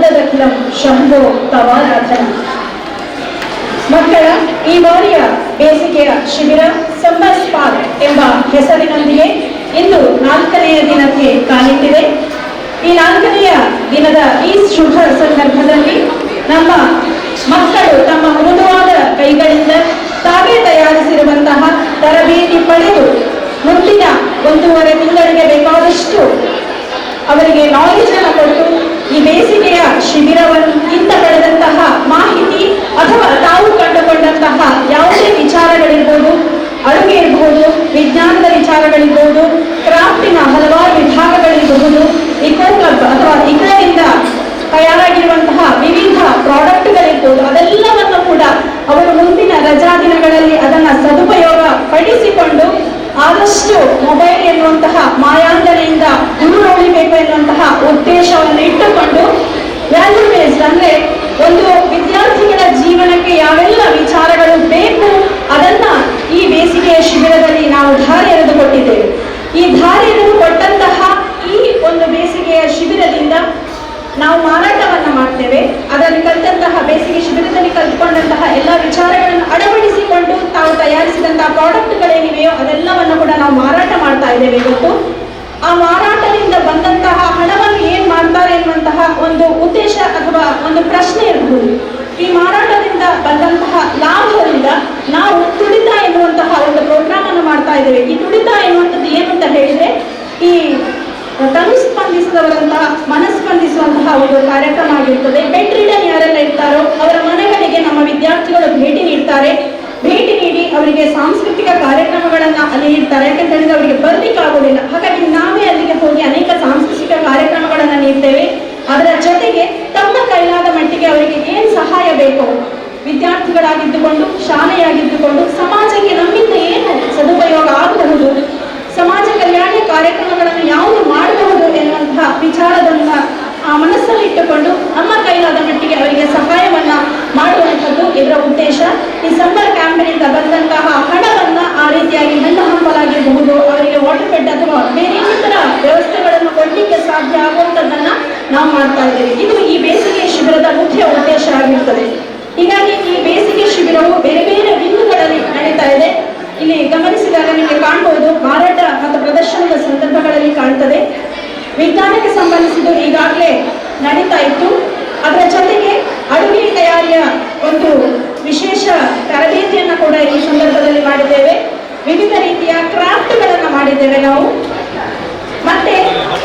ಮದದಖಿಲಂ ಶಂಭೋ ತವಾರಾಧನ. ಮಕ್ಕಳ ಈ ಬಾರಿಯ ಬೇಸಿಗೆಯ ಶಿಬಿರ ಸಮ್ಮರ್ ಸ್ಪಾರ್ಕ್ ಎಂಬ ಹೆಸರಿನೊಂದಿಗೆ ಇಂದು 4ನೆಯ ದಿನಕ್ಕೆ ಕಾಲಿಟ್ಟಿದೆ. ಈ 4ನೆಯ ದಿನದ ಈ ಶುಭ ಸಂದರ್ಭದಲ್ಲಿ ನಮ್ಮ ಮಕ್ಕಳು ತಮ್ಮ ಮೃದುವಾದ ಕೈಗಳಿಂದ ತಾವೇ ತಯಾರಿಸಿರುವಂತಹ ತರಬೇತಿ ಪಡೆದು ಮುಂದಿನ 1.5 ತಿಂಗಳಿಗೆ ಬೇಕಾದಷ್ಟು ಅವರಿಗೆ ನಾಲೆಜ್ ಅನ್ನು ಕೊಟ್ಟು ಈ ಬೇಸಿಗೆಯ ಶಿಬಿರದಿಂದ ಪಡೆದಂತಹ ಮಾಹಿತಿ ಅಥವಾ ತಾವು ಕಂಡುಕೊಂಡಂತಹ ಯಾವುದೇ ವಿಚಾರಗಳಿರ್ಬೋದು, ಅಡುಗೆ ಇರಬಹುದು, ವಿಜ್ಞಾನದ ವಿಚಾರಗಳಿರ್ಬೋದು, ಕ್ರಾಫ್ಟಿನ ಹಲವಾರು ವಿಭಾಗಗಳಿರಬಹುದು, ಇಕೋ ಕ್ಲಬ್ ಅಥವಾ ಇಕರಿಂದ ತಯಾರಾಗಿರುವಂತಹ ವಿವಿಧ ಪ್ರಾಡಕ್ಟ್ಗಳಿರ್ಬೋದು, ಅದೆಲ್ಲವನ್ನು ಕೂಡ ಅವರು ಮುಂದಿನ ರಜಾ ದಿನಗಳಲ್ಲಿ ಅದನ್ನ ಸದುಪಯೋಗ ಪಡಿಸಿಕೊಂಡು ಆದಷ್ಟು ಮೊಬೈಲ್ ಎನ್ನುವಂತಹ ಮಾಯಾಂಗನೆಯಿಂದ ದೂರ ಉಳಿಬೇಕು ಎನ್ನುವಂತಹ ಉದ್ದೇಶವನ್ನು ಇಟ್ಟುಕೊಂಡು ವ್ಯಾಲ್ಯೂ ಬೇಸ್ಡ್ ಅಂದ್ರೆ ಒಂದು ವಿದ್ಯಾರ್ಥಿಗಳ ಜೀವನಕ್ಕೆ ಯಾವೆಲ್ಲ ವಿಚಾರಗಳು ಬೇಕು ಅದನ್ನ ಈ ಬೇಸಿಗೆಯ ಶಿಬಿರದಲ್ಲಿ ನಾವು ದಾರಿ ಎರೆದುಕೊಟ್ಟಿದ್ದೇವೆ. ಈ ದಾರಿ ಎರೆದುಕೊಟ್ಟಂತಹ ಈ ಒಂದು ಬೇಸಿಗೆಯ ಶಿಬಿರದಿಂದ ನಾವು ಮಾರಾಟವನ್ನ ಮಾಡ್ತೇವೆ. ಅದರಲ್ಲಿ ಕಲಿತಂತಹ ಬೇಸಿಗೆ ಶಿಬಿರದಲ್ಲಿ ಕಲ್ತ್ಕೊಂಡಂತಹ ಎಲ್ಲ ವಿಚಾರಗಳನ್ನು ಅಳವಡಿಸಿಕೊಂಡು ತಾವು ತಯಾರಿಸಿದಂತಹ ಪ್ರಾಡಕ್ಟ್ಗಳೇನಿವೆಯೋ ಅದೆಲ್ಲವನ್ನು ಕೂಡ ನಾವು ಮಾರಾಟ ಮಾಡ್ತಾ ಇದ್ದೇವೆ. ಇವತ್ತು ಆ ಮಾರಾಟದಿಂದ ಬಂದಂತಹ ಹಣವನ್ನು ಏನ್ ಮಾಡ್ತಾರೆ ಎನ್ನುವಂತಹ ಒಂದು ಉದ್ದೇಶ ಅಥವಾ ಒಂದು ಪ್ರಶ್ನೆ ಇರಬಹುದು. ಈ ಮಾರಾಟದಿಂದ ಬಂದಂತಹ ಲಾಭದಿಂದ ನಾವು ತುಡಿತ ಎನ್ನುವಂತಹ ಒಂದು ಪ್ರೋಗ್ರಾಮ್ ಅನ್ನು ಮಾಡ್ತಾ ಇದ್ದೇವೆ. ಈ ತುಡಿತ ಎನ್ನುವಂಥದ್ದು ಏನು ಅಂತ ಹೇಳಿದ್ರೆ, ಈ ತನು ಸ್ಪಂದಿಸಿದವರಂತಹ ಮನಸ್ಪಂದಿಸುವಂತಹ ಒಂದು ಕಾರ್ಯಕ್ರಮ ಆಗಿರ್ತದೆ. ಬೆಡ್ ರಿಡನ್ ಯಾರೆಲ್ಲ ಇರ್ತಾರೋ ಅವರ ಮನೆಗಳಿಗೆ ನಮ್ಮ ವಿದ್ಯಾರ್ಥಿಗಳು ಭೇಟಿ ನೀಡ್ತಾರೆ. ಭೇಟಿ ನೀಡಿ ಅವರಿಗೆ ಸಾಂಸ್ಕೃತಿಕ ಕಾರ್ಯಕ್ರಮಗಳನ್ನ ಅಲ್ಲಿ ಇಡ್ತಾರೆ. ಯಾಕಂತ ಹೇಳಿದ್ರೆ ಅವರಿಗೆ ಬರ್ಲಿಕ್ಕೆ ಆಗೋದಿಲ್ಲ. ಹಾಗಾಗಿ ನಾವೇ ಅಲ್ಲಿಗೆ ಹೋಗಿ ಅನೇಕ ಸಾಂಸ್ಕೃತಿಕ ಕಾರ್ಯಕ್ರಮಗಳನ್ನ ನೀಡ್ತೇವೆ. ಅದರ ಜೊತೆಗೆ ತಮ್ಮ ಕೈಲಾದ ಮಟ್ಟಿಗೆ ಅವರಿಗೆ ಏನ್ ಸಹಾಯ ಬೇಕೋ, ವಿದ್ಯಾರ್ಥಿಗಳಾಗಿದ್ದುಕೊಂಡು ಶಾಲೆಯಾಗಿದ್ದುಕೊಂಡು ಸಮಾಜಕ್ಕೆ ನಮ್ಮಿಂದ ಏನು ಸದುಪಯೋಗ ಆಗಬಹುದು, ಸಮಾಜ ಕಲ್ಯಾಣ ಕಾರ್ಯಕ್ರಮಗಳನ್ನು ಯಾವುದು ಮಾಡಬಹುದು ಎನ್ನುವಂತಹ ವಿಚಾರದನ್ನ ಆ ಮನಸ್ಸಲ್ಲಿ ಇಟ್ಟುಕೊಂಡು ನಮ್ಮ ಕೈಲಾದ ಮಟ್ಟಿಗೆ ಅವರಿಗೆ ಸಹಾಯವನ್ನ ಮಾಡುವಂಥದ್ದು ಇದರ ಉದ್ದೇಶ. ಈ ಸಮ್ಮರ್ ಕ್ಯಾಂಪಿನಿಂದ ಬಂದಂತಹ ಹಣವನ್ನ ಆ ರೀತಿಯಾಗಿ ಹಣ್ಣು ಹಂಪಲಾಗಿರಬಹುದು, ಅವರಿಗೆ ವಾಟರ್ ಬೆಡ್ ಅಥವಾ ಬೇರೆ ಇನ್ನಿತರ ವ್ಯವಸ್ಥೆಗಳನ್ನು ಕೊಡಲಿಕ್ಕೆ ಸಾಧ್ಯ ಆಗುವಂಥದ್ದನ್ನ ನಾವು ಮಾಡ್ತಾ ಇದ್ದೇವೆ. ಇದು ಈ ಬೇಸಿಗೆ ಶಿಬಿರದ ಮುಖ್ಯ ಉದ್ದೇಶ ಆಗಿರ್ತದೆ. ಹೀಗಾಗಿ ಈ ಬೇಸಿಗೆ ಶಿಬಿರವು ಬೇರೆ ಬೇರೆ ಬಿಂದುಗಳಲ್ಲಿ ನಡೀತಾ ಇದೆ. ಇಲ್ಲಿ ಗಮನಿಸಿದಾಗ ನಿಮಗೆ ಕಾಣಬಹುದು, ಮಾರಾಟ ಮತ್ತು ಪ್ರದರ್ಶನದ ಸಂದರ್ಭಗಳಲ್ಲಿ ಕಾಣ್ತದೆ. ವಿಜ್ಞಾನಕ್ಕೆ ಸಂಬಂಧಿಸಿದ್ದು ಈಗಾಗಲೇ ನಡೀತಾ ಇತ್ತು. ಅದರ ಜೊತೆಗೆ ಅಡುಗೆ ತಯಾರಿಯ ಒಂದು ವಿಶೇಷ ತರಬೇತಿಯನ್ನು ಕೂಡ ಈ ಸಂದರ್ಭದಲ್ಲಿ ಮಾಡಿದ್ದೇವೆ. ವಿವಿಧ ರೀತಿಯ ಕ್ರಾಫ್ಟ್ಗಳನ್ನು ಮಾಡಿದ್ದೇವೆ ನಾವು. ಮತ್ತೆ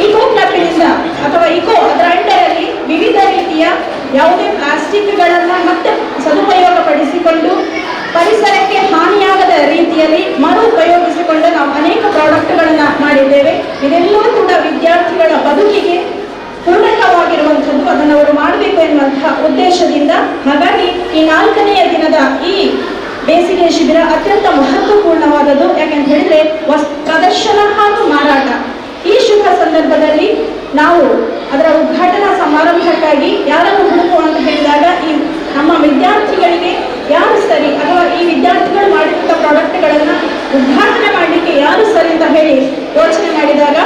ಇಕೋ ಕ್ಲಬ್ನಿಂದ ಅಥವಾ ಇಕೋ ಅದರ ಅಂಡರಲ್ಲಿ ವಿವಿಧ ರೀತಿಯ ಯಾವುದೇ ಪ್ಲಾಸ್ಟಿಕ್ಗಳನ್ನ ಮತ್ತೆ ಸದುಪಯೋಗ ಪಡಿಸಿಕೊಂಡು ಪರಿಸರಕ್ಕೆ ಹಾನಿಯಾಗದ ರೀತಿಯಲ್ಲಿ ಮರು ಉಪಯೋಗಿಸಿಕೊಂಡು ನಾವು ಅನೇಕ ಪ್ರಾಡಕ್ಟ್ಗಳನ್ನ ಮಾಡಿದ್ದೇವೆ. ಇದೆಲ್ಲವೂ ಕೂಡ ವಿದ್ಯಾರ್ಥಿಗಳ ಬದುಕಿಗೆ ಪೂರಕವಾಗಿರುವಂಥದ್ದು, ಅದನ್ನು ಅವರು ಮಾಡಬೇಕು ಎನ್ನುವಂತಹ ಉದ್ದೇಶದಿಂದ. ಹಾಗಾಗಿ ಈ 4ನೆಯ ದಿನದ ಈ ಬೇಸಿಗೆ ಶಿಬಿರ ಅತ್ಯಂತ ಮಹತ್ವಪೂರ್ಣವಾದದ್ದು. ಯಾಕಂತ ಹೇಳಿದ್ರೆ ಪ್ರದರ್ಶನ ಹಾಗೂ ಮಾರಾಟ ಈ ಶುಭ ಸಂದರ್ಭದಲ್ಲಿ ನಾವು ಅದರ ಉದ್ಘಾಟನಾ ಸಮಾರಂಭಕ್ಕಾಗಿ ಯಾರನ್ನು ಹುಡುಕುವ ಅಂತ ಹೇಳಿದಾಗ ಈ ನಮ್ಮ ವಿದ್ಯಾರ್ಥಿಗಳಿಗೆ ಯಾರು ಸರಿ ಅಥವಾ ಈ ವಿದ್ಯಾರ್ಥಿಗಳು ಮಾಡಿದಂಥ ಪ್ರಾಡಕ್ಟ್ಗಳನ್ನು ಉದ್ಘಾಟನೆ ಮಾಡಲಿಕ್ಕೆ ಯಾರು ಸರಿ ಅಂತ ಹೇಳಿ ಯೋಚನೆ ಮಾಡಿದಾಗ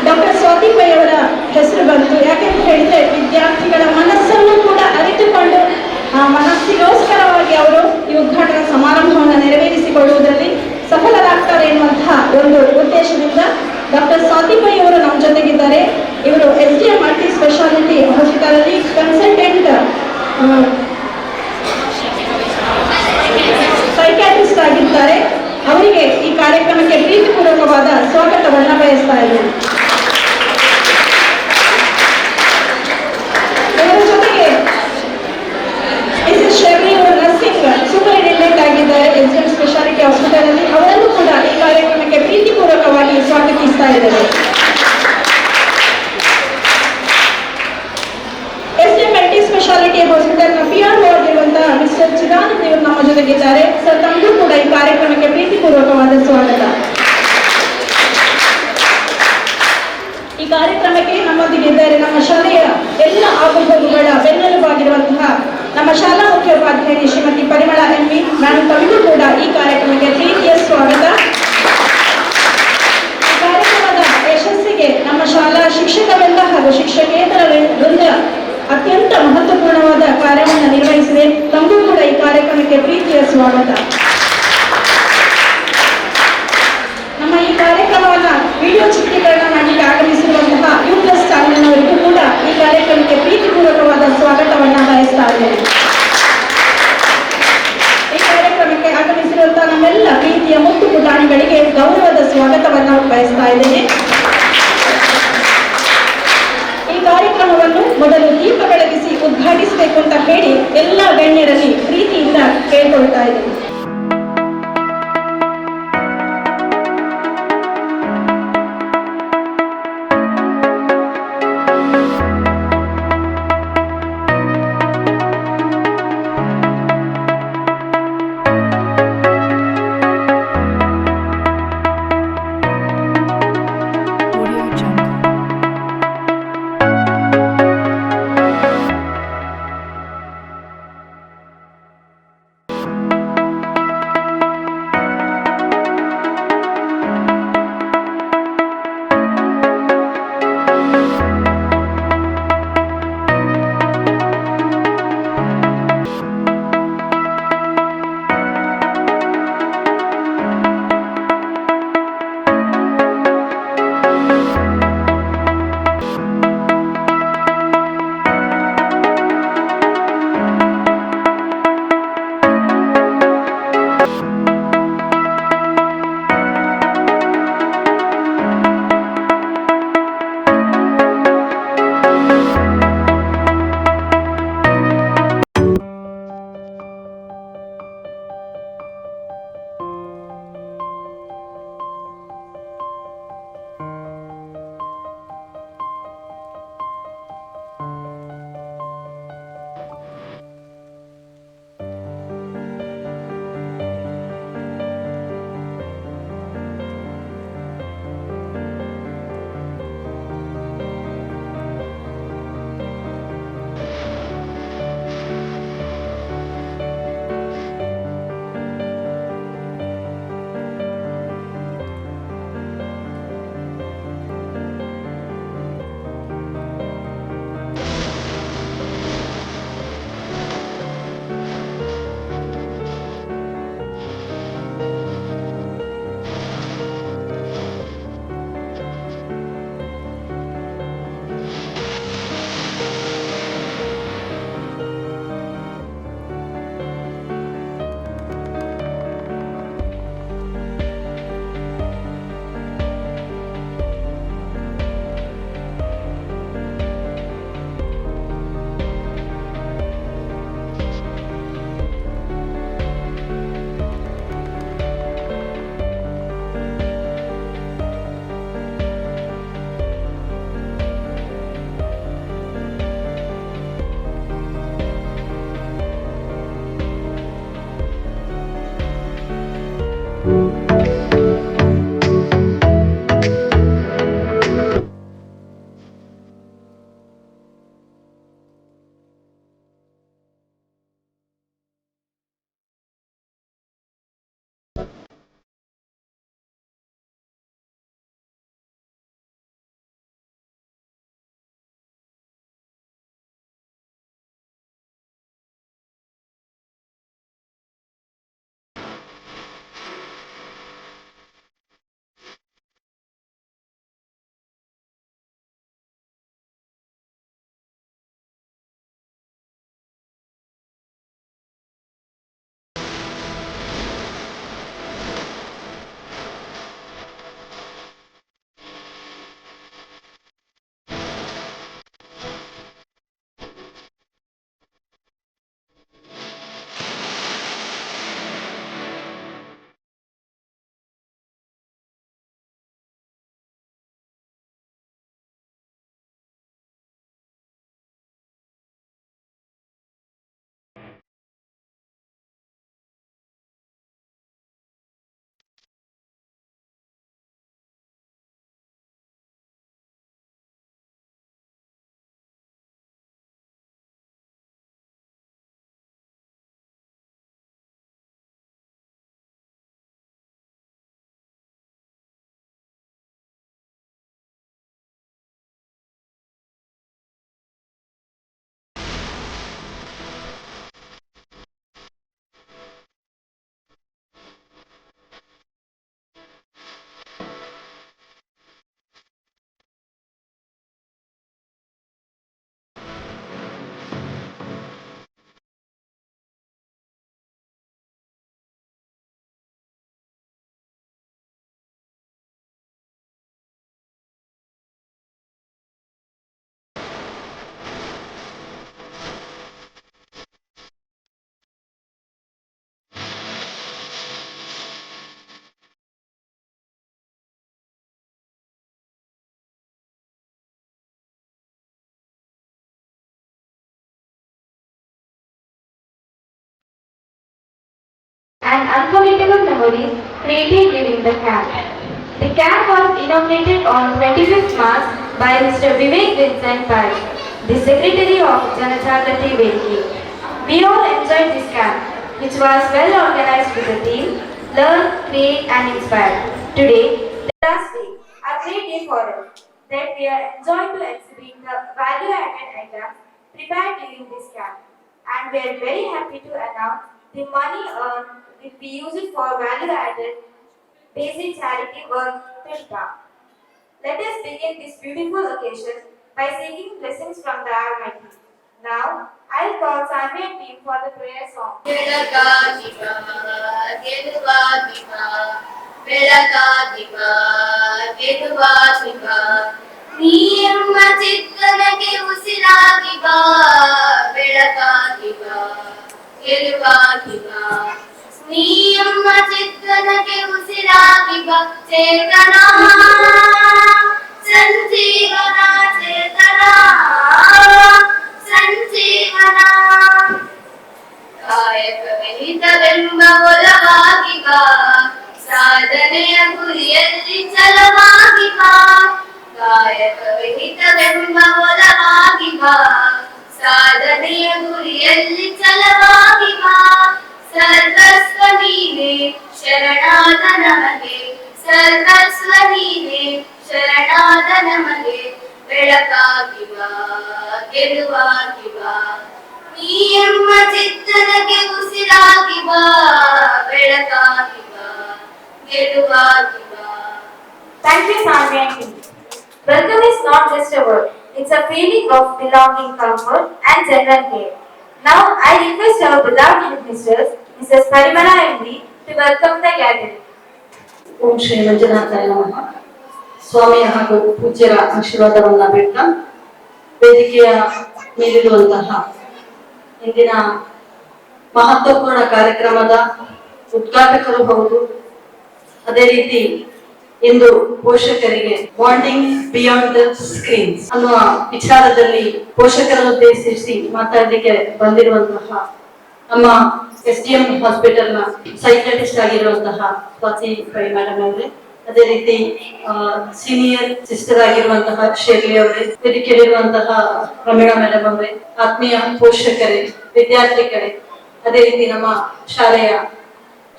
ಡಾಕ್ಟರ್ ಸ್ವಾತಿ ಪೈ ಅವರ ಹೆಸರು ಬಂತು. ಯಾಕೆಂತ ಹೇಳಿದ್ರೆ ವಿದ್ಯಾರ್ಥಿಗಳ ಮನಸ್ಸನ್ನು ಕೂಡ ಅರಿತುಕೊಂಡು ಆ ಮನಸ್ಸಿಗೋಸ್ಕರವಾಗಿ ಅವರು ಈ ಉದ್ಘಾಟನಾ ಸಮಾರಂಭವನ್ನು ನೆರವೇರಿಸಿಕೊಳ್ಳುವುದರಲ್ಲಿ ಸಫಲರಾಗ್ತಾರೆ ಎನ್ನುವಂತಹ ಒಂದು ಉದ್ದೇಶದಿಂದ ಡಾಕ್ಟರ್ ಸ್ವಾತಿ ಪೈ ಅವರು ನಮ್ಮ ಜೊತೆಗಿದ್ದಾರೆ. ಇವರು SDM ಮಲ್ಟಿ ಸ್ಪೆಷಾಲಿಟಿ ಹಾಸ್ಪಿಟಲ್ ಅಲ್ಲಿ ಕನ್ಸಲ್ಟೆಂಟ್ ಸೈಕ್ಯಾಟ್ರಿಸ್ಟ್ ಆಗಿರ್ತಾರೆ. ಅವರಿಗೆ ಈ ಕಾರ್ಯಕ್ರಮಕ್ಕೆ ಪ್ರೀತಿಪೂರ್ವಕವಾದ ಸ್ವಾಗತವನ್ನು ಬಯಸ್ತಾ ಇದ್ದೇನೆ. ಇದರ ಜೊತೆಗೆ ನರ್ಸಿಂಗ್ ಸೂಪರಿಂಟೆಂಡೆಂಟ್ ಆಗಿದ್ದಾರೆ SDM ಸ್ಪೆಷಾಲಿಟಿ ಹಾಸ್ಪಿಟಲ್ ಅಲ್ಲಿ. ಅವರನ್ನು ಕೂಡ ಈ ಕಾರ್ಯಕ್ರಮಕ್ಕೆ ಪ್ರೀತಿಪೂರ್ವಕವಾಗಿ ಸ್ವಾಗತಿಸ್ತಾ ಇದ್ದಾರೆ. SDM ಮಲ್ಟಿ ಸ್ಪೆಷಾಲಿಟಿ ಹಾಸ್ಪಿಟಲ್ನ PRO ಆಗಿರುವಂತಹ ಮಿಸ್ಟರ್ ಚಿದಾನಂದ್ ಇವರು ನಮ್ಮ ಜೊತೆಗಿದ್ದಾರೆ. ಸರ್, ತಮಗೂ ಕೂಡ ಈ ಕಾರ್ಯಕ್ರಮಕ್ಕೆ ಪ್ರೀತಿಪೂರ್ವಕವಾದ ಸ್ವಾಗತ. ಈ ಕಾರ್ಯಕ್ರಮಕ್ಕೆ ನಮ್ಮೊಂದಿಗೆ ಇದ್ದಾರೆ ನಮ್ಮ ಶಾಲೆಯ ಎಲ್ಲ ಆಗುಹೋಗುಗಳ ಬೆನ್ನೆಲುಬಾಗಿರುವಂತಹ ನಮ್ಮ ಶಾಲಾ ಮುಖ್ಯೋಪಾಧ್ಯಾಯನಿ ಶ್ರೀಮತಿ ಪರಿಮಳ MV ನಾನು ತಮಗೂ ಕೂಡ ಈ ಕಾರ್ಯಕ್ರಮಕ್ಕೆ ಪ್ರೀತಿಯ ಸ್ವಾಗತ. ಈ ಕಾರ್ಯಕ್ರಮದ ಯಶಸ್ಸಿಗೆ ನಮ್ಮ ಶಾಲಾ ಶಿಕ್ಷಕವೆಲ್ಲ ಹಾಗೂ ಶಿಕ್ಷಕೇತರ ವೃಂದ ಅತ್ಯಂತ ಸ್ವಾಗತ. ನಮ್ಮ ಈ ಕಾರ್ಯಕ್ರಮವನ್ನ ವಿಡಿಯೋ ಚಿತ್ರೀಕರಣ ಮಾಡಲಿಕ್ಕೆ ಆಗಮಿಸಿರುವಂತಹ ಯೂಪ್ಲಸ್ ಚಾನೆಲ್ನವರಿಗೂ ಕೂಡ ಈ ಕಾರ್ಯಕ್ರಮಕ್ಕೆ ಪ್ರೀತಿಪೂರ್ವಕವಾದ ಸ್ವಾಗತವನ್ನ ಬಯಸ್ತಾ ಇದ್ದೇನೆ. ಈ ಕಾರ್ಯಕ್ರಮಕ್ಕೆ ಆಗಮಿಸಿರುವಂತಹ ನಮ್ಮೆಲ್ಲ ಪ್ರೀತಿಯ ಮುತ್ತು ಪುಟಾಣಿಗಳಿಗೆ ಗೌರವದ ಸ್ವಾಗತವನ್ನ ಬಯಸ್ತಾ ಇದ್ದೇನೆ. ಈ ಕಾರ್ಯಕ್ರಮವನ್ನು ಮೊದಲು ದೀಪ ಬೆಳಗಿಸಿ ಉದ್ಘಾಟಿಸಬೇಕು ಅಂತ ಹೇಳಿ ಎಲ್ಲ ಗಣ್ಯರಲ್ಲಿ ಪ್ರೀತಿಯಿಂದ ಕೇಳ್ಕೊಳ್ತಾ ಇದ್ದೇನೆ. unforgettable memories created during the camp. The camp was inaugurated on 25th March by Mr. Vivek Vincent Pai, the Secretary of Janajagrati Vedike. We all enjoyed this camp, which was well organized with the theme Learn, Create and Inspire. Today, the last day, a great day for us, that we are enjoying to exhibit the value-added items prepared during this camp. And we are very happy to announce the money earned will be used for value-added basic charity work to start. Let us begin this beautiful occasion by seeking blessings from the Almighty. Now, I'll call Sanya team for the prayer song. ಬೆಳಗಾಗಿವ ಗೆಲುವಾಗಿವ ಬೆಳಗಾಗಿವ ಗೆಲುವಾಗಿವ ನೀಯಮ್ಮ ಚಿತ್ತನಗೆ ಉಸಿರಾಗಿವ ಬೆಳಗಾಗಿವ ಗೆಲುವಾಗಿವ ನೀಯಮ್ಮ ಚಿತ್ತನಗೆ ಉಸಿರಾಗಿವ ಚೇತನ ಸಂಜೀವನ ಚೇತನ ಸಂಜೀವನ ಕಾಯಕವೇ ಹಿತವೆಂಬ ಒಲವಾಗಿ ಬಾ ಸಾಧನೆಯ ಗುರಿಯಲ್ಲಿ ಛಲವಾಗಿ ಬಾ ಕಾಯಕವೇ ಹಿತವೆಂಬ ಒಲವಾಗಿ ಬಾ ಸಾಧನೆಯ ಗುರಿಯಲ್ಲಿ ಛಲವಾಗಿ ಬಾ ಸರ್ವಸ್ವ ನೀನೆ ಶರಣಾದ ನಮಗೆ ಸರ್ವಸ್ವ ನೀನೆ ಶರಣಾದ ನಮಗೆ ಬೆಳಕಾಗಿ ಬಾ ಗೆಲುವಾಗಿ ಬಾ ನೀಯಮ್ಮ ಚಿತ್ತನಗೆ ಉಸಿರಾಗಿ ಬಾ ಬೆಳಕಾಗಿ ಬಾ ಗೆಲುವಾಗಿ ಬಾ. Thank you, Sanya team. Welcome is not just a word, it's a feeling of belonging, comfort and general care. Now, I request our beloved headmistress, Mrs. Parimala MD, to welcome the gathering. ಓಂ ಶ್ರೀ ಮಂಜುನಾಥಾಯ ನಮಃ. ಸ್ವಾಮಿಯ ಹಾಗೂ ಪೂಜ್ಯರ ಆಶೀರ್ವಾದವನ್ನ ಬಿಟ್ಟ ವೇದಿಕೆಯ ಮೇಲಿರುವಂತಹ ಇಂದಿನ ಮಹತ್ವಪೂರ್ಣ ಕಾರ್ಯಕ್ರಮದ ಉದ್ಘಾಟಕರು ಹೌದು. ಅದೇ ರೀತಿ ಇಂದು ಪೋಷಕರಿಗೆ ಬಾಂಡಿಂಗ್ ಬಿಯಾಂಡ್ ದ ಸ್ಕ್ರೀನ್ಸ್ ಅನ್ನುವ ವಿಚಾರದಲ್ಲಿ ಪೋಷಕರನ್ನು ಉದ್ದೇಶಿಸಿ ಮಾತಾಡಲಿಕ್ಕೆ ಬಂದಿರುವಂತಹ ನಮ್ಮ SDM ಹಾಸ್ಪಿಟಲ್ ನ ಸೈಕಾಟ್ರಿಸ್ಟ್ ಆಗಿರುವಂತಹ ಸ್ವಾತಿ ಪೈ ಮೇಡಮ್ ಅವರೇ, ಅದೇ ರೀತಿ ಸೀನಿಯರ್ ಸಿಸ್ಟರ್ ಆಗಿರುವಂತಹ ಶೇರ್ಲಿ ಅವರೇ, ವೇದಿಕೆಯಲ್ಲಿರುವಂತಹ ರಮೀಳಾ ಮೇಡಮ್ ಅವರೇ, ಆತ್ಮೀಯ ಪೋಷಕರೇ, ವಿದ್ಯಾರ್ಥಿಗಳೇ, ಅದೇ ರೀತಿ ನಮ್ಮ ಶಾಲೆಯ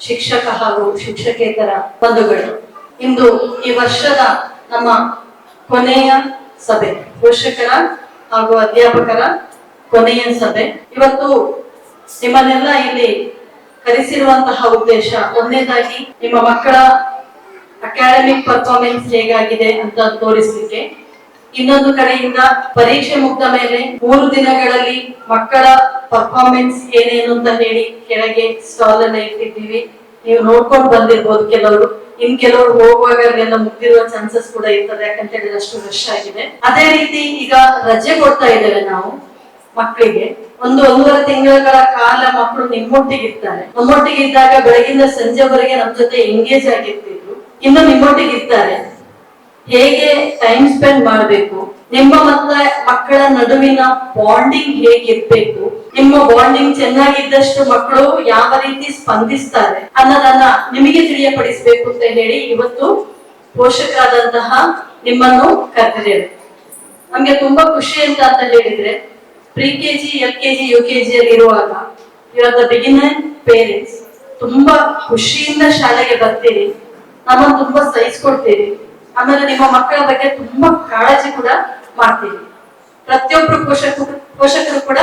ಶಿಕ್ಷಕ ಹಾಗೂ ಶಿಕ್ಷಕೇತರ ಬಂಧುಗಳು, ಇಂದು ಈ ವರ್ಷದ ನಮ್ಮ ಕೊನೆಯ ಸಭೆ, ಪೋಷಕರ ಹಾಗೂ ಅಧ್ಯಾಪಕರ ಕೊನೆಯ ಸಭೆ. ಇವತ್ತು ನಿಮ್ಮನ್ನೆಲ್ಲ ಇಲ್ಲಿ ಕರೆಸಿರುವಂತಹ ಉದ್ದೇಶ ಒಂದನೇದಾಗಿ ನಿಮ್ಮ ಮಕ್ಕಳ ಅಕಾಡೆಮಿಕ್ ಪರ್ಫಾರ್ಮೆನ್ಸ್ ಹೇಗಾಗಿದೆ ಅಂತ ತೋರಿಸಲಿಕ್ಕೆ, ಇನ್ನೊಂದು ಕಡೆಯಿಂದ ಪರೀಕ್ಷೆ ಮುಗ್ದ ಮೇಲೆ 3 ದಿನಗಳಲ್ಲಿ ಮಕ್ಕಳ ಪರ್ಫಾರ್ಮೆನ್ಸ್ ಏನೇನು ಅಂತ ಹೇಳಿ ಕೆಳಗೆ ಸ್ಟಾಲ್ ಅನ್ನ ಇಟ್ಟಿದ್ದೀವಿ. ನೀವು ನೋಡ್ಕೊಂಡು ಬಂದಿರ್ಬೋದು ಕೆಲವರು, ಇನ್ ಕೆಲವರು ಹೋಗುವಾಗ ಅಲ್ಲೆಲ್ಲ ಮುಗ್ದಿರುವ ಚಾನ್ಸಸ್ ಕೂಡ ಇರ್ತದೆ, ಯಾಕಂತ ಹೇಳಿದ್ರೆ ಅಷ್ಟು ರಶ್ ಆಗಿದೆ. ಅದೇ ರೀತಿ ಈಗ ರಜೆ ಕೊಡ್ತಾ ಇದ್ದೇವೆ ನಾವು ಮಕ್ಕಳಿಗೆ. 1-1.5 ತಿಂಗಳ ಕಾಲ ಮಕ್ಕಳು ನಿಮ್ಮೊಟ್ಟಿಗಿರ್ತಾರೆ. ನಮ್ಮೊಟ್ಟಿಗೆ ಇದ್ದಾಗ ಬೆಳಗಿಂದ ಸಂಜೆವರೆಗೆ ನಮ್ ಜೊತೆ ಎಂಗೇಜ್ ಆಗಿರ್ತಿದ್ರು, ಇನ್ನು ನಿಮ್ಮೊಟ್ಟಿಗೆ ಇರ್ತಾರೆ. ಹೇಗೆ ಟೈಮ್ ಸ್ಪೆಂಡ್ ಮಾಡಬೇಕು, ನಿಮ್ಮ ಮತ್ತೆ ಮಕ್ಕಳ ನಡುವಿನ ಬಾಂಡಿಂಗ್ ಹೇಗಿರ್ಬೇಕು, ನಿಮ್ಮ ಬಾಂಡಿಂಗ್ ಚೆನ್ನಾಗಿದ್ದಷ್ಟು ಮಕ್ಕಳು ಯಾವ ರೀತಿ ಸ್ಪಂದಿಸ್ತಾರೆ ಅನ್ನೋದನ್ನ ನಿಮಗೆ ತಿಳಿಯಪಡಿಸ್ಬೇಕು ಅಂತ ಹೇಳಿ ಇವತ್ತು ಪೋಷಕರಾದಂತಹ ನಿಮ್ಮನ್ನು ಕರೆದಿದ್ದೇವೆ. ನಮ್ಗೆ ತುಂಬಾ ಖುಷಿ ಅಂತ ಹೇಳಿದ್ರೆ, pre-KG, LKG, UKG ಅಲ್ಲಿ ಇರುವಾಗ ಇವತ್ತು ಬಿಗಿನರ್ ಪೇರೆಂಟ್ಸ್ ತುಂಬಾ ಖುಷಿಯಿಂದ ಶಾಲೆಗೆ ಬರ್ತೀರಿ, ನಮ್ಮನ್ನು ತುಂಬಾ ಸಹಿಸ್ಕೊಡ್ತೀರಿ, ಆಮೇಲೆ ನಿಮ್ಮ ಮಕ್ಕಳ ಬಗ್ಗೆ ತುಂಬಾ ಕಾಳಜಿ ಕೂಡ ಮಾಡ್ತೀವಿ. ಪ್ರತಿಯೊಬ್ರು ಪೋಷಕರು ಕೂಡ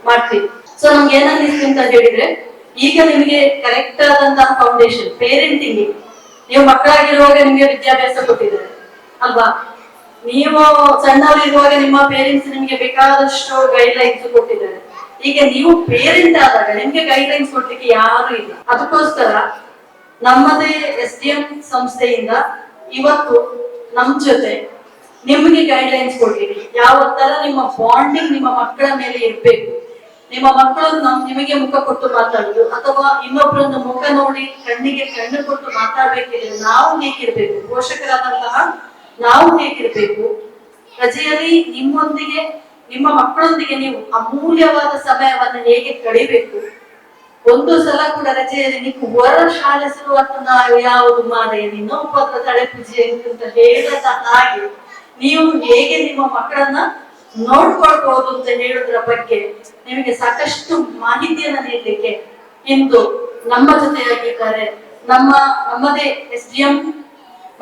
ಮಾಡ್ತೀವಿ. ಸೊ ನಮ್ಗೆ ಏನನ್ನಿಸ್ತು ಅಂತ ಹೇಳಿದ್ರೆ, ಈಗ ನಿಮಗೆ ಕರೆಕ್ಟ್ ಆದಂತಹ ಫೌಂಡೇಶನ್ ಪೇರೆಂಟಿಂಗ್, ನೀವು ಮಕ್ಕಳಾಗಿರುವಾಗ ನಿಮ್ಗೆ ವಿದ್ಯಾಭ್ಯಾಸ ಕೊಟ್ಟಿದ್ದಾರೆ ಅಲ್ವಾ, ನೀವು ಸಣ್ಣವರಿರುವಾಗ ನಿಮ್ಮ ಪೇರೆಂಟ್ಸ್ ನಿಮ್ಗೆ ಬೇಕಾದಷ್ಟು ಗೈಡ್ ಲೈನ್ಸ್ ಕೊಟ್ಟಿದ್ದಾರೆ. ಈಗ ನೀವು ಪೇರೆಂಟ್ ಆದಾಗ ನಿಮ್ಗೆ ಗೈಡ್ ಲೈನ್ಸ್ ಕೊಡ್ಲಿಕ್ಕೆ ಯಾರು ಇಲ್ಲ. ಅದಕ್ಕೋಸ್ಕರ ನಮ್ಮದೇ SDM ಸಂಸ್ಥೆಯಿಂದ ಇವತ್ತು ನಮ್ ಜೊತೆ ನಿಮ್ಗೆ ಗೈಡ್ ಲೈನ್ಸ್ ಕೊಡ್ಲಿಕ್ಕೆ ಯಾವ ತರ ನಿಮ್ಮ ಬಾಂಡಿಂಗ್ ನಿಮ್ಮ ಮಕ್ಕಳ ಮೇಲೆ ಇರ್ಬೇಕು, ನಿಮ್ಮ ಮಕ್ಕಳು ನಿಮಗೆ ಮುಖ ಕೊಟ್ಟು ಮಾತಾಡುದು ಅಥವಾ ಇನ್ನೊಬ್ಬರನ್ನು ಮುಖ ನೋಡಿ ಕಣ್ಣಿಗೆ ಕಣ್ಣು ಕೊಟ್ಟು ಮಾತಾಡ್ಬೇಕಿದ್ರೆ ನಾವು ಹೇಗಿರ್ಬೇಕು, ಪೋಷಕರಾದಂತಹ ನಾವು ಹೇಗಿರ್ಬೇಕು, ರಜೆಯಲ್ಲಿ ನಿಮ್ಮೊಂದಿಗೆ ನಿಮ್ಮ ಮಕ್ಕಳೊಂದಿಗೆ ನೀವು ಅಮೂಲ್ಯವಾದ ಸಮಯವನ್ನ ಹೇಗೆ ಕಳಿಬೇಕು, ಒಂದು ಸಲ ಕೂಡ ರಜೆಯಲ್ಲಿ ನೀವು ಹೊರ ಶಾಲೆ ಶುರುವಾತ ನಾವು ಯಾವುದು ಮಾರೆ ನೀನು ಉಪದ್ರ ತಡೆ ಪೂಜೆ ಅಂತ ಹೇಳದ ಹಾಗೆ ನೀವು ಹೇಗೆ ನಿಮ್ಮ ಮಕ್ಕಳನ್ನ ನೋಡ್ಕೊಳ್ಬಹುದು ಅಂತ ಹೇಳುದ್ರ ಬಗ್ಗೆ ನಿಮಗೆ ಸಾಕಷ್ಟು ಮಾಹಿತಿಯನ್ನ ನೀಡಲಿಕ್ಕೆ ಇಂದು ನಮ್ಮ ಜೊತೆಯಾಗಿದ್ದಾರೆ. ನಮ್ಮದೇ SDM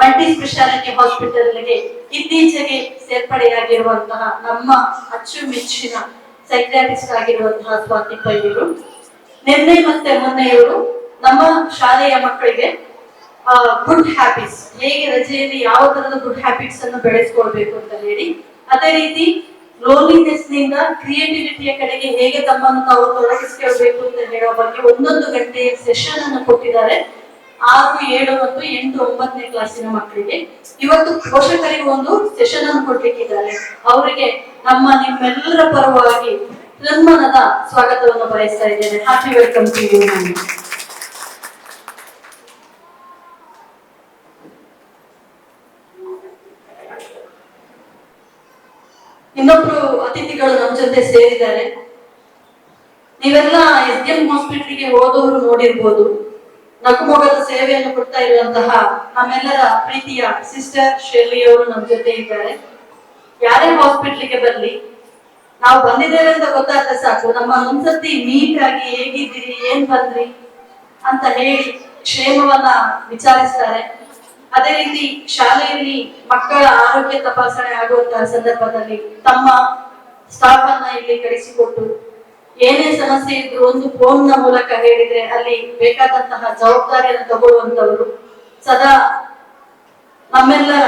ಮಲ್ಟಿ ಸ್ಪೆಷಾಲಿಟಿ ಹಾಸ್ಪಿಟಲ್ಗೆ ಇತ್ತೀಚೆಗೆ ಸೇರ್ಪಡೆಯಾಗಿರುವಂತಹ ನಮ್ಮ ಅಚ್ಚುಮೆಚ್ಚಿನ ಸೈಕ್ರಾಟಿಸ್ಟ್ ಆಗಿರುವಂತಹ ಸ್ವಾತಿ ಪೈ ಇವರು ನಿನ್ನೆ ಮತ್ತೆ ಮೊನ್ನೆ ಇವರು ನಮ್ಮ ಶಾಲೆಯ ಮಕ್ಕಳಿಗೆ ಗುಡ್ ಹ್ಯಾಬಿಟ್ಸ್ ಹೇಗೆ ರಜೆಯಲ್ಲಿ ಯಾವ ತರದ ಗುಡ್ ಹ್ಯಾಬಿಟ್ಸ್ ಅನ್ನು ಬೆಳೆಸ್ಕೊಳ್ಬೇಕು ಅಂತ ಹೇಳಿ, ಅದೇ ರೀತಿ ಲೋನ್ಲಿನೆಸ್ ನಿಂದ ಕ್ರಿಯೇಟಿವಿಟಿಯ ಕಡೆಗೆ ಹೇಗೆ ತಮ್ಮನ್ನು ತಾವು ತೊಡಗಿಸಿಕೊಳ್ಬೇಕು ಅಂತ ಹೇಳೋ ಬಗ್ಗೆ 1 ಗಂಟೆಯ ಸೆಷನ್ ಅನ್ನು ಕೊಟ್ಟಿದ್ದಾರೆ. 6, 7 ಮತ್ತು 8, 9ನೇ ಕ್ಲಾಸಿನ ಮಕ್ಕಳಿಗೆ ಇವತ್ತು ಪೋಷಕರಿಗೆ ಒಂದು ಸೆಷನ್ ಅನ್ನು ಕೊಡ್ಲಿಕ್ಕಿದ್ದಾರೆ. ಅವರಿಗೆ ನಿಮ್ಮೆಲ್ಲರ ಪರವಾಗಿ ಹೃನ್ಮನದ ಸ್ವಾಗತವನ್ನು ಬಯಸ್ತಾ ಇದ್ದೇನೆ. Happy welcome to you. ಇನ್ನೊಬ್ರು ಅತಿಥಿಗಳು ನಮ್ಮ ಜೊತೆ ಸೇರಿದ್ದಾರೆ. ನೀವೆಲ್ಲ SDM ಹಾಸ್ಪಿಟಲ್ಗೆ ಹೋದವರು ನೋಡಿರ್ಬೋದು. ನಗುಮೊಗದ ಸೇವೆಯನ್ನು ಕೊಡ್ತಾ ಇರುವಂತಹ ನಮ್ಮೆಲ್ಲರ ಪ್ರೀತಿಯ ಸಿಸ್ಟರ್ ಶೆರ್ಲಿ ಅವರು ನಮ್ಮ ಜೊತೆ ಇದ್ದಾರೆ. ಯಾರೇ ಹಾಸ್ಪಿಟ್ಲಿಗೆ ಬರ್ಲಿ, ನಾವು ಬಂದಿದ್ದೇವೆ ಅಂತ ಗೊತ್ತಾದ್ರೆ ಸಾಕು, ನಮ್ಮ ಒಂದ್ಸತಿ ಮೀಟ್ ಆಗಿ ಹೇಗಿದ್ದೀರಿ, ಏನ್ ಬಂದ್ರಿ ಅಂತ ಹೇಳಿ ಕ್ಷೇಮವನ್ನ ವಿಚಾರಿಸ್ತಾರೆ. ಅದೇ ರೀತಿ ಶಾಲೆಯಲ್ಲಿ ಮಕ್ಕಳ ಆರೋಗ್ಯ ತಪಾಸಣೆ ಆಗುವಂತಹ ಸಂದರ್ಭದಲ್ಲಿ ತಮ್ಮ ಸ್ಟಾಫ್ ಅನ್ನ ಇಲ್ಲಿ ಕಳಿಸಿಕೊಟ್ಟು ಏನೇ ಸಮಸ್ಯೆ ಇದ್ರು ಒಂದು ಫೋನ್ ನ ಮೂಲಕ ಹೇಳಿದ್ರೆ ಅಲ್ಲಿ ಬೇಕಾದಂತಹ ಜವಾಬ್ದಾರಿಯನ್ನು ತಗೊಳ್ಳುವಂತವರು, ಸದಾ ನಮ್ಮೆಲ್ಲರ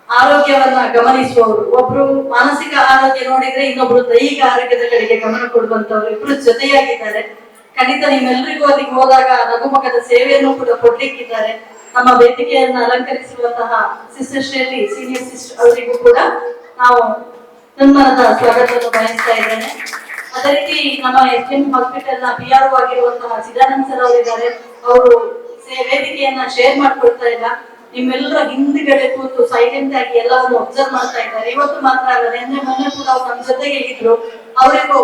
ಆರೋಗ್ಯವನ್ನ ಗಮನಿಸುವವರು. ಒಬ್ರು ಮಾನಸಿಕ ಆರೋಗ್ಯ ನೋಡಿದ್ರೆ ಇನ್ನೊಬ್ರು ದೈಹಿಕ ಆರೋಗ್ಯದ ಕಡೆಗೆ ಗಮನ ಕೊಡುವಂತವ್ರು ಇಬ್ರು ಜೊತೆಯಾಗಿದ್ದಾರೆ. ಖಂಡಿತ ನಿಮ್ಮೆಲ್ಲರಿಗೂ ಅಲ್ಲಿಗೆ ಹೋದಾಗ ನಗುಮೊಗದ ಸೇವೆಯನ್ನು ಕೂಡ ಕೊಡ್ಲಿಕ್ಕಿದ್ದಾರೆ. ನಮ್ಮ ವೇದಿಕೆಯನ್ನು ಅಲಂಕರಿಸಿರುವಂತಹ ಸಿಸ್ಟರ್ ಶೆರ್ಲಿ ಸೀನಿಯರ್ ಸಿಸ್ಟರ್ ಅವರಿಗೂ ಕೂಡ ನಾವು ಹೃನ್ಮನದ ಸ್ವಾಗತವನ್ನು ಬಯಸ್ತಾ ಇದ್ದೇನೆ. ಅದೇ ರೀತಿ ನಮ್ಮ SDM ಹಾಸ್ಪಿಟಲ್ ನ PRO ಆಗಿರುವಂತಹ ಚಿದಾನಂದ್ ಸರ್ ಅವರಿದ್ದಾರೆ. ಅವರು ವೇದಿಕೆಯನ್ನ ಶೇರ್ ಮಾಡ್ಕೊಳ್ತಾ ಇಲ್ಲ, ನಿಮ್ಮೆಲ್ಲರ ಹಿಂದ್ಗಡೆ ಕೂತು ಸೈಲೆಂಟ್ ಆಗಿ ಎಲ್ಲವನ್ನು ಅಬ್ಸರ್ವ್ ಮಾಡ್ತಾ ಇದ್ದಾರೆ. ಇವತ್ತು ಮಾತ್ರ ಅಲ್ಲ, ನಿನ್ನೆ ಮೊನ್ನೆ ಕೂಡ ಅವ್ರು ನಮ್ಮ ಜೊತೆಗೆ ಇದ್ರು. ಅವರಿಗೂ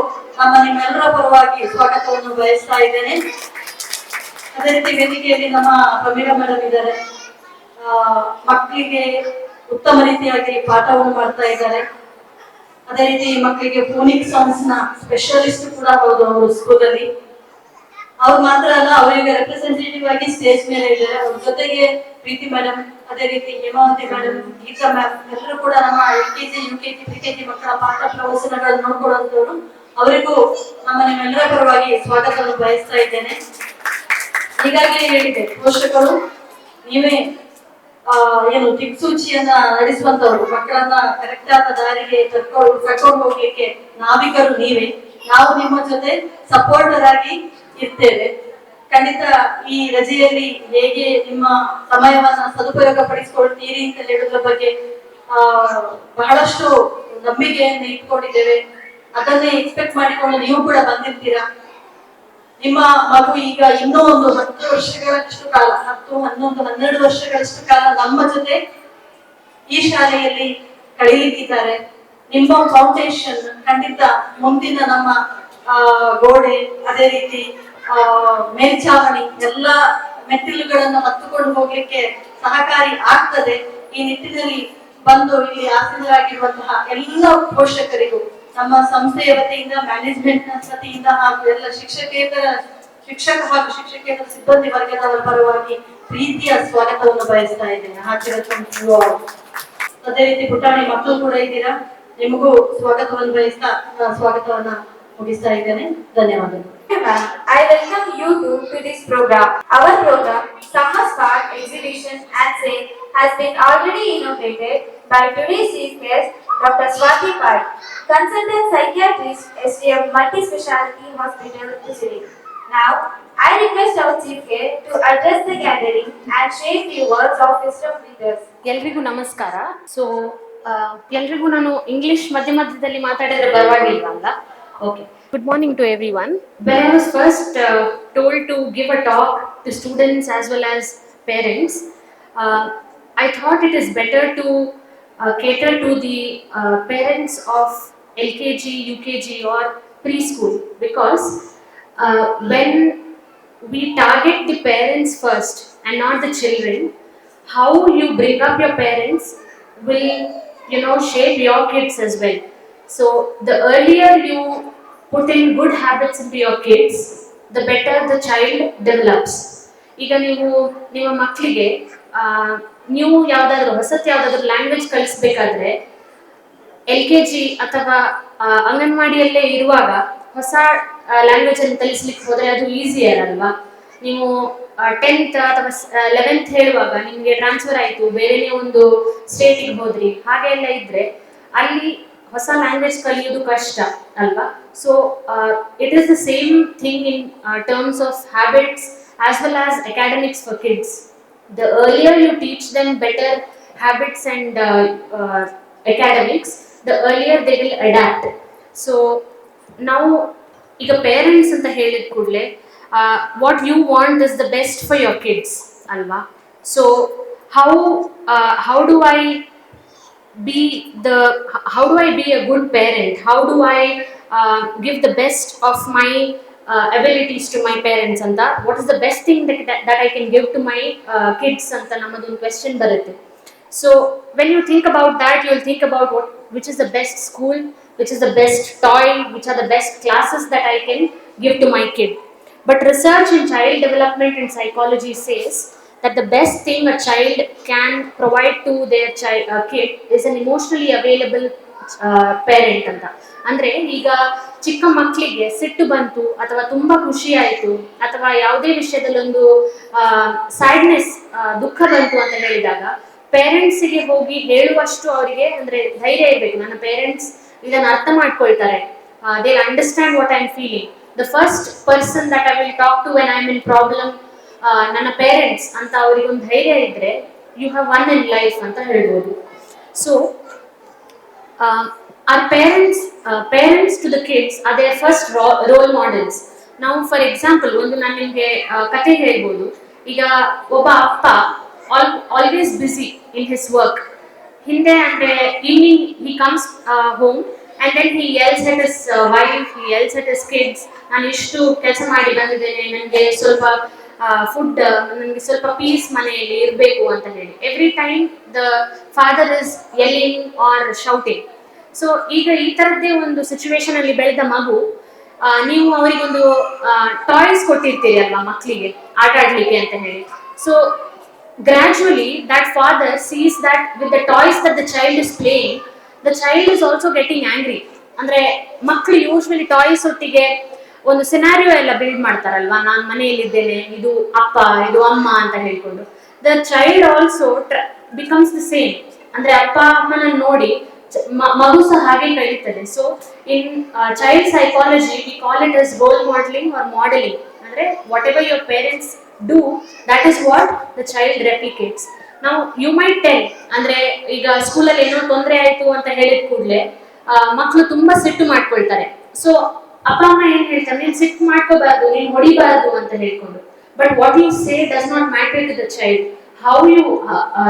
ನಿಮ್ಮೆಲ್ಲರ ಪರವಾಗಿ ಸ್ವಾಗತವನ್ನು ಬಯಸ್ತಾ ಇದ್ದೇನೆ. ಅದೇ ರೀತಿ ವೇದಿಕೆಯಲ್ಲಿ ನಮ್ಮ ಪ್ರಮೀಳಾ ಮೇಡಮ್ ಇದ್ದಾರೆ. ಮಕ್ಕಳಿಗೆ ಉತ್ತಮ ರೀತಿಯಾಗಿ ಪಾಠವನ್ನು ಮಾಡ್ತಾ ಇದ್ದಾರೆ. ಅದೇ ರೀತಿ ಮಕ್ಕಳಿಗೆ ಫೋನಿಕ್ ಸಾಂಗ್ಸ್ ನ ಸ್ಪೆಷಲಿಸ್ಟ್ ಕೂಡ ಹೌದು ಅವರು ಸ್ಕೂಲಲ್ಲಿ. ಅವ್ರು ಮಾತ್ರ ಅಲ್ಲ, ಅವರಿಗೆ ರೆಪ್ರೆಸೆಂಟೇಟಿವ್ ಆಗಿ ಸ್ಟೇಜ್ ಮೇಲೆ ಇದ್ದಾರೆ. ಅವ್ರ ಜೊತೆಗೆ ಪ್ರೀತಿ ಮೇಡಮ್, ಅದೇ ರೀತಿ ಹೇಮಾವತಿ ಮೇಡಮ್, ಗೀತಾ ಮ್ಯಾಮ್ ಎಲ್ಲರೂ ಕೂಡ ನಮ್ಮ LKG, UKG, PKG ಮಕ್ಕಳ ಪಾಠ ಪ್ರವಚನಗಳನ್ನು ನೋಡ್ಕೊಳ್ಳುವಂತವ್ರು. ಅವರಿಗೂ ನಿಮ್ಮೆಲ್ಲರ ಪರವಾಗಿ ಸ್ವಾಗತವನ್ನು ಬಯಸ್ತಾ ಇದ್ದೇನೆ. ಈಗಾಗಲೇ ಹೇಳಿದೆ, ಪೋಷಕರು ನೀವೇ ಏನು ದಿಕ್ಸೂಚಿಯನ್ನ ನಡೆಸುವಂತವ್ರು, ಮಕ್ಕಳನ್ನ ಕರೆಕ್ಟ್ ಆದ ದಾರಿಗೆ ಕರ್ಕೊಂಡು ಹೋಗ್ಲಿಕ್ಕೆ ನಾವಿಕರು ನೀವೇ. ನಾವು ನಿಮ್ಮ ಜೊತೆ ಸಪೋರ್ಟರ್ ಆಗಿ ಇರ್ತೇವೆ. ಖಂಡಿತ ಈ ರಜೆಯಲ್ಲಿ ಹೇಗೆ ನಿಮ್ಮ ಸಮಯವನ್ನ ಸದುಪಯೋಗ ಪಡಿಸಿಕೊಳ್ತೀರಿ ಅಂತ ಹೇಳುದ್ರ ಬಗ್ಗೆ ಬಹಳಷ್ಟು ನಂಬಿಕೆಯನ್ನು ಇಟ್ಕೊಂಡಿದ್ದೇವೆ. ಅದನ್ನೇ ಎಕ್ಸ್ಪೆಕ್ಟ್ ಮಾಡಿಕೊಂಡು ನೀವು ಕೂಡ ಬಂದಿರ್ತೀರಾ. ನಿಮ್ಮ ಮಗು ಈಗ ಇನ್ನೂ ಒಂದು 10 ವರ್ಷಗಳಷ್ಟು ಕಾಲ, 10, 11, 12 ವರ್ಷಗಳಷ್ಟು ಕಾಲ ನಮ್ಮ ಜೊತೆ ಈ ಶಾಲೆಯಲ್ಲಿ ಕಳೀಲಿಕ್ಕಿದ್ದಾರೆ. ನಿಮ್ಮ ಫೌಂಡೇಶನ್ ಖಂಡಿತ ಮುಂದಿನ ನಮ್ಮ ಗೋಡೆ, ಅದೇ ರೀತಿ ಮೇಲ್ಛಾವಣಿ ಎಲ್ಲ ಮೆಟ್ಟಿಲುಗಳನ್ನು ಹತ್ತುಕೊಂಡು ಹೋಗ್ಲಿಕ್ಕೆ ಸಹಕಾರಿ ಆಗ್ತದೆ. ಈ ನಿಟ್ಟಿನಲ್ಲಿ ಬಂದು ಇಲ್ಲಿ ಆಸೀನರಾಗಿರುವಂತಹ ಎಲ್ಲ ಪೋಷಕರಿಗೂ ನಮ್ಮ ಸಂಸ್ಥೆಯ ವತಿಯಿಂದ, ಮ್ಯಾನೇಜ್ಮೆಂಟ್ ನ ವತಿಯಿಂದ ಹಾಗೂ ಎಲ್ಲ ಶಿಕ್ಷಕ ಹಾಗೂ ಶಿಕ್ಷಕೇತರ ಸಿಬ್ಬಂದಿ ವರ್ಗದವರ ಪರವಾಗಿ ಪ್ರೀತಿಯ ಸ್ವಾಗತವನ್ನು ಬಯಸ್ತಾ ಇದ್ದೇನೆ. ಅದೇ ರೀತಿ ಪುಟಾಣಿ ಮಕ್ಕಳು ಕೂಡ ಇದ್ದೀರಾ, ನಿಮಗೂ ಸ್ವಾಗತವನ್ನು ಬಯಸ್ತಾ ಸ್ವಾಗತವನ್ನ ಮುಗಿಸ್ತಾ ಇದ್ದೇನೆ. ಧನ್ಯವಾದಗಳು. I welcome you to this program. Our program, Summer Spark Exhibition and Sale, has been already inaugurated by today's chief guest, Dr. Swati Pai, consultant psychiatrist, SDM Multi-Speciality Hospital, Ujjini. Now, I request our chief guest to address the gathering and share few words of wisdom with us. ಎಲ್ರಿಗೂ ನಮಸ್ಕಾರ. So ಎಲ್ರಿಗೂ ನಾನು English ಮಧ್ಯದಲ್ಲಿ ಮಾತಾಡಿದ್ರೆ ಪರವಾಗಿಲ್ವಲ್ಲ? Okay. Good morning to everyone. When I was first told to give a talk to students as well as parents, I thought it is better to cater to the parents of LKG, UKG or preschool, because when we target the parents first and not the children, how you bring up your parents will, shape your kids as well. So the earlier you put in good habits into your kids, the better the child develops. ಈಗ ನೀವು ನಿಮ್ಮ ಮಕ್ಕಳಿಗೆ ನೀವು ಯಾವುದಾದ್ರೂ ಹೊಸತ್ ಯಾವುದಾದ್ರೂ language ಕಲಿಸ್ಬೇಕಾದ್ರೆ LKG ಅಥವಾ ಅಂಗನವಾಡಿಯಲ್ಲೇ ಇರುವಾಗ ಹೊಸ ಲ್ಯಾಂಗ್ವೇಜ್ ಅನ್ನು ಕಲಿಸ್ಲಿಕ್ಕೆ ಹೋದ್ರೆ ಅದು ಈಸಿಯರ್ ಅಲ್ವಾ. ನೀವು 10th ಅಥವಾ 11th ಹೇಳುವಾಗ ನಿಮಗೆ ಟ್ರಾನ್ಸ್ಫರ್ ಆಯಿತು, ಬೇರೆನೇ ಒಂದು ಸ್ಟೇಟಿಗೆ ಹೋದ್ರಿ, ಹಾಗೆ ಎಲ್ಲ ಇದ್ರೆ ಅಲ್ಲಿ ಹೊಸ ಲ್ಯಾಂಗ್ವೇಜ್ ಕಲಿಯೋದು ಕಷ್ಟ ಅಲ್ವಾ. So it is the same thing in terms of habits as well as academics for kids. The earlier you teach them better habits and academics, the earlier they will adapt. So now ಈಗ parents ಅಂತ ಹೇಳಿದ ಕೂಡಲೇ what you want is the best for your kids ಅಲ್ವಾ. So how do I be a good parent? How do I give the best of my abilities to my parents anta? What is the best thing that I can give to my kids anta namadun question barutte. So when you think about that, you will think about which is the best school, which is the best toy, which are the best classes that I can give to my kid. But research in child development and psychology says that the best thing a child can provide to their kid is an emotionally available parent ಅಂತ. ಅಂದ್ರೆ ಈಗ ಚಿಕ್ಕ ಮಕ್ಕಳಿಗೆ ಸಿಟ್ಟು ಬಂತು ಅಥವಾ ತುಂಬಾ ಖುಷಿ ಆಯಿತು ಅಥವಾ ಯಾವುದೇ ವಿಷಯದಲ್ಲೊಂದು ಸ್ಯಾಡ್ನೆಸ್ ದುಃಖ ಬಂತು ಅಂತ ಹೇಳಿದಾಗ ಪೇರೆಂಟ್ಸಿಗೆ ಹೋಗಿ ಹೇಳುವಷ್ಟು ಅವರಿಗೆ ಅಂದ್ರೆ ಧೈರ್ಯ ಇರಬೇಕು. ನನ್ನ ಪೇರೆಂಟ್ಸ್ ಇದನ್ನು ಅರ್ಥ ಮಾಡ್ಕೊಳ್ತಾರೆ, they understand what I am feeling. The first person that I will talk to when I am in problem ನನ್ನ ಪೇರೆಂಟ್ಸ್ ಅಂತ ಅವರಿಗೊಂದು ಧೈರ್ಯ ಇದ್ರೆ you have one in life ಅಂತ ಹೇಳ್ಬೋದು. So our parents to the kids are their first role models. Now for example ಒಂದು ನಾನು ನಿಮಗೆ ಕಥೆ ಹೇಳ್ಬೋದು. ಈಗ ಒಬ್ಬ ಅಪ್ಪ always busy in his work. ಹಿಂದೆ ಅಂದ್ರೆ evening he comes home and then he yells at his wife, he yells at his kids, ನಾನು ಇಷ್ಟು ಕೆಲಸ ಮಾಡಿ ಬಂದಿದ್ದೇನೆ, ನನಗೆ ಸ್ವಲ್ಪ ಫುಡ್, ನನಗೆ ಸ್ವಲ್ಪ ಪೀಸ್ ಮನೆಯಲ್ಲಿ ಇರಬೇಕು ಅಂತ ಹೇಳಿ. Every time the father is yelling or shouting. So ಈಗ ಈ ತರದ್ದೇ ಒಂದು ಸಿಚುವೇಶನ್ ಅಲ್ಲಿ ಬೆಳೆದ ಮಗು, ನೀವು ಅವರಿಗೊಂದು ಟಾಯ್ಸ್ ಕೊಟ್ಟಿರ್ತೀರಿ ಅಲ್ವಾ ಮಕ್ಕಳಿಗೆ ಆಟ ಆಡ್ಲಿಕ್ಕೆ ಅಂತ ಹೇಳಿ. So gradually that father sees that with the toys that the child is playing, the child is also getting angry. ಅಂದ್ರೆ ಮಕ್ಕಳು ಯೂಶ್ವಲಿ ಟಾಯ್ಸ್ ಒಟ್ಟಿಗೆ ಒಂದು ಸಿನಾರಿಯೋ ಎಲ್ಲ ಬಿಲ್ಡ್ ಮಾಡ್ತಾರಲ್ವಾ, ನಾನು ಮನೆಯಲ್ಲಿದ್ದೇನೆ, ಇದು ಅಪ್ಪ ಇದು ಅಮ್ಮ ಅಂತ ಹೇಳ್ಕೊಂಡು. The child also becomes the same. ಅಂದ್ರೆ ಅಪ್ಪ ಅಮ್ಮನ ನೋಡಿ ಮಗು ಸಹ ಹಾಗೆ ಕಳೀತದೆ. So in child psychology we call it as role modeling or modeling. ಅಂದ್ರೆ whatever your parents do, that is what the child replicates. Now you might tell, ಅಂದ್ರೆ ಈಗ ಸ್ಕೂಲಲ್ಲಿ ಏನೋ ತೊಂದರೆ ಆಯ್ತು ಅಂತ ಹೇಳಿದ ಕೂಡಲೇ ಮಕ್ಕಳು ತುಂಬಾ ಸಿಟ್ಟು ಮಾಡ್ಕೊಳ್ತಾರೆ. ಸೊ ಅಪ್ಪ ಅಮ್ಮ ಏನ್ ಹೇಳ್ತಾರೆ, ನೀನ್ ಸಿಟ್ಟು ಮಾಡ್ಕೋಬಾರ್ದು, ನೀನ್ ಹೊಡಿಬಾರ್ದು ಅಂತ ಹೇಳ್ಕೊಂಡು. But what you say does not matter to the child, how you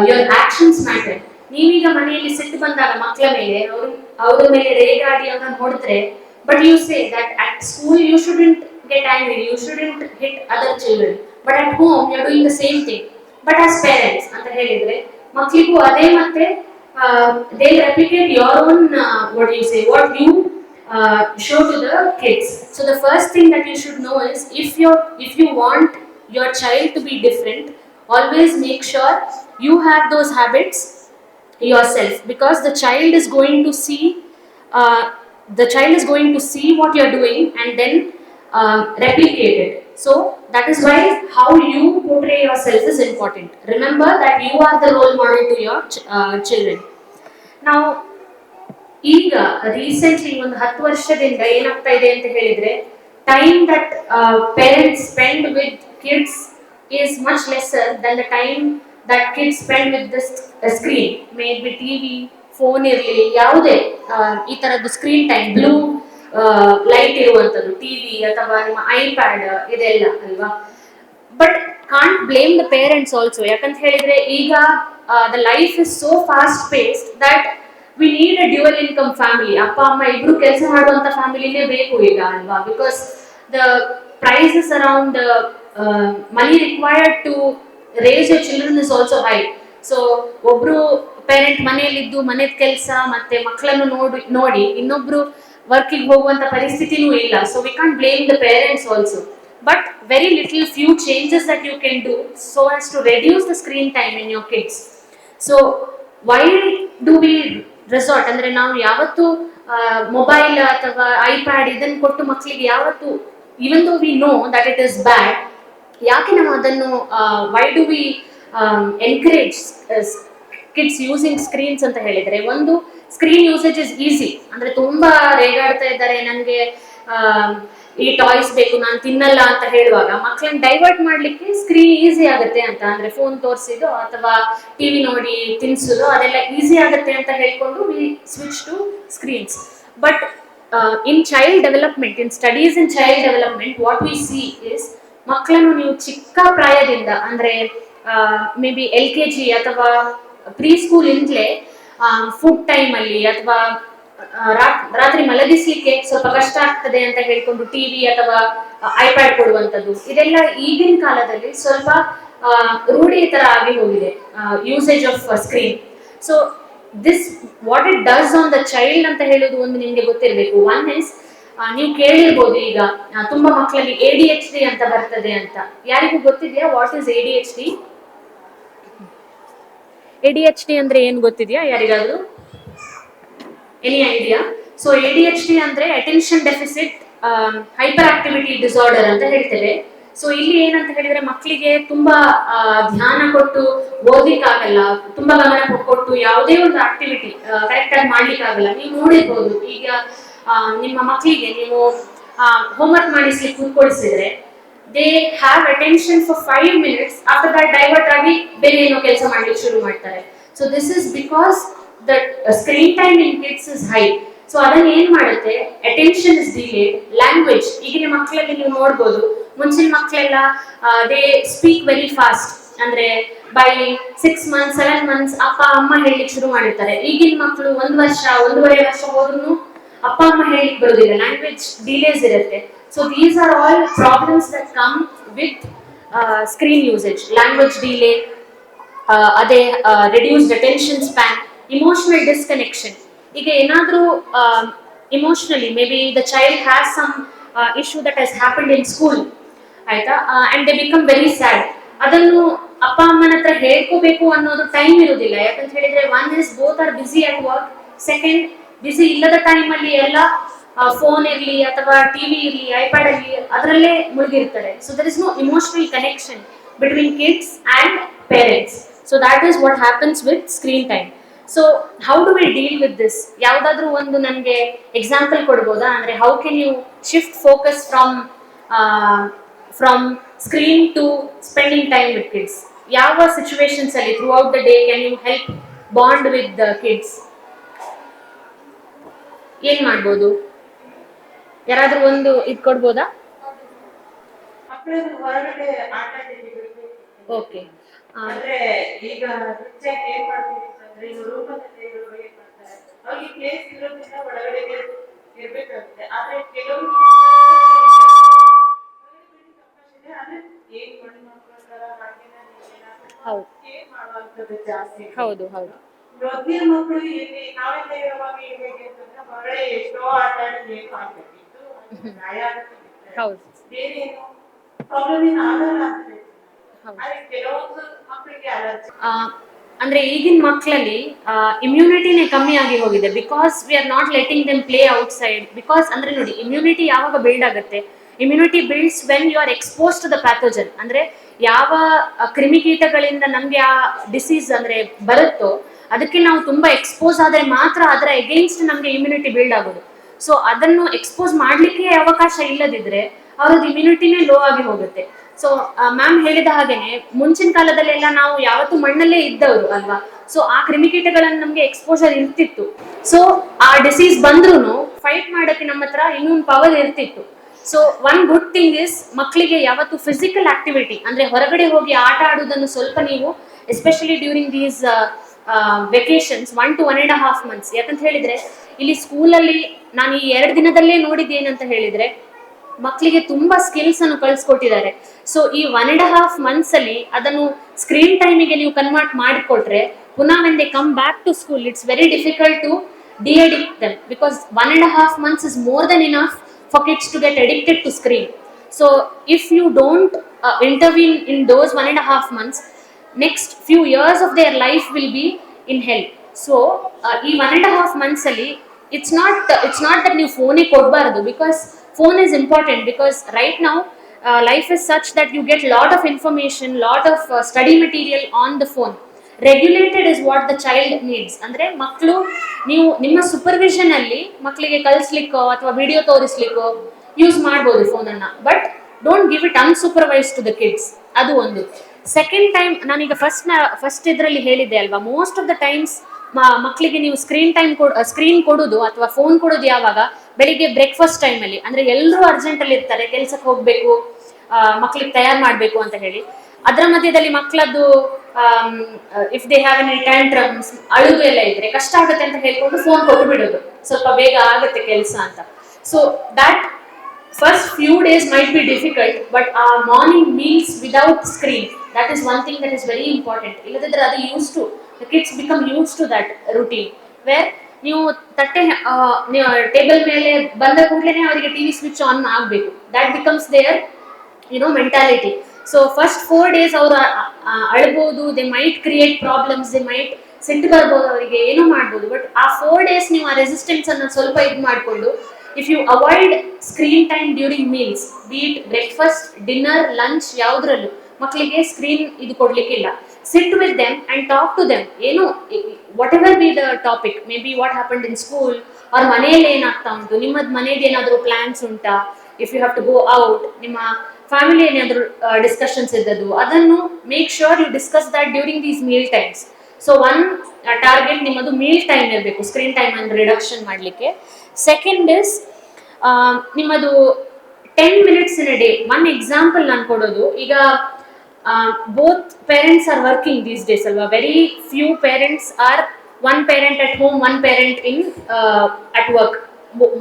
your actions matter. ನೀವೀಗ ಮನೆಯಲ್ಲಿ ಸಿಟ್ಟು ಬಂದಾಗ ಮಕ್ಕಳ ಮೇಲೆ ಅವ್ರ ಮೇಲೆ ರೇಗಾಡಿ ಅವ್ರನ್ನ ಹೊಡೆದ್ರೆ, but you say that at school you shouldn't get angry, you shouldn't hit other children, but at home you are doing the same thing. But as parents ಅಂತ ಹೇಳಿದ್ರೆ ಮಕ್ಕಳಿಗೂ ಅದೇ ಮತ್ತೆ they replicate your own what you say, what you show to the kids. So the first thing that you should know is if you want your child to be different, always make sure you have those habits yourself, because the child is going to see what you are doing and then replicate it. So that is why how you portray yourself is important. Remember that you are the role model to your children. Now ಈಗ recently ಒಂದು 10 ವರ್ಷದಿಂದ ಏನಾಗ್ತಾ ಇದೆ ಅಂತ ಹೇಳಿದ್ರೆ, time that parents spend with kids is much lesser than the time that kids spend with the screen, maybe TV, phone ಇರಲಿ, ಯಾವುದೇ ಈ ತರದ್ದು ಸ್ಕ್ರೀನ್ ಟೈಮ್, ಬ್ಲೂ ಲೈಟ್ ಇರುವಂಥದ್ದು ಟಿವಿ ಅಥವಾ ನಿಮ್ಮ ಐಪ್ಯಾಡ್ ಇದೆಲ್ಲ ಅಲ್ವಾ. But can't blame the parents also. ಯಾಕಂತ ಹೇಳಿದ್ರೆ ಈಗ the life is so fast paced that we need a dual income family. ಅಪ್ಪ ಅಮ್ಮ ಇಬ್ರು ಕೆಲಸ ಮಾಡುವಂತ ಫ್ಯಾಮಿಲಿನೇ ಬೇಕು ಈಗ ಅಲ್ವಾ. Because the prices around money required to raise your children is also high. So ಒಬ್ರು ಪೇರೆಂಟ್ ಮನೆಯಲ್ಲಿದ್ದು ಮನೆದ ಕೆಲಸ ಮತ್ತೆ ಮಕ್ಕಳನ್ನು ನೋಡಿ ಇನ್ನೊಬ್ರು ವರ್ಕಿಗೆ ಹೋಗುವಂತ ಪರಿಸ್ಥಿತಿನೂ ಇಲ್ಲ. So we can't blame the parents also, but very little few changes that you can do so as to reduce the screen time in your kids. So why do we resort ಅಂದ್ರೆ ನಾವು ಯಾವತ್ತು mobile ಅಥವಾ iPad ಇದನ್ನು ಕೊಟ್ಟು ಮಕ್ಕಳಿಗೆ ಯಾವತ್ತು, even though we know that it is bad, ಯಾಕೆ ನಾವು ಅದನ್ನು why do we encourage kids using screens ಅಂತ ಹೇಳಿದ್ರೆ, ಒಂದು ಸ್ಕ್ರೀನ್ ಯೂಸೇಜ್ ಇಸ್ ಈಸಿ. ಅಂದ್ರೆ ತುಂಬಾ ರೇಗಾಡ್ತಾ ಇದ್ದಾರೆ, ನನಗೆ ಈ ಟಾಯ್ಸ್ ಬೇಕು, ನಾನು ತಿನ್ನಲ್ಲ ಅಂತ ಹೇಳುವಾಗ ಮಕ್ಕಳನ್ನ ಡೈವರ್ಟ್ ಮಾಡ್ಲಿಕ್ಕೆ ಸ್ಕ್ರೀನ್ ಈಸಿ ಆಗುತ್ತೆ ಅಂತ, ಅಂದ್ರೆ ಫೋನ್ ತೋರಿಸಿದ್ದು ಅಥವಾ ಟಿವಿ ನೋಡಿ ತಿನ್ಸೋದು ಅದೆಲ್ಲ ಈಸಿ ಆಗುತ್ತೆ ಅಂತ ಹೇಳ್ಕೊಂಡು we switch to screens. But in child development, in studies in child development what we see is, ಮಕ್ಕಳನ್ನು ನೀವು ಚಿಕ್ಕ ಪ್ರಾಯದಿಂದ ಅಂದ್ರೆ ಮೇ ಬಿ LKG ಅಥವಾ ಪ್ರೀ ಸ್ಕೂಲ್ ಇಂದಲೇ ಫುಡ್ ಟೈಮ್ ಅಲ್ಲಿ ಅಥವಾ ರಾತ್ರಿ ಮಲಗಿಸ್ಲಿಕ್ಕೆ ಸ್ವಲ್ಪ ಕಷ್ಟ ಆಗ್ತದೆ ಅಂತ ಹೇಳ್ಕೊಂಡು ಟಿವಿ ಅಥವಾ ಐಪ್ಯಾಡ್ ಕೊಡುವಂಥದ್ದು, ಇದೆಲ್ಲ ಈಗಿನ ಕಾಲದಲ್ಲಿ ಸ್ವಲ್ಪ ರೂಢಿ ತರ ಆಗಿ ಹೋಗಿದೆ usage off screen. So this what it does on the child ಅಂತ ಹೇಳೋದು ಒಂದು ನಿಮ್ಗೆ ಗೊತ್ತಿರಬೇಕು. ಒನ್ ಇಸ್, ನೀವು ಕೇಳಿರ್ಬೋದು ಈಗ ತುಂಬಾ ಮಕ್ಕಳಲ್ಲಿ ADHD ಅಂತ ಬರ್ತದೆ ಅಂತ. ಯಾರಿಗೂ ಗೊತ್ತಿದೆಯಾ ವಾಟ್ ಇಸ್ ADHD? ADHD ಅಂದ್ರೆ ಏನ್ ಗೊತ್ತಿದೆಯಾ ಯಾರಿಗಾದ್ರೂ? Any idea? ಸೊ ADHD ಅಂದ್ರೆ attention deficit hyperactivity disorder ಅಂತ ಹೇಳ್ತೇವೆ. ಸೊ ಇಲ್ಲಿ ಏನಂತ ಹೇಳಿದ್ರೆ ಮಕ್ಕಳಿಗೆ ತುಂಬಾ ಧ್ಯಾನ ಕೊಟ್ಟು ಓದ್ಲಿಕ್ಕಾಗಲ್ಲ, ತುಂಬಾ ಗಮನ ಕೊಟ್ಟು ಯಾವುದೇ ಒಂದು ಆಕ್ಟಿವಿಟಿ ಕರೆಕ್ಟ್ ಆಗಿ ಮಾಡ್ಲಿಕ್ಕಾಗಲ್ಲ. ನೀವು ನೋಡಿರ್ಬೋದು ಈಗ ನಿಮ್ಮ ಮಕ್ಕಳಿಗೆ ನೀವು homework ಮಾಡಿಸ್ಲಿಕ್ಕೆ ಕೂತ್ಕೊಳಿಸಿದ್ರೆ they have attention for 5 minutes, after that divert ಆಗಿ ಬೇರೆ ಏನೋ ಕೆಲಸ ಮಾಡ್ಲಿಕ್ಕೆ ಶುರು ಮಾಡ್ತಾರೆ. So this is because the screen time in kids is high. So ಅದನ್ನ ಏನ್ ಮಾಡುತ್ತೆ, attention is delayed. Language, ಈಗಿನ ಮಕ್ಕಳಲ್ಲಿ ನೀವು ನೋಡ್ಬೋದು, ಮುಂಚಿನ ಮಕ್ಕಳೆಲ್ಲ they speak very fast, ಅಂದ್ರೆ by 6 months 7 months ಅಪ್ಪ ಅಮ್ಮ ಹೇಳಿಕ್ ಶುರು ಮಾಡಿರ್ತಾರೆ. ಈಗಿನ ಮಕ್ಕಳು 1 ವರ್ಷ 1.5 ವರ್ಷ ಹೋದ್ರೂ ಅಪ್ಪ ಅಮ್ಮ ಹೇಳಿಕ್ ಬರೋದಿಲ್ಲ, ಲ್ಯಾಂಗ್ವೇಜ್ ಡಿಲೇಸ್ ಇರುತ್ತೆ. So these are all problems that come with screen usage. Language delay, ಅದೇ reduced attention span, emotional disconnection. ಈಗ ಏನಾದ್ರೂ emotionally maybe the child has some issue that has happened in school, ಆಯ್ತಾ, and they become very sad. ಅದನ್ನು ಅಪ್ಪ ಅಮ್ಮನ ಹತ್ರ ಹೇಳ್ಕೋಬೇಕು ಅನ್ನೋದು time ಇರೋದಿಲ್ಲ. ಯಾಕಂತ ಹೇಳಿದ್ರೆ one is both are busy at work, second busy ಇಲ್ಲದ ಟೈಮ್ ಅಲ್ಲಿ ಎಲ್ಲ ಫೋನ್ ಇರ್ಲಿ ಅಥವಾ ಟಿವಿ ಇರ್ಲಿ ಐಪ್ಯಾಡ್ ಇರ್ಲಿ ಅದರಲ್ಲೇ ಮುಳುಗಿರ್ತಾರೆ. So there is no emotional connection between kids and parents. So that is what happens with screen time. So how do we deal with this? ಯಾವುದಾದ್ರೂ ಒಂದು ನನಗೆ ಎಕ್ಸಾಂಪಲ್ ಕೊಡ್ಬೋದಾ? ಅಂದ್ರೆ how can you shift focus from screen to spending time with kids? ಯಾವ situations ಅಲ್ಲಿ throughout the day can you help bond with the kids? ಏನ್ ಮಾಡ್ಬೋದು? ಯಾರಾದ್ರೂ ಒಂದು ಇದು ಕೊಡ್ಬೋದಾ? ಮಕ್ಕಳನ್ನು ಹೊರಗಡೆ ಆಟ ಆಡಿಬಿಡ್ಬೇಕು. ಓಕೆ, ಅಂದ್ರೆ ಈಗ ಹೆಚ್ಚಾಗಿ ಏನ್ ಮಾಡ್ತೀವಿ ಅಂತಂದ್ರೆ ಈಗ ರೂಮಲ್ಲಿ ಇರೋರು ಏನ್ ಮಾಡ್ತಾರೆ, ಅವ್ರಿಗೆ ಪ್ಲೇಸ್ ಇರೋದ್ರಿಂದ ಒಳಗಡೆ ಇರ್ಬೇಕಾಗುತ್ತೆ. ಆದ್ರೆ ಕೆಲವರು ಏನ್ ಮಣ್ಣು ಮಕ್ಕಳ ಹಾಗೆ ಏನ್ ಮಾಡುವಂಥದ್ದು ಜಾಸ್ತಿ. ಹೌದು ಹೌದು. ಮೊದಲಿನ ಮಕ್ಕಳು ಇಲ್ಲಿ ನಾವೆಲ್ಲ ಇರುವಾಗ ಏನ್ ಹೇಗೆ ಅಂತಂದ್ರೆ ಹೊರಗಡೆ ಎಷ್ಟೋ ಆಟ ಆಡಿ ಏನು ಆಗ್ಬೇಕಿತ್ತು, ಗಾಯ ಆಗುತ್ತೆ, ಹೌದು ಬೇರೆ ಏನು ಪ್ರಾಬ್ಲಮ್ ಏನು ಆಗಲ್ಲ ಅಂತ ಹೇಳ್ತೀನಿ. ಆದ್ರೆ ಕೆಲವೊಂದು ಮಕ್ಕಳಿಗೆ ಅಲರ್ಜಿ. ಅಂದ್ರೆ ಈಗಿನ ಮಕ್ಕಳಲ್ಲಿ ಇಮ್ಯುನಿಟಿನೇ ಕಮ್ಮಿ ಆಗಿ ಹೋಗಿದೆ, because we are not letting them play outside. Because ಅಂದ್ರೆ ನೋಡಿ, ಇಮ್ಯುನಿಟಿ ಯಾವಾಗ ಬಿಲ್ಡ್ ಆಗುತ್ತೆ? Immunity builds when you are expose to the pathogen. ಅಂದ್ರೆ ಯಾವ ಕ್ರಿಮಿಕೀಟಗಳಿಂದ ನಮ್ಗೆ ಆ ಡಿಸೀಸ್ ಅಂದ್ರೆ ಬರುತ್ತೋ ಅದಕ್ಕೆ ನಾವು ತುಂಬಾ ಎಕ್ಸ್ಪೋಸ್ ಆದ್ರೆ ಮಾತ್ರ ಅದರ ಎಗೇನ್ಸ್ಟ್ ನಮ್ಗೆ ಇಮ್ಯುನಿಟಿ ಬಿಲ್ಡ್ ಆಗೋದು. ಸೊ ಅದನ್ನು ಎಕ್ಸ್ಪೋಸ್ ಮಾಡ್ಲಿಕ್ಕೆ ಅವಕಾಶ ಇಲ್ಲದಿದ್ರೆ ಅವ್ರದ್ದು ಇಮ್ಯುನಿಟಿನೇ ಲೋ ಆಗಿ ಹೋಗುತ್ತೆ. ಸೊ ಮ್ಯಾಮ್ ಹೇಳಿದ ಹಾಗೇನೆ ಮುಂಚಿನ ಕಾಲದಲ್ಲೆಲ್ಲ ನಾವು ಯಾವತ್ತೂ ಮಣ್ಣಲ್ಲೇ ಇದ್ದವರು ಅಲ್ವಾ. ಸೊ ಆ ಕ್ರಿಮಿಕೀಟಗಳನ್ನು ನಮ್ಗೆ ಎಕ್ಸ್ಪೋಜರ್ ಇರ್ತಿತ್ತು. ಸೊ ಆ ಡಿಸೀಸ್ ಬಂದ್ರೂ ಫೈಟ್ ಮಾಡಕ್ಕೆ ನಮ್ಮ ಹತ್ರ ಇನ್ನೊಂದು ಪವರ್ ಇರ್ತಿತ್ತು. So one good thing is, ಮಕ್ಕಳಿಗೆ ಯಾವತ್ತು ಫಿಸಿಕಲ್ ಆಕ್ಟಿವಿಟಿ ಅಂದ್ರೆ ಹೊರಗಡೆ ಹೋಗಿ ಆಟ ಆಡುವುದನ್ನು ಸ್ವಲ್ಪ ನೀವು especially during these vacations 1 to 1.5 months. ಯಾಕಂತ ಹೇಳಿದ್ರೆ ಇಲ್ಲಿ ಸ್ಕೂಲಲ್ಲಿ ನಾನು ಈ 2 ದಿನದಲ್ಲೇ ನೋಡಿದ್ದೇನಂತ ಹೇಳಿದ್ರೆ ಮಕ್ಕಳಿಗೆ ತುಂಬಾ ಸ್ಕಿಲ್ಸ್ ಅನ್ನು ಕಳಿಸ್ಕೊಟ್ಟಿದ್ದಾರೆ. ಸೊ ಈ 1.5 months ಅಲ್ಲಿ ಅದನ್ನು ಸ್ಕ್ರೀನ್ ಟೈಮಿಗೆ ನೀವು ಕನ್ವರ್ಟ್ ಮಾಡಿಕೊಟ್ರೆ ಪುನಃ when they come back to school it's very difficult to de-addict them, because 1.5 months is more than enough for kids to get addicted to screen. So if you don't intervene in those 1.5 months, next few years of their life will be in hell. So ಈ 1.5 months ಅಲ್ಲಿ it's not that ನೀವು ಫೋನೇ ಕೊಡಬಾರ್ದು, because phone is important, because right now life is such that you get lot of information, lot of study material on the phone. Regulated is what the child needs. ಅಂದ್ರೆ ಮಕ್ಕಳು ನೀವು ನಿಮ್ಮ supervision ಅಲ್ಲಿ ಮಕ್ಕಳಿಗೆ ಕಲಿಸ್ಲಿಕ್ಕೋ ಅಥವಾ ವಿಡಿಯೋ ತೋರಿಸ್ಲಿಕ್ಕೋ ಯೂಸ್ ಮಾಡ್ಬೋದು ಫೋನನ್ನ, but don't give it unsupervised to the kids. ಅದು ಒಂದು. ಸೆಕೆಂಡ್ ಟೈಮ್ ನಾನೀಗ ಫಸ್ಟ್ ಇದರಲ್ಲಿ ಹೇಳಿದ್ದೆ ಅಲ್ವಾ, ಮೋಸ್ಟ್ ಆಫ್ ದ ಟೈಮ್ಸ್ ಮಕ್ಕಳಿಗೆ ನೀವು ಸ್ಕ್ರೀನ್ ಕೊಡೋದು ಅಥವಾ ಫೋನ್ ಕೊಡೋದು ಯಾವಾಗ, ಬೆಳಿಗ್ಗೆ ಬ್ರೇಕ್ಫಾಸ್ಟ್ ಟೈಮಲ್ಲಿ. ಅಂದ್ರೆ ಎಲ್ಲರೂ ಅರ್ಜೆಂಟಲ್ಲಿ ಇರ್ತಾರೆ, ಕೆಲ್ಸಕ್ಕೆ ಹೋಗ್ಬೇಕು, ಮಕ್ಕಳಿಗೆ ತಯಾರು ಮಾಡಬೇಕು ಅಂತ ಹೇಳಿ. ಅದರ ಮಧ್ಯದಲ್ಲಿ ಮಕ್ಕಳದ್ದು if they have any tantrums, ಅಳುದು ಎಲ್ಲ ಇದ್ರೆ ಕಷ್ಟ ಆಗುತ್ತೆ ಅಂತ ಹೇಳ್ಕೊಂಡು ಫೋನ್ ಕೊಟ್ಟು ಬಿಡೋದು, ಸ್ವಲ್ಪ ಬೇಗ ಆಗುತ್ತೆ ಕೆಲಸ ಅಂತ. So that first few days might be difficult, but our morning meals without screen, that is one thing that is very important. Illadidre adu used to, the kids become used to that routine where ನೀವು ತಟ್ಟೆ table ಮೇಲೆ ಬಂದ ಕೂಡಲೇ ಅವರಿಗೆ TV switch on ಆಗಬೇಕು. That becomes their mentality. So first 4 days ಅವರು ಅಳ್ಬೋದು, they might create problems, they might ಸಿಟ್ಟು ಬರ್ಬೋದು, ಅವರಿಗೆ ಏನೋ ಮಾಡ್ಬೋದು. ಬಟ್ ಆ 4 days ನೀವು ಆ ರೆಸಿಸ್ಟೆನ್ಸ್ ಅನ್ನು ಸ್ವಲ್ಪ ಇದು ಮಾಡಿಕೊಂಡು, if you avoid screen time during meals, be it breakfast, dinner, lunch, ಯಾವುದ್ರಲ್ಲೂ ಮಕ್ಕಳಿಗೆ ಸ್ಕ್ರೀನ್ ಇದು ಕೊಡ್ಲಿಕ್ಕಿಲ್ಲ. sit with them and talk to them. ಏನು whatever be the topic, maybe what happened in school or ಮನೆಯಲ್ಲಿ ಏನಾಗ್ತಾ ಉಂಟು, ನಿಮ್ಮದು ಮನೆಗೆ ಏನಾದರೂ ಪ್ಲಾನ್ಸ್ ಉಂಟಾ, if you have to go out, ನಿಮ್ಮ ಫ್ಯಾಮಿಲಿ ಏನಾದರೂ ಡಿಸ್ಕಷನ್ಸ್ ಇದ್ದದ್ದು, ಅದನ್ನು make sure you discuss that during these meal times. So one target ನಿಮ್ಮದು ಮೀಲ್ ಟೈಮ್ ಇರಬೇಕು, ಸ್ಕ್ರೀನ್ ಟೈಮ್ ಅನ್ನು ರಿಡಕ್ಷನ್ ಮಾಡಲಿಕ್ಕೆ. ಸೆಕೆಂಡ್ ಇಸ್ ನಿಮ್ಮದು 10 minutes in a day. One example ನಾನು ಕೊಡೋದು, ಈಗ both parents are working these days ಅಲ್ವಾ, very few parents are one parent at home, one parent in at work.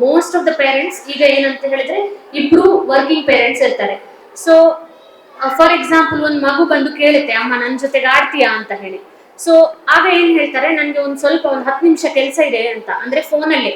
Most of the parents ಈಗ ಏನಂತ ಹೇಳಿದ್ರೆ ಇಬ್ರು working parents ಇರ್ತಾರೆ. So for example ಒಂದು ಮಗು ಬಂದು ಕೇಳುತ್ತೆ, ಅಮ್ಮ ನನ್ನ ಜೊತೆಗೆ ಆಡ್ತೀಯಾ ಅಂತ ಹೇಳಿ. ಸೊ ಆಗ ಏನ್ ಹೇಳ್ತಾರೆ, ನನಗೆ ಒಂದು 10 ನಿಮಿಷ ಕೆಲಸ ಇದೆ ಅಂತ, ಅಂದ್ರೆ ಫೋನಲ್ಲೇ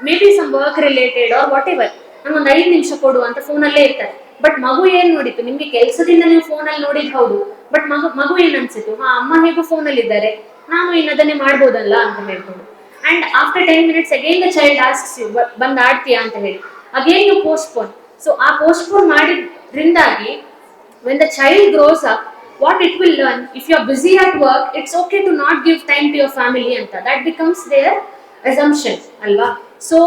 maybe some work related or whatever, ನಂಗೊಂದು 5 ನಿಮಿಷ ಕೊಡು ಅಂತ ಫೋನಲ್ಲೇ ಇರ್ತಾರೆ. ಬಟ್ ಮಗು ಏನ್ ನೋಡಿತ್ತು, ನಿಮ್ಗೆ ಕೆಲಸದಿಂದ ನೀವು ಫೋನಲ್ಲಿ ನೋಡಿದ್ ಹೌದು, ಬಟ್ ಮಗು ಏನ್ ಅನ್ಸಿತ್ತು, ಅಮ್ಮ ಹೇಗೂ ಫೋನಲ್ಲಿ ಇದ್ದಾರೆ, ನಾನು ಅದನ್ನೇ ಮಾಡ್ಬೋದಲ್ಲ ಅಂತ ಹೇಳ್ಕೊಂಡು. And after 10 minutes again the child asks you, ಬಂದು ಆಡ್ತೀಯಾ ಅಂತ ಹೇಳಿ, ಅಗೇನ್ ಯು ಪೋಸ್ಟ್ಪೋನ್. ಸೊ ಆ ಪೋಸ್ಟ್ಪೋನ್ ಮಾಡಿದ್ರಿಂದಾಗಿ when the child grows up, what it will learn, if you are busy at work, it's okay to not give time to your family anta, that becomes their assumption alva. So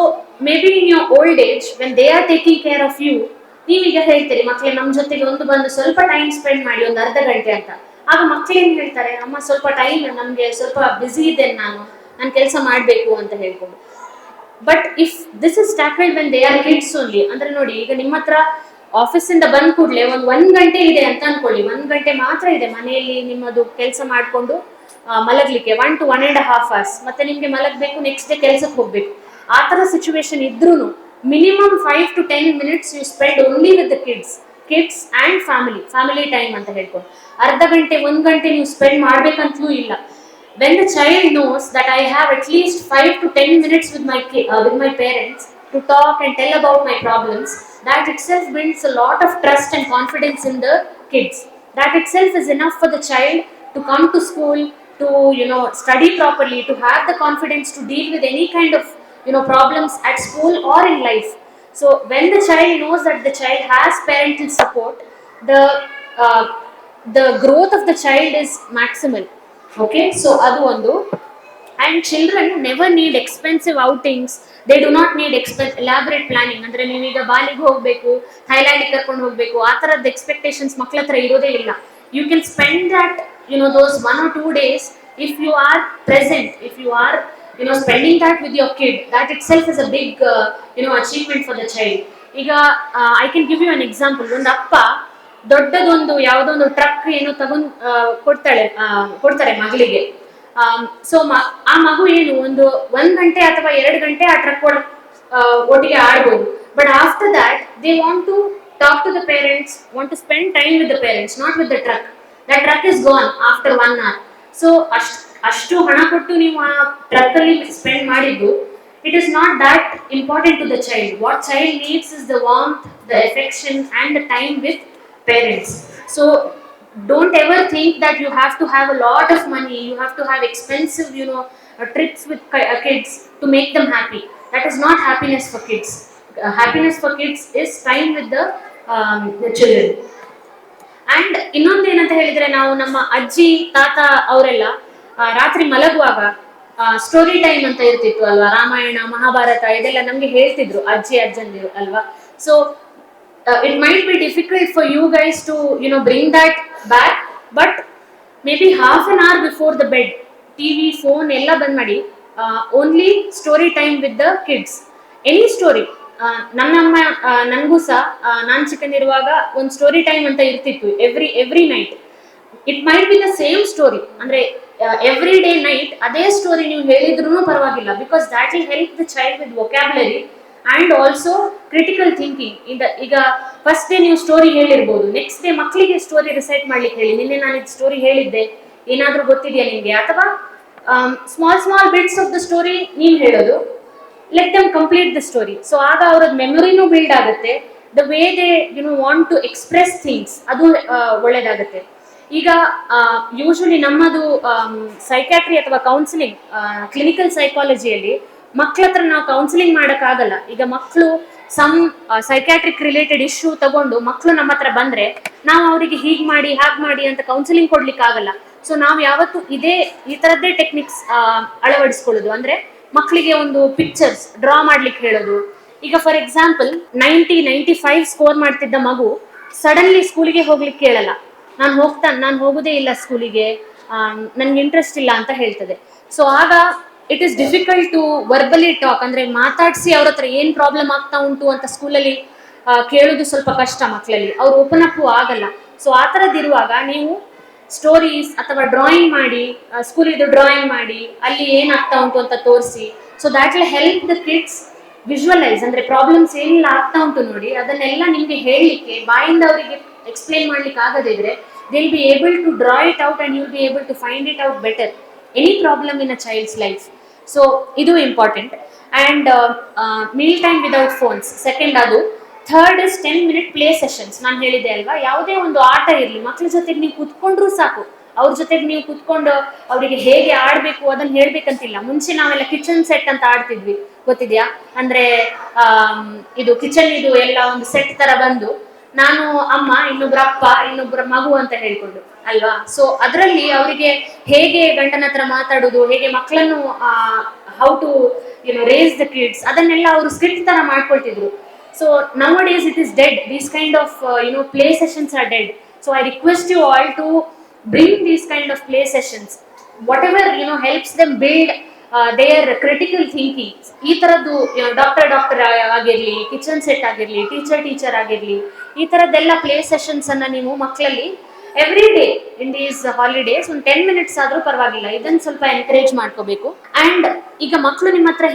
maybe in your old age when they are taking care of you, ನೀವೀಗ ಹೇಳ್ತೀರಿ ಮಕ್ಕಳೇ ನಮ್ಮ ಜೊತೆಗೆ ಒಂದು ಬಂದು ಸ್ವಲ್ಪ time spend ಮಾಡಿ, ಒಂದು ಅರ್ಧ ಗಂಟೆ ಅಂತ. ಆಗ ಮಕ್ಕಳು ಏನ್ ಹೇಳ್ತಾರೆ, ಅಮ್ಮ ಸ್ವಲ್ಪ ಟೈಮ್, ನಮ್ಗೆ ಸ್ವಲ್ಪ ಬ್ಯುಸಿ ಇದ್ದೇನೆ, ನಾನು ಕೆಲಸ ಮಾಡಬೇಕು ಅಂತ ಹೇಳ್ಕೊಂಡು. But if this is tackled when they are kids only, ಅಂದ್ರೆ ನೋಡಿ, ಈಗ ನಿಮ್ಮ ಹತ್ರ ಆಫೀಸಿಂದ ಬಂದ ಕೂಡಲೇ ಒಂದ್ ಗಂಟೆ ಇದೆ ಅಂತ ಅನ್ಕೊಳ್ಳಿ, 1 ಗಂಟೆ ಮಾತ್ರ ಇದೆ ಮನೆಯಲ್ಲಿ ನಿಮ್ಮದು ಕೆಲಸ ಮಾಡಿಕೊಂಡು ಮಲಗ್ಲಿಕ್ಕೆ, 1 to 1.5 hours, ಮತ್ತೆ ನಿಮ್ಗೆ ಮಲಗಬೇಕು, ನೆಕ್ಸ್ಟ್ ಡೇ ಕೆಲ್ಸಕ್ಕೆ ಹೋಗ್ಬೇಕು. ಆ ತರ ಸಿಚುವೇಶನ್ ಇದ್ರೂ minimum 5 to 10 minutes you spend only with the kids and family time ಅಂತ ಹೇಳ್ಕೊಂಡು. ಅರ್ಧ ಗಂಟೆ 1 ಗಂಟೆ ನೀವು ಸ್ಪೆಂಡ್ ಮಾಡ್ಬೇಕಂತಲೂ ಇಲ್ಲ. When the child knows that I have at least 5 to 10 minutes with my parents to talk and tell about my problems, that itself builds a lot of trust and confidence in the kids. That itself is enough for the child to come to school, to study properly, to have the confidence to deal with any kind of problems at school or in life. So when the child knows that the child has parental support, the growth of the child is maximal. Okay, so adu ondu. And children never need expensive outings, they do not need elaborate planning. ಅಂದ್ರೆ ನೀವೀಗ ಬಾಲಿಗೆ ಹೋಗ್ಬೇಕು, Thailand ಕರ್ಕೊಂಡು ಹೋಗ್ಬೇಕು, ಆ ತರದ expectations ಮಕ್ಕಳ ಹತ್ರ ಇರೋದೇ ಇಲ್ಲ. You can spend that those 1 or 2 days if you are present, if you are spending that with your kid, that itself is a big achievement for the child. ಈಗ I can give you an example. ಒಂದು ಅಪ್ಪ ದೊಡ್ಡದೊಂದು ಯಾವುದೋ ಒಂದು truck ಕೊಡ್ತಾರೆ ಮಗಳಿಗೆ. So ಆ ಮಗು ಏನು 1 ಗಂಟೆ ಅಥವಾ 2 ಗಂಟೆ ಆ ಟ್ರಕ್ ಒಟ್ಟಿಗೆ ಆಡ್ಬೋದು. But after that, they want to talk to the parents, want to spend time with the parents, not with the truck. That truck is gone after 1 hour. So ಅಷ್ಟು ಹಣ ಕೊಟ್ಟು ನೀವು ಆ ಟ್ರಕ್ ಅಲ್ಲಿ ಸ್ಪೆಂಡ್ ಮಾಡಿದ್ದು, it is not that important to the child. What child needs is the warmth, the affection and the time with parents. So don't ever think that you have to have a lot of money, you have to have expensive, trips with kids to make them happy. That is not happiness for kids. Happiness for kids is time with the children. And ಇನ್ನೊಂದು ಏನಂತ ಹೇಳಿದ್ರೆ, ನಾವು ನಮ್ಮ ಅಜ್ಜಿ ತಾತ ಅವರೆಲ್ಲ ರಾತ್ರಿ ಮಲಗುವಾಗ story time ಅಂತ ಇರ್ತಿತ್ತು ಅಲ್ವಾ, ರಾಮಾಯಣ ಮಹಾಭಾರತ ಇದೆಲ್ಲ ನಮ್ಗೆ ಹೇಳ್ತಿದ್ರು ಅಜ್ಜಿ ಅಜ್ಜಂದಿರು ಅಲ್ವಾ. So it might be difficult for you guys to bring that back, but maybe half an hour before the bed TV phone ಎಲ್ಲ ಬಂದ್ ಮಾಡಿ, only story time with the kids. Any story. ನನ್ನಮ್ಮ ನನಗೂ ಸಹ ನಾನು ಚಿಕ್ಕಂದಿರುವಾಗ ಒಂದು story time ಅಂತ ಇರ್ತಿತ್ತು every night. It might B the same story, ಅಂದ್ರೆ ಎವ್ರಿ ಡೇ ನೈಟ್ ಅದೇ ಸ್ಟೋರಿ ನೀವು ಹೇಳಿದ್ರು ಪರವಾಗಿಲ್ಲ, because that will help the child with vocabulary and also critical thinking. ಈಗ ಫಸ್ಟ್ ಡೇ ನೀವು ಸ್ಟೋರಿ ಹೇಳಿರ್ಬೋದು, ನೆಕ್ಸ್ಟ್ ಡೇ ಮಕ್ಕಳಿಗೆ ಸ್ಟೋರಿ ರಿಸೈಟ್ ಮಾಡ್ಲಿಕ್ಕೆ ಹೇಳಿ, ನಿನ್ನೆ ನಾನು ಇದು ಸ್ಟೋರಿ ಹೇಳಿದ್ದೆ, ಏನಾದ್ರೂ ಗೊತ್ತಿದೆಯಾ ನಿಮ್ಗೆ, ಅಥವಾ small bits of the story ನೀವು ಹೇಳೋದು, let them complete the story. So ಆಗ ಅವ್ರದ್ದು ಮೆಮೊರಿನೂ ಬಿಲ್ಡ್ ಆಗುತ್ತೆ, the way they want to express things ಅದು ಒಳ್ಳೇದಾಗುತ್ತೆ. ಈಗ ಯೂಶಲಿ ನಮ್ಮದು ಸೈಕ್ಯಾಟ್ರಿ ಅಥವಾ ಕೌನ್ಸಿಲಿಂಗ್, ಕ್ಲಿನಿಕಲ್ ಸೈಕಾಲಜಿಯಲ್ಲಿ ಮಕ್ಳ ಹತ್ರ ನಾವು ಕೌನ್ಸಿಲಿಂಗ್ ಮಾಡೋಕ್ಕಾಗಲ್ಲ. ಈಗ ಮಕ್ಕಳು ಸಮ್ ಸೈಕ್ಯಾಟ್ರಿಕ್ ರಿಲೇಟೆಡ್ ಇಶ್ಯೂ ತಗೊಂಡು ಮಕ್ಕಳು ನಮ್ಮ ಹತ್ರ ಬಂದ್ರೆ ನಾವು ಅವರಿಗೆ ಹೀಗೆ ಮಾಡಿ ಹಾಗೆ ಮಾಡಿ ಅಂತ ಕೌನ್ಸಿಲಿಂಗ್ ಕೊಡ್ಲಿಕ್ಕೆ ಆಗಲ್ಲ. ಸೊ ನಾವು ಯಾವತ್ತು ಈ ಥರದ್ದೇ ಟೆಕ್ನಿಕ್ಸ್ ಅಳವಡಿಸ್ಕೊಳ್ಳೋದು, ಅಂದ್ರೆ ಮಕ್ಕಳಿಗೆ ಒಂದು ಪಿಕ್ಚರ್ಸ್ ಡ್ರಾ ಮಾಡ್ಲಿಕ್ಕೆ ಹೇಳೋದು. ಈಗ ಫಾರ್ ಎಕ್ಸಾಂಪಲ್ 95 ಸ್ಕೋರ್ ಮಾಡ್ತಿದ್ದ ಮಗು ಸಡನ್ಲಿ ಸ್ಕೂಲಿಗೆ ಹೋಗ್ಲಿಕ್ಕೆ ಕೇಳಲ್ಲ, ನಾನು ಹೋಗೋದೇ ಇಲ್ಲ ಸ್ಕೂಲಿಗೆ, ನನ್ಗೆ ಇಂಟ್ರೆಸ್ಟ್ ಇಲ್ಲ ಅಂತ ಹೇಳ್ತದೆ. ಸೊ ಆಗ it is difficult to verbally talk, ಅಂದ್ರೆ ಮಾತಾಡಿಸಿ ಅವ್ರ ಹತ್ರ ಏನ್ ಪ್ರಾಬ್ಲಮ್ ಆಗ್ತಾ ಉಂಟು ಅಂತ ಸ್ಕೂಲಲ್ಲಿ ಕೇಳೋದು ಸ್ವಲ್ಪ ಕಷ್ಟ ಮಕ್ಕಳಲ್ಲಿ, ಅವ್ರು ಓಪನ್ ಅಪ್ ಆಗಲ್ಲ. ಸೊ ಆ ಥರದ್ದಿರುವಾಗ ನೀವು ಸ್ಟೋರೀಸ್ ಅಥವಾ ಡ್ರಾಯಿಂಗ್ ಮಾಡಿ, ಸ್ಕೂಲಿದು ಡ್ರಾಯಿಂಗ್ ಮಾಡಿ ಅಲ್ಲಿ ಏನಾಗ್ತಾ ಉಂಟು ಅಂತ ತೋರಿಸಿ, so that will help the kids visualise, ಅಂದ್ರೆ ಪ್ರಾಬ್ಲಮ್ಸ್ ಏನೆಲ್ಲ ಆಗ್ತಾ ಉಂಟು ನೋಡಿ ಅದನ್ನೆಲ್ಲ ನಿಮ್ಗೆ ಹೇಳಲಿಕ್ಕೆ, ಬಾಯಿಂದ ಅವರಿಗೆ ಎಕ್ಸ್ಪ್ಲೈನ್ ಮಾಡ್ಲಿಕ್ಕೆ ಆಗದಿದ್ರೆ they will be able to draw it out and you will be able to find it out better any problem in a child's life. So ಇದು important. And meal time without phones second. ಅದು third is 10-minute play sessions. ನಾನು ಹೇಳಿದೆ ಅಲ್ವಾ, ಯಾವುದೇ ಒಂದು ಆಟ ಇರಲಿ, ಮಕ್ಳ ಜೊತೆಗೆ ನೀವು ಕುತ್ಕೊಂಡ್ರೂ ಸಾಕು, ಅವ್ರ ಜೊತೆಗೆ ನೀವು ಕುತ್ಕೊಂಡು ಅವರಿಗೆ ಹೇಗೆ ಆಡಬೇಕು ಅದನ್ನು ಹೇಳ್ಬೇಕಂತಿಲ್ಲ. ಮುಂಚೆ ನಾವೆಲ್ಲ ಕಿಚನ್ ಸೆಟ್ ಅಂತ ಆಡ್ತಿದ್ವಿ, ಗೊತ್ತಿದ್ಯಾ? ಅಂದ್ರೆ ಇದು ಕಿಚನ್ ಇದು ಎಲ್ಲ ಒಂದು ಸೆಟ್ ತರ ಬಂದು, ನಾನು ಅಮ್ಮ, ಇನ್ನೊಬ್ರ ಅಪ್ಪ, ಇನ್ನೊಬ್ರ ಮಗು ಅಂತ ಹೇಳ್ಕೊಂಡು ಅಲ್ವಾ. ಸೊ ಅದರಲ್ಲಿ ಅವರಿಗೆ ಹೇಗೆ ಗಂಡನ ಹತ್ರ ಮಾತಾಡೋದು, ಹೇಗೆ ಮಕ್ಕಳನ್ನು how to raise the kids, ಅದನ್ನೆಲ್ಲ ಅವರು ಸ್ಕ್ರಿಪ್ಟ್ ತರ ಮಾಡ್ಕೊಳ್ತಿದ್ರು. So nowadays it is dead. These kind of play sessions are dead. So I request you all to bring these kind of play sessions. Whatever helps them build their critical thinking. ಈ ತರದ್ದು doctor ಆಗಿರ್ಲಿ, kitchen set ಆಗಿರ್ಲಿ, teacher ಆಗಿರ್ಲಿ, ಈ ತರದ್ದೆಲ್ಲ play sessions ಅನ್ನ ನೀವು ಮಕ್ಕಳಲ್ಲಿ every day in these holidays ಒಂದು 10 minutes ಆದ್ರೂ ಪರವಾಗಿಲ್ಲ, ಇದನ್ನ ಸ್ವಲ್ಪ ಎನ್ಕರೇಜ್ ಮಾಡ್ಕೋಬೇಕು. ಅಂಡ್ ಈಗ ಮಕ್ಕಳು ನಿಮ್ಮ ಹತ್ರ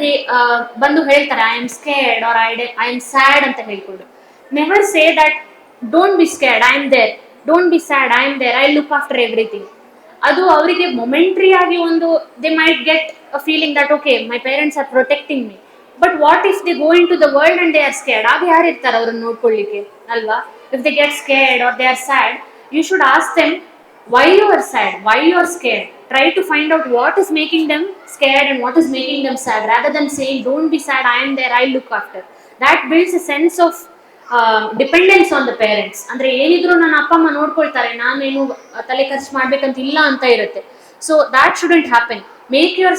ಬಂದು ಹೇಳ್ತಾರೆ I am scared or I am sad ಅಂತ ಹೇಳ್ಕೊಂಡು, never say that don't be scared, I am there, don't be sad, I am there, I look after everything. ಅದು ಅವರಿಗೆ ಮೊಮೆಂಟ್ರಿ ಆಗಿ ಒಂದು they might get a feeling that okay my parents are protecting me. But what if they go into the world and they are scared? ಆಗ ಯಾರು ಇರ್ತಾರೆ ಅವ್ರನ್ನ ನೋಡ್ಕೊಳ್ಳಿಕ್ಕೆ ಅಲ್ವಾ? If they get scared or they are sad, you should ask them why you are sad, why you are scared. Try to find out what is making them scared and what is making them sad, rather than saying don't be sad, I am there, I look after. That builds a sense of dependence on the parents. ಅಂದ್ರೆ ಏನಿದ್ರು ನನ್ನ ಅಪ್ಪ ಅಮ್ಮ ನೋಡ್ಕೊಳ್ತಾರೆ, ನಾನೇನು ತಲೆ ಖರ್ಚು ಮಾಡ್ಬೇಕಂತ ಇಲ್ಲ ಅಂತ ಇರುತ್ತೆ. So that shouldn't happen. Make your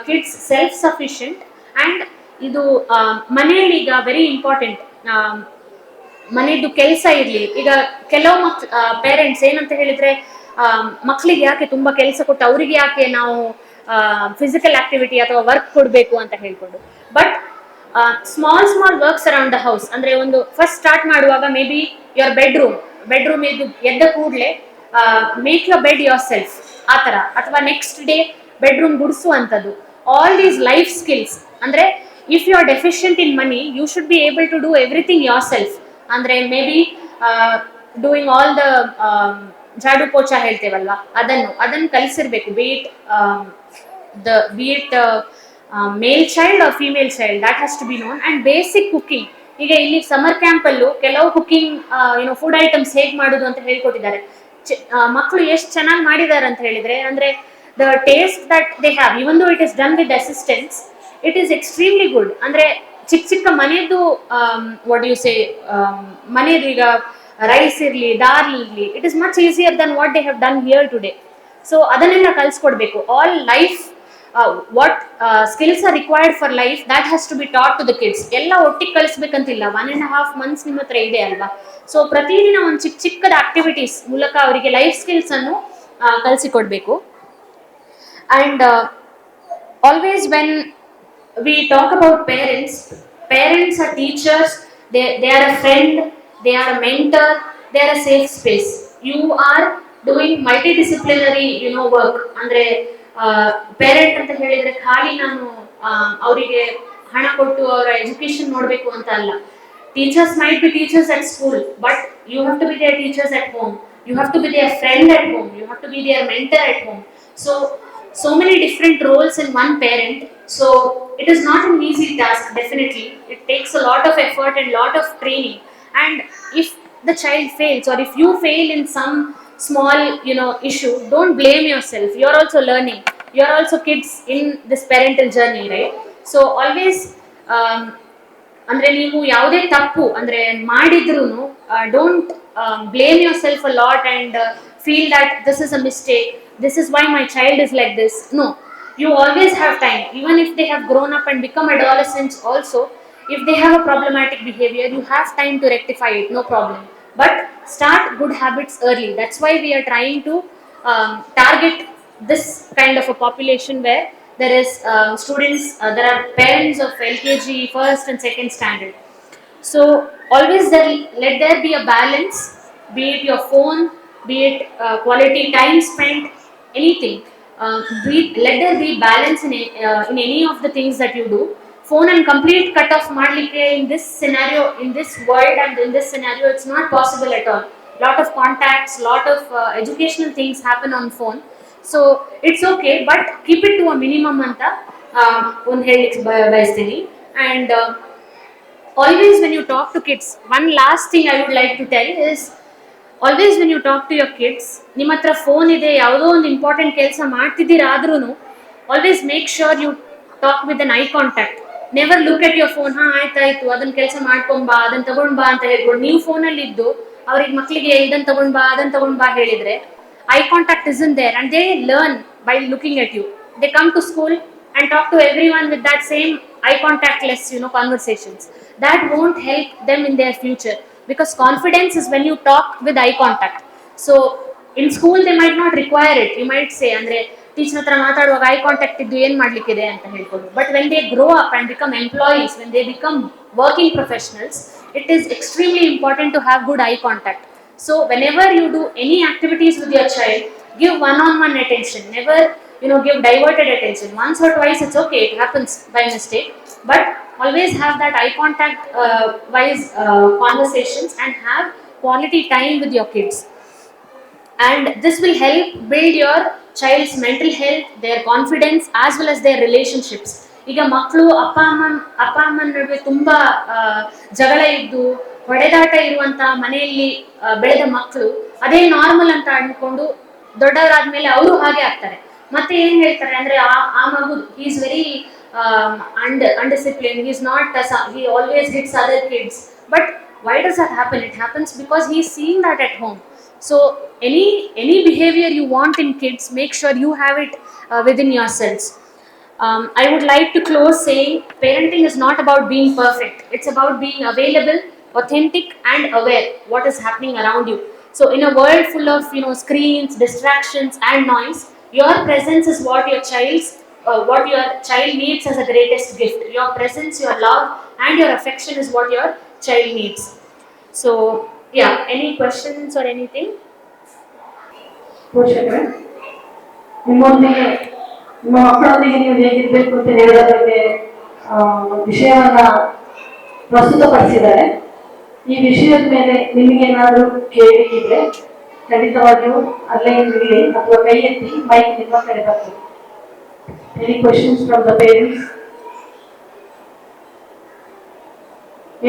kids self sufficient. And ಇದು ಮನೆಯಲ್ಲಿ ಈಗ ವೆರಿ ಇಂಪಾರ್ಟೆಂಟ್, ಮನೆಯದ್ದು ಕೆಲಸ ಇರಲಿ. ಈಗ ಕೆಲವು ಪೇರೆಂಟ್ಸ್ ಏನಂತ ಹೇಳಿದ್ರೆ, ಮಕ್ಕಳಿಗೆ ಯಾಕೆ ತುಂಬಾ ಕೆಲಸ ಕೊಟ್ಟು ಅವರಿಗೆ ಯಾಕೆ ನಾವು ಫಿಸಿಕಲ್ ಆಕ್ಟಿವಿಟಿ ಅಥವಾ ವರ್ಕ್ ಕೊಡಬೇಕು ಅಂತ ಹೇಳ್ಕೊಂಡು. But small works around the house, ಅಂದ್ರೆ ಒಂದು ಫಸ್ಟ್ ಸ್ಟಾರ್ಟ್ ಮಾಡುವಾಗ ಮೇ ಬಿ ಯುವರ್ ಬೆಡ್ರೂಮ್ ಇದು ಎದ್ದ ಕೂಡಲೇ make your bed yourself ಆ ಥರ, ಅಥವಾ ನೆಕ್ಸ್ಟ್ ಡೇ ಬೆಡ್ರೂಮ್ ಗುಡಿಸುವಂಥದ್ದು. ಆಲ್ ದೀಸ್ ಲೈಫ್ ಸ್ಕಿಲ್ಸ್, ಅಂದ್ರೆ if you are deficient in money, you should be able to do everything yourself. ಅಂದ್ರೆ maybe doing all the jhadu pocha ಹೇಳ್ತೇವಲ್ವಾ, ಅದನ್ನು ಕಲಿಸಿರ್ಬೇಕು. Be it male child or female child, that has to be known. And basic cooking, ಈಗ ಇಲ್ಲಿ summer ಕ್ಯಾಂಪಲ್ಲೂ ಕೆಲವು cooking food items ಹೇಗೆ ಮಾಡೋದು ಅಂತ ಹೇಳ್ಕೊಟ್ಟಿದ್ದಾರೆ. ಮಕ್ಕಳು ಎಷ್ಟು ಚೆನ್ನಾಗಿ ಮಾಡಿದ್ದಾರೆ ಅಂತ ಹೇಳಿದ್ರೆ, ಅಂದ್ರೆ the taste that they have, even though it is done with assistance, it is extremely good. ಅಂದ್ರೆ ಚಿಕ್ಕ ಚಿಕ್ಕ ಮನೆಯದು ವಾಟ್ ಯು ಸೇ, ಮನೆಯದು ಈಗ ರೈಸ್ ಇರಲಿ, ದಾಲ್ ಇರಲಿ, it is much easier than what they have done here today. So ಅದನ್ನೆಲ್ಲ ಕಲಿಸ್ಕೊಡ್ಬೇಕು. All life what skills are required for life, that has to be taught to the kids. ಎಲ್ಲ ಒಟ್ಟಿಗೆ ಕಲಿಸ್ಬೇಕಂತಿಲ್ಲ, 1.5 months ನಿಮ್ಮ ಹತ್ರ ಇದೆ ಅಲ್ವಾ. ಸೊ ಪ್ರತಿದಿನ ಒಂದು ಚಿಕ್ಕದ ಆಕ್ಟಿವಿಟೀಸ್ ಮೂಲಕ ಅವರಿಗೆ ಲೈಫ್ ಸ್ಕಿಲ್ಸ್ ಅನ್ನು ಕಲಿಸಿಕೊಡ್ಬೇಕು. And always when we talk about parents are teachers, they are a friend, they are a mentor, they are a safe space. You are doing multidisciplinary work. ಅಂದ್ರೆ parent ಅಂತ ಹೇಳಿದ್ರೆ ಖಾಲಿ ನಾನು ಅವರಿಗೆ ಹಣ ಕೊಟ್ಟು ಅವರ ಎಜುಕೇಶನ್ ನೋಡಬೇಕು ಅಂತ ಅಲ್ಲ. Teachers might be teachers at school, but you have to be their teachers at home. You have to be their friend at home. You have to be their mentor at home. So many different roles in one parent. So it is not an easy task, definitely. It takes a lot of effort and lot of training. And if the child fails, or if you fail in some small issue, don't blame yourself. You are also learning. You are also kids in this parental journey, right? So always ಅಂದ್ರೆ ನೀವು ಯಾವುದೇ ತಪ್ಪು ಅಂದ್ರೆ ಮಾಡಿದ್ರು don't blame yourself a lot and feel that this is a mistake, this is why my child is like this. No, you always have time. Even if they have grown up and become adolescents also, if they have a problematic behavior, you have time to rectify it, no problem. But start good habits early. That's why we are trying to target this kind of a population where there is students, there are parents of LKG, first and second standard. So always let there be a balance, be it your phone, be it quality time spent, anything. Let there be balance in any of the things that you do. Phone and complete cut off ಮಾಡ್ಲಿಕ್ಕೆ in this scenario, in this world and in this scenario, it's not possible at all. Lot of contacts, lot of educational things happen on phone. So it's okay, but keep it to a minimum ಅಂತ ಒಂದು ಹೇಳಲಿಕ್ಕೆ ಬಯಸ್ತೀನಿ. And always when you talk to kids, one last thing I would like to tell is, always when you talk to your kids, ನಿಮ್ಮ ಹತ್ರ phone ಇದೆ, ಯಾವುದೋ ಒಂದು important ಕೆಲಸ ಮಾಡ್ತಿದ್ದೀರಾ ಆದ್ರೂ always make sure you talk with an eye contact. Never look at your phone, ಆಯ್ತಾಯ್ತು ಅದನ್ನ ಕೆಲಸ ಮಾಡ್ಕೊಂಬಾ, ಅದನ್ನ ತಗೊಂಡ್ ಬಾ ಅಂತ ಹೇಳ್ಕೊಂಡು ನೀವು ಫೋನಲ್ಲಿ ಇದ್ದು ಅವ್ರಿಗೆ ಮಕ್ಕಳಿಗೆ ಇದನ್ನ ತಗೊಂಡ್ ಬಾ ಅದನ್ನ ತಗೊಂಡ್ ಬಾ ಹೇಳಿದ್ರೆ, eye contact isn't there and they learn by looking at you. They come to school and talk to everyone with that same eye contactless conversations. That won't help them in their future, because confidence is when you talk with eye contact. So in school they might not require it. You might say andre teacher ಹತ್ರ ಮಾತಾಡುವಾಗ eye contact ಇದ್ದು ಏನು ಮಾಡ್ಲಿಕ್ಕಿದೆ ಅಂತ ಹೇಳ್ಕೊಂಡು. But when they grow up and become employees, when they become working professionals, it is extremely important to have good eye contact. So whenever you do any activities with your child, give one-on-one attention. Never give diverted attention. Once or twice it's okay, it happens by mistake, but always have that eye contact wise conversations and have quality time with your kids. And this will help build your child's mental health, their confidence, as well as their relationships. ಈಗ ಮಕ್ಕಳು ಅಪ್ಪ ಅಮ್ಮನ ನಡುವೆ ತುಂಬಾ ಜಗಳ ಇದ್ದು ಹೊಡೆದಾಟ ಇರುವಂತ ಮನೆಯಲ್ಲಿ ಬೆಳೆದ ಮಕ್ಕಳು ಅದೇ ನಾರ್ಮಲ್ ಅಂತ ಅನ್ಕೊಂಡು ದೊಡ್ಡವರಾದ್ಮೇಲೆ ಅವರು ಹಾಗೆ ಆಗ್ತಾರೆ. ಮತ್ತೆ ಏನ್ ಹೇಳ್ತಾರೆ ಅಂದ್ರೆ ಆ ಮಗು is very undisciplined, he always hits other kids. But why does that happen? It happens because he is seeing that at home. So any behavior you want in kids, make sure you have it within yourselves. I would like to close saying parenting is not about being perfect. It's about being available, authentic and aware what is happening around you. So in a world full of screens, distractions and noise, your presence is what your child needs as a greatest gift. Your presence, your love and your affection is what your child needs. So yeah, any questions or anything? ಪೋಷಕರೇ, ನಿಮ್ಮ ಮಕ್ಕಳೊಂದಿಗೆ ನೀವು ಹೇಗಿರ್ಬೇಕು ಅಂತ ಹೇಳೋದಕ್ಕೆ ವಿಷಯವನ್ನ ಪ್ರಸ್ತುತಪಡಿಸಿದ್ದಾರೆ. ಈ ವಿಷಯದ ಮೇಲೆ ನಿಮಗೇನಾದರೂ ಕೇಳಿದ್ರೆ ಖಂಡಿತವಾಗಿಯೂ ಅಲ್ಲೇ ಇರಲಿ ಅಥವಾ ಕೈ ಎತ್ತಿ ಮೈಕ್ ನಿಮ್ಮ ಕಡೆ ಬರ್ತದೆ. Any questions from the parents?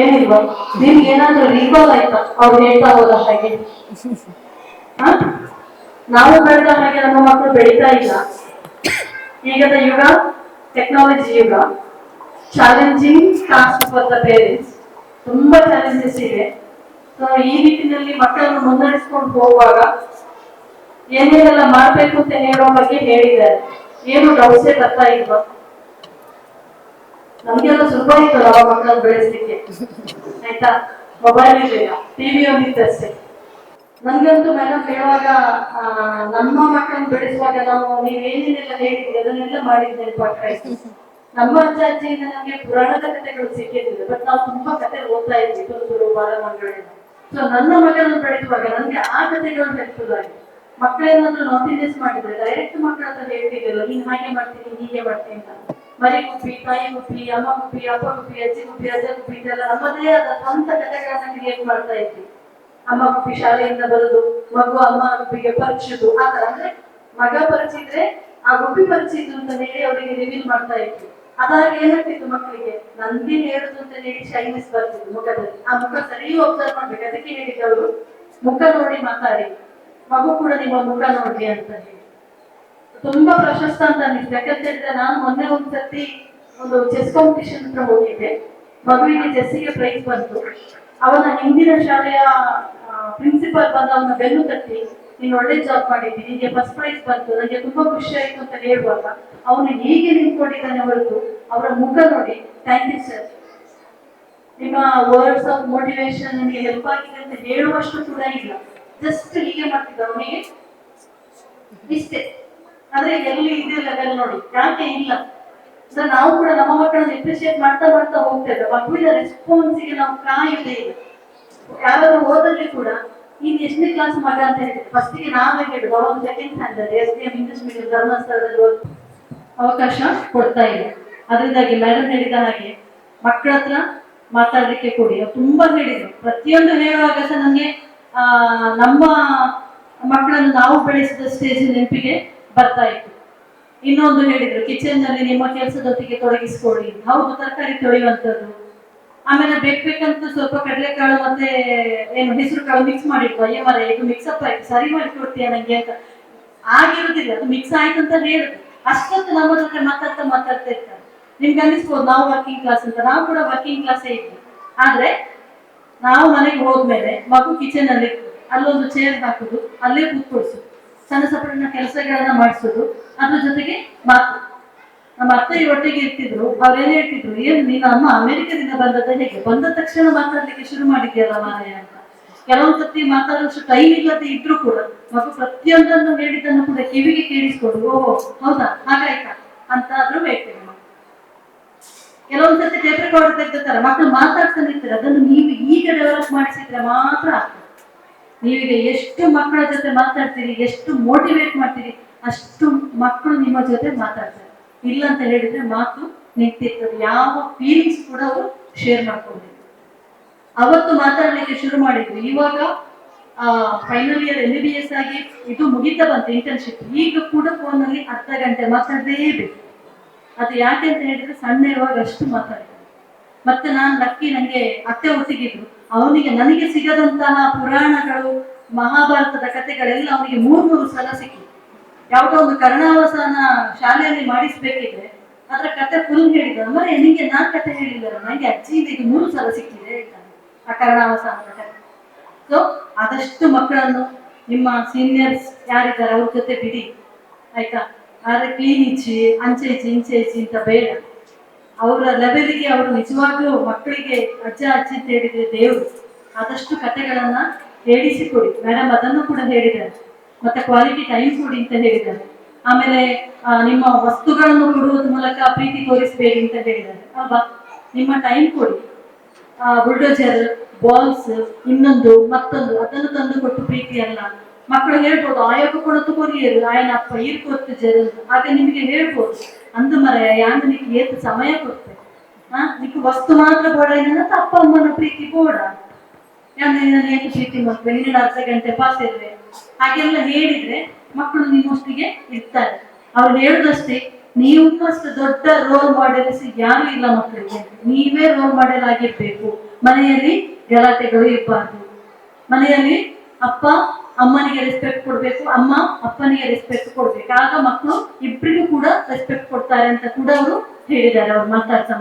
ಏನಿಲ್ವಾ? ನಿಮ್ಗೆ ಏನಾದ್ರೂ ರೀಕಾಲ್ ಆಯ್ತಾ ಅವ್ರು ಹೇಳ್ತಾ ಹೋದ ಹಾಗೆ? ನಾವು ಬೆಳೆದ ಹಾಗೆ ನಮ್ಮ ಮಕ್ಕಳು ಬೆಳೀತಾ ಇಲ್ಲ. ಈಗದ ಯುಗ ಟೆಕ್ನಾಲಜಿ ಯುಗ. Challenging task for the parents. ತುಂಬಾ ಚಾಲೆಂಜಸ್ ಇದೆ. ಸೊ ಈ ನಿಟ್ಟಿನಲ್ಲಿ ಮಕ್ಕಳನ್ನು ಮುನ್ನಡೆಸ್ಕೊಂಡು ಹೋಗುವಾಗ ಏನೇನೆಲ್ಲ ಮಾಡ್ಬೇಕು ಅಂತ ಹೇಳೋ ಬಗ್ಗೆ ಹೇಳಿದ್ದಾರೆ. ಏನು ಡೌಟ್ಸೇ ಬರ್ತಾ ಇಲ್ವಾ? ನಮ್ಗೆಲ್ಲ ಸುಲಭ ಇತ್ತು ನಮ್ಮ ಮಕ್ಕಳನ್ನು ಬೆಳೆಸಲಿಕ್ಕೆ, ಆಯ್ತಾ? ಮೊಬೈಲ್ ಇರಲಿಲ್ಲ, ಟಿವಿ ಒಂದಿತ್ತಷ್ಟೇ. ನನ್ಗಂತೂ ಮೇಡಮ್ ಹೇಳುವಾಗ ನಮ್ಮ ಮಕ್ಕಳನ್ನು ಬೆಳೆಸುವಾಗ ನೀವೇನೇನೆಲ್ಲ ಹೇಳಿದ್ರಿ ಅದನ್ನೆಲ್ಲ ಮಾಡಿದ್ ನೆನಪಾಗ್ತಾ ಇತ್ತು. ನಮ್ಮ ಅಜ್ಜ ಅಜ್ಜಿಯಿಂದ ನಮ್ಗೆ ಪುರಾಣದ ಕಥೆಗಳು ಸಿಕ್ಕಿದ್ದಿಲ್ಲ, ಬಟ್ ನಾವು ತುಂಬಾ ಕಥೆ ಓದ್ತಾ ಇದ್ವಿ ತುಳುಕುರು ಬಾಲಮಂಗಳಿಂದ. ಸೊ ನನ್ನ ಮಗಳನ್ನು ಬೆಳೆಸುವಾಗ ನನ್ಗೆ ಆ ಕಥೆಗಳು ನೆನಪುದಾಗಿ. ಮಕ್ಕಳೇನಾದ್ರೂ ನಾಟಿನೆಸ್ ಮಾಡಿದ್ರೆ ಡೈರೆಕ್ಟ್ ಮಕ್ಕಳ ಹತ್ರ ಹೇಳ್ತಿದ್ದಿಲ್ಲ, ನೀನ್ ಹಾಗೆ ಮಾಡ್ತೀನಿ ಹೀಗೆ ಮಾಡ್ತೀನಿ ಅಂತ. ಮರಿ ಗುಬ್ಬಿ, ತಾಯಿ ಗುಬ್ಬಿ, ಅಮ್ಮ ಗುಬ್ಬಿ, ಅಪ್ಪ ಗುಬ್ಬಿ, ಅಜ್ಜಿ ಗುಬ್ಬಿ, ಅಜ್ಜ ಗುಬ್ಬಿ ಇದೆಲ್ಲ ನಮ್ಮದೇ ಆದ ಸ್ವಂತ ಕಥೆಗಳನ್ನ ಕ್ರಿಯೇಟ್ ಮಾಡ್ತಾ ಇದ್ವಿ. ಅಮ್ಮ ಗುಬ್ಬಿ ಶಾಲೆಯಿಂದ ಬರುದು, ಮಗು ಅಮ್ಮ ಗುಬ್ಬಿಗೆ ಪರಿಚಿದು, ಆತರ ಅಂದ್ರೆ ಮಗ ಪರಿಚಿದ್ರೆ ಆ ಗುಬ್ಬಿ ಪರಿಚಿತು ಅಂತ ಹೇಳಿ ಅವರಿಗೆ ರಿವೀಲ್ ಮಾಡ್ತಾ ಇದ್ವಿ. ಅದಾಗ ಏನಾಗ್ತಿತ್ತು ಮಕ್ಕಳಿಗೆ, ನನ್ಗೆ ಹೇಳುದು ಅಂತ ಹೇಳಿ ಶೈನೆಸ್ ಬರ್ತಿತ್ತು ಮುಖದಲ್ಲಿ. ಆ ಮುಖ ಸರಿ ಒಬ್ಸರ್ವ್ ಮಾಡ್ಬೇಕು. ಅದಕ್ಕೆ ಹೇಳಿದ್ದವರು ಮುಖ ನೋಡಿ ಮಾತಾಡಿ, ಮಗು ಕೂಡ ನಿಮ್ಮ ಮುಖ ನೋಡಿ ಅಂತ ಹೇಳಿ. ತುಂಬಾ ಪ್ರಶಸ್ತ ಅಂತ ಅನಿಸ್ತು. ಯಾಕಂತ ಹೇಳಿದ್ರೆ ನಾನು ಮೊನ್ನೆ ಒಂದ್ಸತಿ ಒಂದು ಚೆಸ್ ಕಾಂಪಿಟಿಷನ್ ಹತ್ರ ಹೋಗಿದ್ದೆ. ಮಗುವಿಗೆ ಚೆಸ್ಸಿಗೆ ಪ್ರೈಸ್ ಬಂತು. ಅವನ ಹಿಂದಿನ ಶಾಲೆಯ ಪ್ರಿನ್ಸಿಪಲ್ ಬಂದು ಅವನ ಬೆನ್ನು ತಟ್ಟಿ, ನೀನು ಒಳ್ಳೆ ಜಾಬ್ ಮಾಡಿದ್ದೀನಿ, ನಿಮಗೆ ಫಸ್ಟ್ ಪ್ರೈಸ್ ಬಂತು, ನನಗೆ ತುಂಬಾ ಖುಷಿ ಆಯ್ತು ಅಂತ ಹೇಳುವಾಗ ಅವನು ಹೀಗೆ ನಿಂತ್ಕೊಂಡಿದ್ದಾನೆ ಹೊರತು ಅವರ ಮುಖ ನೋಡಿ ಥ್ಯಾಂಕ್ ಯು ಸರ್, ನಿಮ್ಮ ವರ್ಡ್ಸ್ ಆಫ್ ಮೋಟಿವೇಶನ್ ನಿಮಗೆ ಹೆಲ್ಪ್ ಆಗಿದೆ ಅಂತ ಹೇಳುವಷ್ಟು ಕೂಡ ಇಲ್ಲ. ಜಸ್ಟ್ ಹೀಗೆ ಮಾಡ್ತಿದ್ದ ಅವನಿಗೆ ಇಷ್ಟೇ. ಆದ್ರೆ ಎಲ್ಲಿ ಇದೆ ಲೆವೆಲ್ ನೋಡಿ, ಯಾಕೆ ಇಲ್ಲ? ನಾವು ಕೂಡ ನಮ್ಮ ಮಕ್ಕಳನ್ನು ಎಪ್ರಿಶಿಯೇಟ್ ಮಾಡ್ತಾ ಮಾಡ್ತಾ ಹೋಗ್ತೇವೆ. ಮಗುವಿನ ರೆಸ್ಪಾನ್ಸಿಗೆ ನಾವು ಕಾಯುವುದೇ ಇಲ್ಲ. ಯಾರಾದ್ರೂ ಹೋದಲ್ಲಿ ಕೂಡ ನೀನ್ ಎಷ್ಟನೇ ಕ್ಲಾಸ್ ಮಗ ಅಂತ ಹೇಳಿದ್ರೆ ಫಸ್ಟಿಗೆ ನಾವೇ ಹೇಳುದು ಅವಾಗ second standard SDM English medium ಧರ್ಮಸ್ಥಳದಲ್ಲಿ ಅವಕಾಶ ಕೊಡ್ತಾ ಇಲ್ಲ. ಅದರಿಂದಾಗಿ ಮೇಡಮ್ ಹೇಳಿದ ಹಾಗೆ ಮಕ್ಕಳ ಹತ್ರ ಮಾತಾಡ್ಲಿಕ್ಕೆ ಕೊಡಿ. ಅವ್ರು ತುಂಬಾ ಹೇಳಿದ್ರು. ಪ್ರತಿಯೊಂದು ಹೇಳುವಾಗ ಸಹ ನಮ್ಗೆ ನಮ್ಮ ಮಕ್ಕಳನ್ನು ನಾವು ಬೆಳೆಸಿದ ಸ್ಟೇಜ್ ನೆನಪಿಗೆ ಬರ್ತಾ ಇತ್ತು. ಇನ್ನೊಂದು ಹೇಳಿದ್ರು, ಕಿಚನ್ ನಲ್ಲಿ ನಿಮ್ಮ ಕೆಲಸದೊತ್ತಿಗೆ ತೊಡಗಿಸ್ಕೊಳ್ಳಿ. ಹೌದು, ತರಕಾರಿ ತೊಳೆಯುವಂಥದ್ದು. ಆಮೇಲೆ ಬೇಕಂತ ಸ್ವಲ್ಪ ಕಡಲೆಕಾಳು ಮತ್ತೆ ಏನು ಹೆಸರು ಕಾಳು ಮಿಕ್ಸ್ ಮಾಡಿಟ್ಟು, ಅಯ್ಯ ಮರ ಇದು ಮಿಕ್ಸಪ್ ಆಯ್ತು, ಸರಿ ಮಾಡಿ ಕೊಡ್ತೀಯ ನಂಗೆ ಅಂತ. ಆಗಿರುದಿಲ್ಲ, ಅದು ಮಿಕ್ಸ್ ಆಯ್ತು ಅಂತ ಹೇಳುದು. ಅಷ್ಟೊತ್ತು ನಮ್ಮ ಜೊತೆ ಮಾತಾಡ್ತಾ ಇರ್ತಾರೆ. ನಿಮ್ಗೆ ಅನಿಸ್ಬೋದು ನಾವು ವರ್ಕಿಂಗ್ ಕ್ಲಾಸ್ ಅಂತ. ನಾವು ಕೂಡ ವರ್ಕಿಂಗ್ ಕ್ಲಾಸೇ ಇದ್ವಿ. ಆದ್ರೆ ನಾವು ಮನೆಗೆ ಹೋದ್ಮೇಲೆ ಮಗು ಕಿಚನ್ ಅಲ್ಲಿ ಅಲ್ಲೊಂದು ಚೇರ್ ಹಾಕುದು, ಅಲ್ಲೇ ಕೂತ್ಕೊಳ್ಸುದು, ಸಣ್ಣ ಸಣ್ಣ ಕೆಲಸಗಳನ್ನ ಮಾಡಿಸೋದು, ಅದ್ರ ಜೊತೆಗೆ ಮಾತು. ನಮ್ಮ ಅತ್ತೆ ಒಟ್ಟಿಗೆ ಇರ್ತಿದ್ರು. ಅವ್ರೇನ್ ಹೇಳ್ತಿದ್ರು, ಏನ್ ನೀನು ಅಮ್ಮ ಅಮೆರಿಕದಿಂದ ಬಂದದ ಹೇಗೆ, ಬಂದ ತಕ್ಷಣ ಮಾತಾಡ್ಲಿಕ್ಕೆ ಶುರು ಮಾಡಿದ್ಯಲ್ಲ ಮಾರಾಯ ಅಂತ. ಕೆಲವೊಂದ್ಸತಿ ಮಾತಾಡೋಷ್ಟು ಟೈಮ್ ಇಲ್ಲದೆ ಇದ್ರು ಕೂಡ ಮಗು ಪ್ರತಿಯೊಂದನ್ನು ಹೇಳಿದ್ದನ್ನು ಕೂಡ ಕಿವಿಗೆ ಕೇಳಿಸ್ಕೊಡು, ಓಹೋ ಹೌದಾ ಹಾಗಾಯ್ತಾ ಅಂತ ಆದ್ರೂ ಹೇಳ್ತೇವೆ. ಕೆಲವೊಂದ್ಸತಿ ಟೇಪ್ ರೆಕಾರ್ಡ್ ತೆಗೆದುತ್ತಾರೆ, ಮಕ್ಕಳು ಮಾತಾಡ್ತಾನೆ ಇರ್ತಾರೆ. ಅದನ್ನು ನೀವು ಈಗ ಡೆವಲಪ್ ಮಾಡಿಸಿದ್ರೆ ಮಾತ್ರ ಆಗ್ತದೆ. ನೀವೀಗ ಎಷ್ಟು ಮಕ್ಕಳ ಜೊತೆ ಮಾತಾಡ್ತೀರಿ, ಎಷ್ಟು ಮೋಟಿವೇಟ್ ಮಾಡ್ತೀರಿ, ಅಷ್ಟು ಮಕ್ಕಳು ನಿಮ್ಮ ಜೊತೆ ಮಾತಾಡ್ತಾರೆ. ಇಲ್ಲ ಅಂತ ಹೇಳಿದ್ರೆ ಮಾತು ನಿಂತಿರ್ತದೆ. ಯಾವ ಫೀಲಿಂಗ್ಸ್ ಕೂಡ ಅವರು ಶೇರ್ ಮಾಡ್ಕೊಂಡಿದ್ರು. ಅವತ್ತು ಮಾತಾಡ್ಲಿಕ್ಕೆ ಶುರು ಮಾಡಿದ್ರು. ಇವಾಗ ಫೈನಲ್ ಇಯರ್ MBBS ಆಗಿ ಇದು ಮುಗಿತಾ ಬಂತು ಇಂಟರ್ನ್ಶಿಪ್. ಈಗ ಕೂಡ ಫೋನಲ್ಲಿ ಅರ್ಧ ಗಂಟೆ ಮಾತಾಡಲೇಬೇಕು. ಅದು ಯಾಕೆ ಅಂತ ಹೇಳಿದ್ರೆ ಸಣ್ಣ ಇರುವಾಗ ಅಷ್ಟು ಮಾತಾಡಿದ್ರು. ಮತ್ತೆ ನಾನು ಲಕ್ಕಿ, ನನಗೆ ಅತ್ತೆ ಒಟ್ಟಿಗಿದ್ರು. ಅವನಿಗೆ ನನಗೆ ಸಿಗದಂತಹ ಪುರಾಣಗಳು, ಮಹಾಭಾರತದ ಕಥೆಗಳೆಲ್ಲ ಅವನಿಗೆ 3 ಸಲ ಸಿಕ್ಕಿತು. ಯಾವುದೋ ಒಂದು ಕರ್ಣಾವಸಾನ ಶಾಲೆಯಲ್ಲಿ ಮಾಡಿಸ್ಬೇಕಿದ್ರೆ ಅದರ ಕತೆ ಫುಲ್ ಹೇಳಿದ. ಮರೆ ನಿಂಗೆ ನಾನ್ ಕತೆ ಹೇಳಿಲ್ಲ, ನನಗೆ ಅಜ್ಜಿಯಿಂದ ಇದು 3 ಸಲ ಸಿಕ್ಕಿದೆ ಹೇಳ್ತಾನೆ ಆ ಕರ್ಣಾವಸಾನದ ಕತೆ. ಸೊ ಆದಷ್ಟು ಮಕ್ಕಳನ್ನು ನಿಮ್ಮ ಸೀನಿಯರ್ಸ್ ಯಾರಿದ್ದಾರೆ ಅವ್ರ ಜೊತೆ ಬಿಡಿ, ಆಯ್ತಾ? ಆದ್ರೆ ಕ್ಲೀನ್ ಇಚ್ಚಿ ಅಂಚೆ ಇಚ್ಚಿ ಇಂಚೆ ಇಚ್ಚಿ ಅಂತ ಬೇಡ. ಅವರ ಲೆವೆಲ್ಗೆ ಅವರು ನಿಜವಾಗ್ಲೂ ಮಕ್ಕಳಿಗೆ ಅಜ್ಜ ಅಜ್ಜಿ ಅಂತ ಹೇಳಿದ್ರೆ ದೇವರು. ಆದಷ್ಟು ಕಥೆಗಳನ್ನ ಹೇಳಿಸಿಕೊಡಿ. ಮೇಡಮ್ ಅದನ್ನು ಕೂಡ ಹೇಳಿದ್ದಾರೆ. ಮತ್ತೆ ಕ್ವಾಲಿಟಿ ಟೈಮ್ ಕೊಡಿ ಅಂತ ಹೇಳಿದ್ದಾರೆ. ಆಮೇಲೆ ನಿಮ್ಮ ವಸ್ತುಗಳನ್ನು ಕೊಡುವುದ್ರ ಮೂಲಕ ಪ್ರೀತಿ ತೋರಿಸಬೇಡಿ ಅಂತ ಹೇಳಿದ್ದಾರೆ ಅಲ್ವಾ? ನಿಮ್ಮ ಟೈಮ್ ಕೊಡಿ. ಬುಲ್ಡೋಜರ್, ಬಾಲ್ಸ್, ಇನ್ನೊಂದು ಮತ್ತೊಂದು ಅದನ್ನು ತಂದು ಕೊಟ್ಟು ಪ್ರೀತಿ ಅಲ್ಲ. ಮಕ್ಕಳು ಹೇಳ್ಬೋದು, ಆಯೋಗ ಕೊಡತ್ತು ಕೊರಿಯರು ಆಯನಪ್ಪ ಈರ್ಕೊತ್ತು ಜರು. ಆಗ ನಿಮಗೆ ಹೇಳ್ಬೋದು, ಅಂದು ಮರ ಯಾಂದು ನಿಮಗೆ ಏತು ಸಮಯ ಕೊಡ್ತೆ ನಿಕ್ಕು ವಸ್ತು ಮಾತ್ರ ಬೋಡ ಏನಂತ ಅಪ್ಪ ಅಮ್ಮನ ಪ್ರೀತಿ ಬೋಡ ಏನು ಪ್ರೀತಿ ಮಕ್ಕಳು ನೀನು ಅರ್ಧ ಗಂಟೆ ಪಾಸ್ ಇರುವೆ ಹಾಗೆಲ್ಲ ಹೇಳಿದ್ರೆ ಮಕ್ಕಳು ನಿಮ್ಮೊಟ್ಟಿಗೆ ಇರ್ತಾರೆ. ಅವ್ರು ಹೇಳುದಷ್ಟೇ, ನೀವು ಅಷ್ಟು ದೊಡ್ಡ ರೋಲ್ ಮಾಡೆಲ್ಸ್ ಯಾರು ಇಲ್ಲ ಮಕ್ಕಳಿಗೆ, ನೀವೇ ರೋಲ್ ಮಾಡೆಲ್ ಆಗಿರ್ಬೇಕು. ಮನೆಯಲ್ಲಿ ಗಲಾಟೆಗಳು ಇರಬಾರ್ದು, ಮನೆಯಲ್ಲಿ ಅಪ್ಪ ಅಮ್ಮನಿಗೆ ರೆಸ್ಪೆಕ್ಟ್ ಕೊಡ್ಬೇಕು, ಅಮ್ಮ ಅಪ್ಪನಿಗೆ ರೆಸ್ಪೆಕ್ಟ್ ಕೊಡ್ಬೇಕು. ಆಗ ಮಕ್ಕಳು ಇಬ್ಬರಿಗೂ ಕೂಡ ರೆಸ್ಪೆಕ್ಟ್ ಕೊಡ್ತಾರೆ ಅಂತ ಕೂಡ ಅವರು ಹೇಳಿದ್ದಾರೆ. ಅವ್ರು ಮಾತಾಡ್ತಾ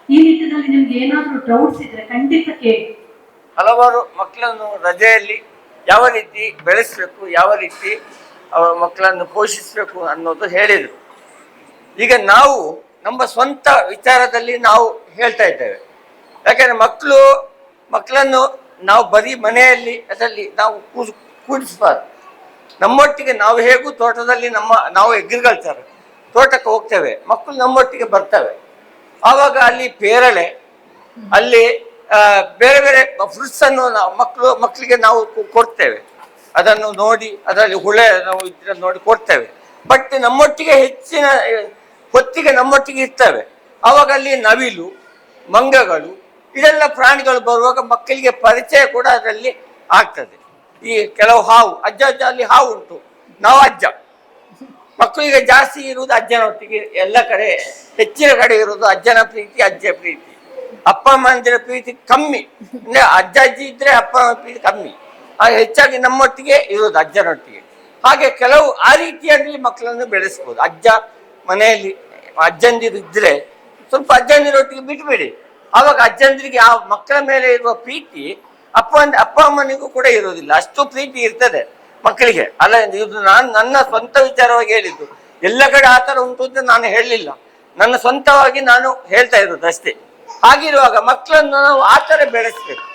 ಈ ನಿಟ್ಟಿನಲ್ಲಿ ನಿಮ್ಗೆ ಏನಾದ್ರೂ ಡೌಟ್ಸ್ ಇದ್ರೆ ಖಂಡಿತ ಕೇಳಿ. ಹಲವಾರು ಮಕ್ಕಳನ್ನು ರಜೆಯಲ್ಲಿ ಯಾವ ರೀತಿ ಬೆಳೆಸಬೇಕು, ಯಾವ ರೀತಿ ಅವರ ಮಕ್ಕಳನ್ನು ಪೋಷಿಸಬೇಕು ಅನ್ನೋದು ಹೇಳಿದರು. ಈಗ ನಾವು ನಮ್ಮ ಸ್ವಂತ ವಿಚಾರದಲ್ಲಿ ನಾವು ಹೇಳ್ತಾ ಇದ್ದೇವೆ. ಯಾಕೆಂದರೆ ಮಕ್ಕಳನ್ನು ನಾವು ಬರೀ ಮನೆಯಲ್ಲಿ ಅದರಲ್ಲಿ ನಾವು ಕೂಡಿಸಬಾರ್ದು. ನಮ್ಮೊಟ್ಟಿಗೆ ನಾವು ಹೇಗೂ ತೋಟದಲ್ಲಿ ನಾವು ಅಗ್ರಿಕಲ್ಚರ್ ತೋಟಕ್ಕೆ ಹೋಗ್ತೇವೆ, ಮಕ್ಕಳು ನಮ್ಮೊಟ್ಟಿಗೆ ಬರ್ತವೆ. ಆವಾಗ ಅಲ್ಲಿ ಪೇರಳೆ, ಅಲ್ಲಿ ಬೇರೆ ಬೇರೆ ಫ್ರೂಟ್ಸ್ ಅನ್ನು ಮಕ್ಕಳಿಗೆ ನಾವು ಕೊಡ್ತೇವೆ. ಅದನ್ನು ನೋಡಿ ಅದರಲ್ಲಿ ಹುಳೆ ನಾವು ಇದನ್ನು ನೋಡಿ ಕೊಡ್ತೇವೆ. ಬಟ್ ನಮ್ಮೊಟ್ಟಿಗೆ ಹೆಚ್ಚಿನ ಹೊತ್ತಿಗೆ ನಮ್ಮೊಟ್ಟಿಗೆ ಇರ್ತವೆ. ಆವಾಗ ಅಲ್ಲಿ ನವಿಲು, ಮಂಗಗಳು, ಇದೆಲ್ಲ ಪ್ರಾಣಿಗಳು ಬರುವಾಗ ಮಕ್ಕಳಿಗೆ ಪರಿಚಯ ಕೂಡ ಅದರಲ್ಲಿ ಆಗ್ತದೆ. ಈ ಕೆಲವು ಹಾವು, ಅಜ್ಜ ಅಲ್ಲಿ ಹಾವು ಉಂಟು, ನಾವು ಅಜ್ಜ. ಮಕ್ಕಳಿಗೆ ಜಾಸ್ತಿ ಇರುವುದು ಅಜ್ಜನೊಟ್ಟಿಗೆ, ಎಲ್ಲ ಕಡೆ ಹೆಚ್ಚಿನ ಕಡೆ ಇರುವುದು ಅಜ್ಜನ ಪ್ರೀತಿ, ಅಜ್ಜ ಪ್ರೀತಿ. ಅಪ್ಪ ಅಮ್ಮಂದಿರ ಪ್ರೀತಿ ಕಮ್ಮಿ, ಅಂದ್ರೆ ಅಜ್ಜ ಅಜ್ಜಿ ಇದ್ರೆ ಅಪ್ಪ ಅಮ್ಮ ಪ್ರೀತಿ ಕಮ್ಮಿ. ಹಾಗೆ ಹೆಚ್ಚಾಗಿ ನಮ್ಮೊಟ್ಟಿಗೆ ಇರೋದು ಅಜ್ಜನೊಟ್ಟಿಗೆ. ಹಾಗೆ ಕೆಲವು ಆ ರೀತಿಯಲ್ಲಿ ಮಕ್ಕಳನ್ನು ಬೆಳೆಸ್ಬೋದು. ಅಜ್ಜ ಮನೆಯಲ್ಲಿ ಅಜ್ಜಂದಿರು ಇದ್ರೆ ಸ್ವಲ್ಪ ಅಜ್ಜಂದಿರೊಟ್ಟಿಗೆ ಬಿಟ್ಬಿಡಿ. ಆವಾಗ ಅಜ್ಜಂದಿರಿಗೆ ಆ ಮಕ್ಕಳ ಮೇಲೆ ಇರುವ ಪ್ರೀತಿ ಅಪ್ಪ ಅಮ್ಮನಿಗೂ ಕೂಡ ಇರೋದಿಲ್ಲ, ಅಷ್ಟು ಪ್ರೀತಿ ಇರ್ತದೆ ಮಕ್ಕಳಿಗೆ. ಅಲ್ಲ, ಇದು ನನ್ನ ಸ್ವಂತ ವಿಚಾರವಾಗಿ ಹೇಳಿದ್ದು. ಎಲ್ಲ ಕಡೆ ಆ ಥರ ಉಂಟು ಅಂತ ನಾನು ಹೇಳಲಿಲ್ಲ, ನನ್ನ ಸ್ವಂತವಾಗಿ ನಾನು ಹೇಳ್ತಾ ಇರೋದು ಅಷ್ಟೇ. ಹಾಗಿರುವಾಗ ಮಕ್ಕಳನ್ನು ನಾವು ಆ ಥರ ಬೆಳೆಸ್ಬೇಕು.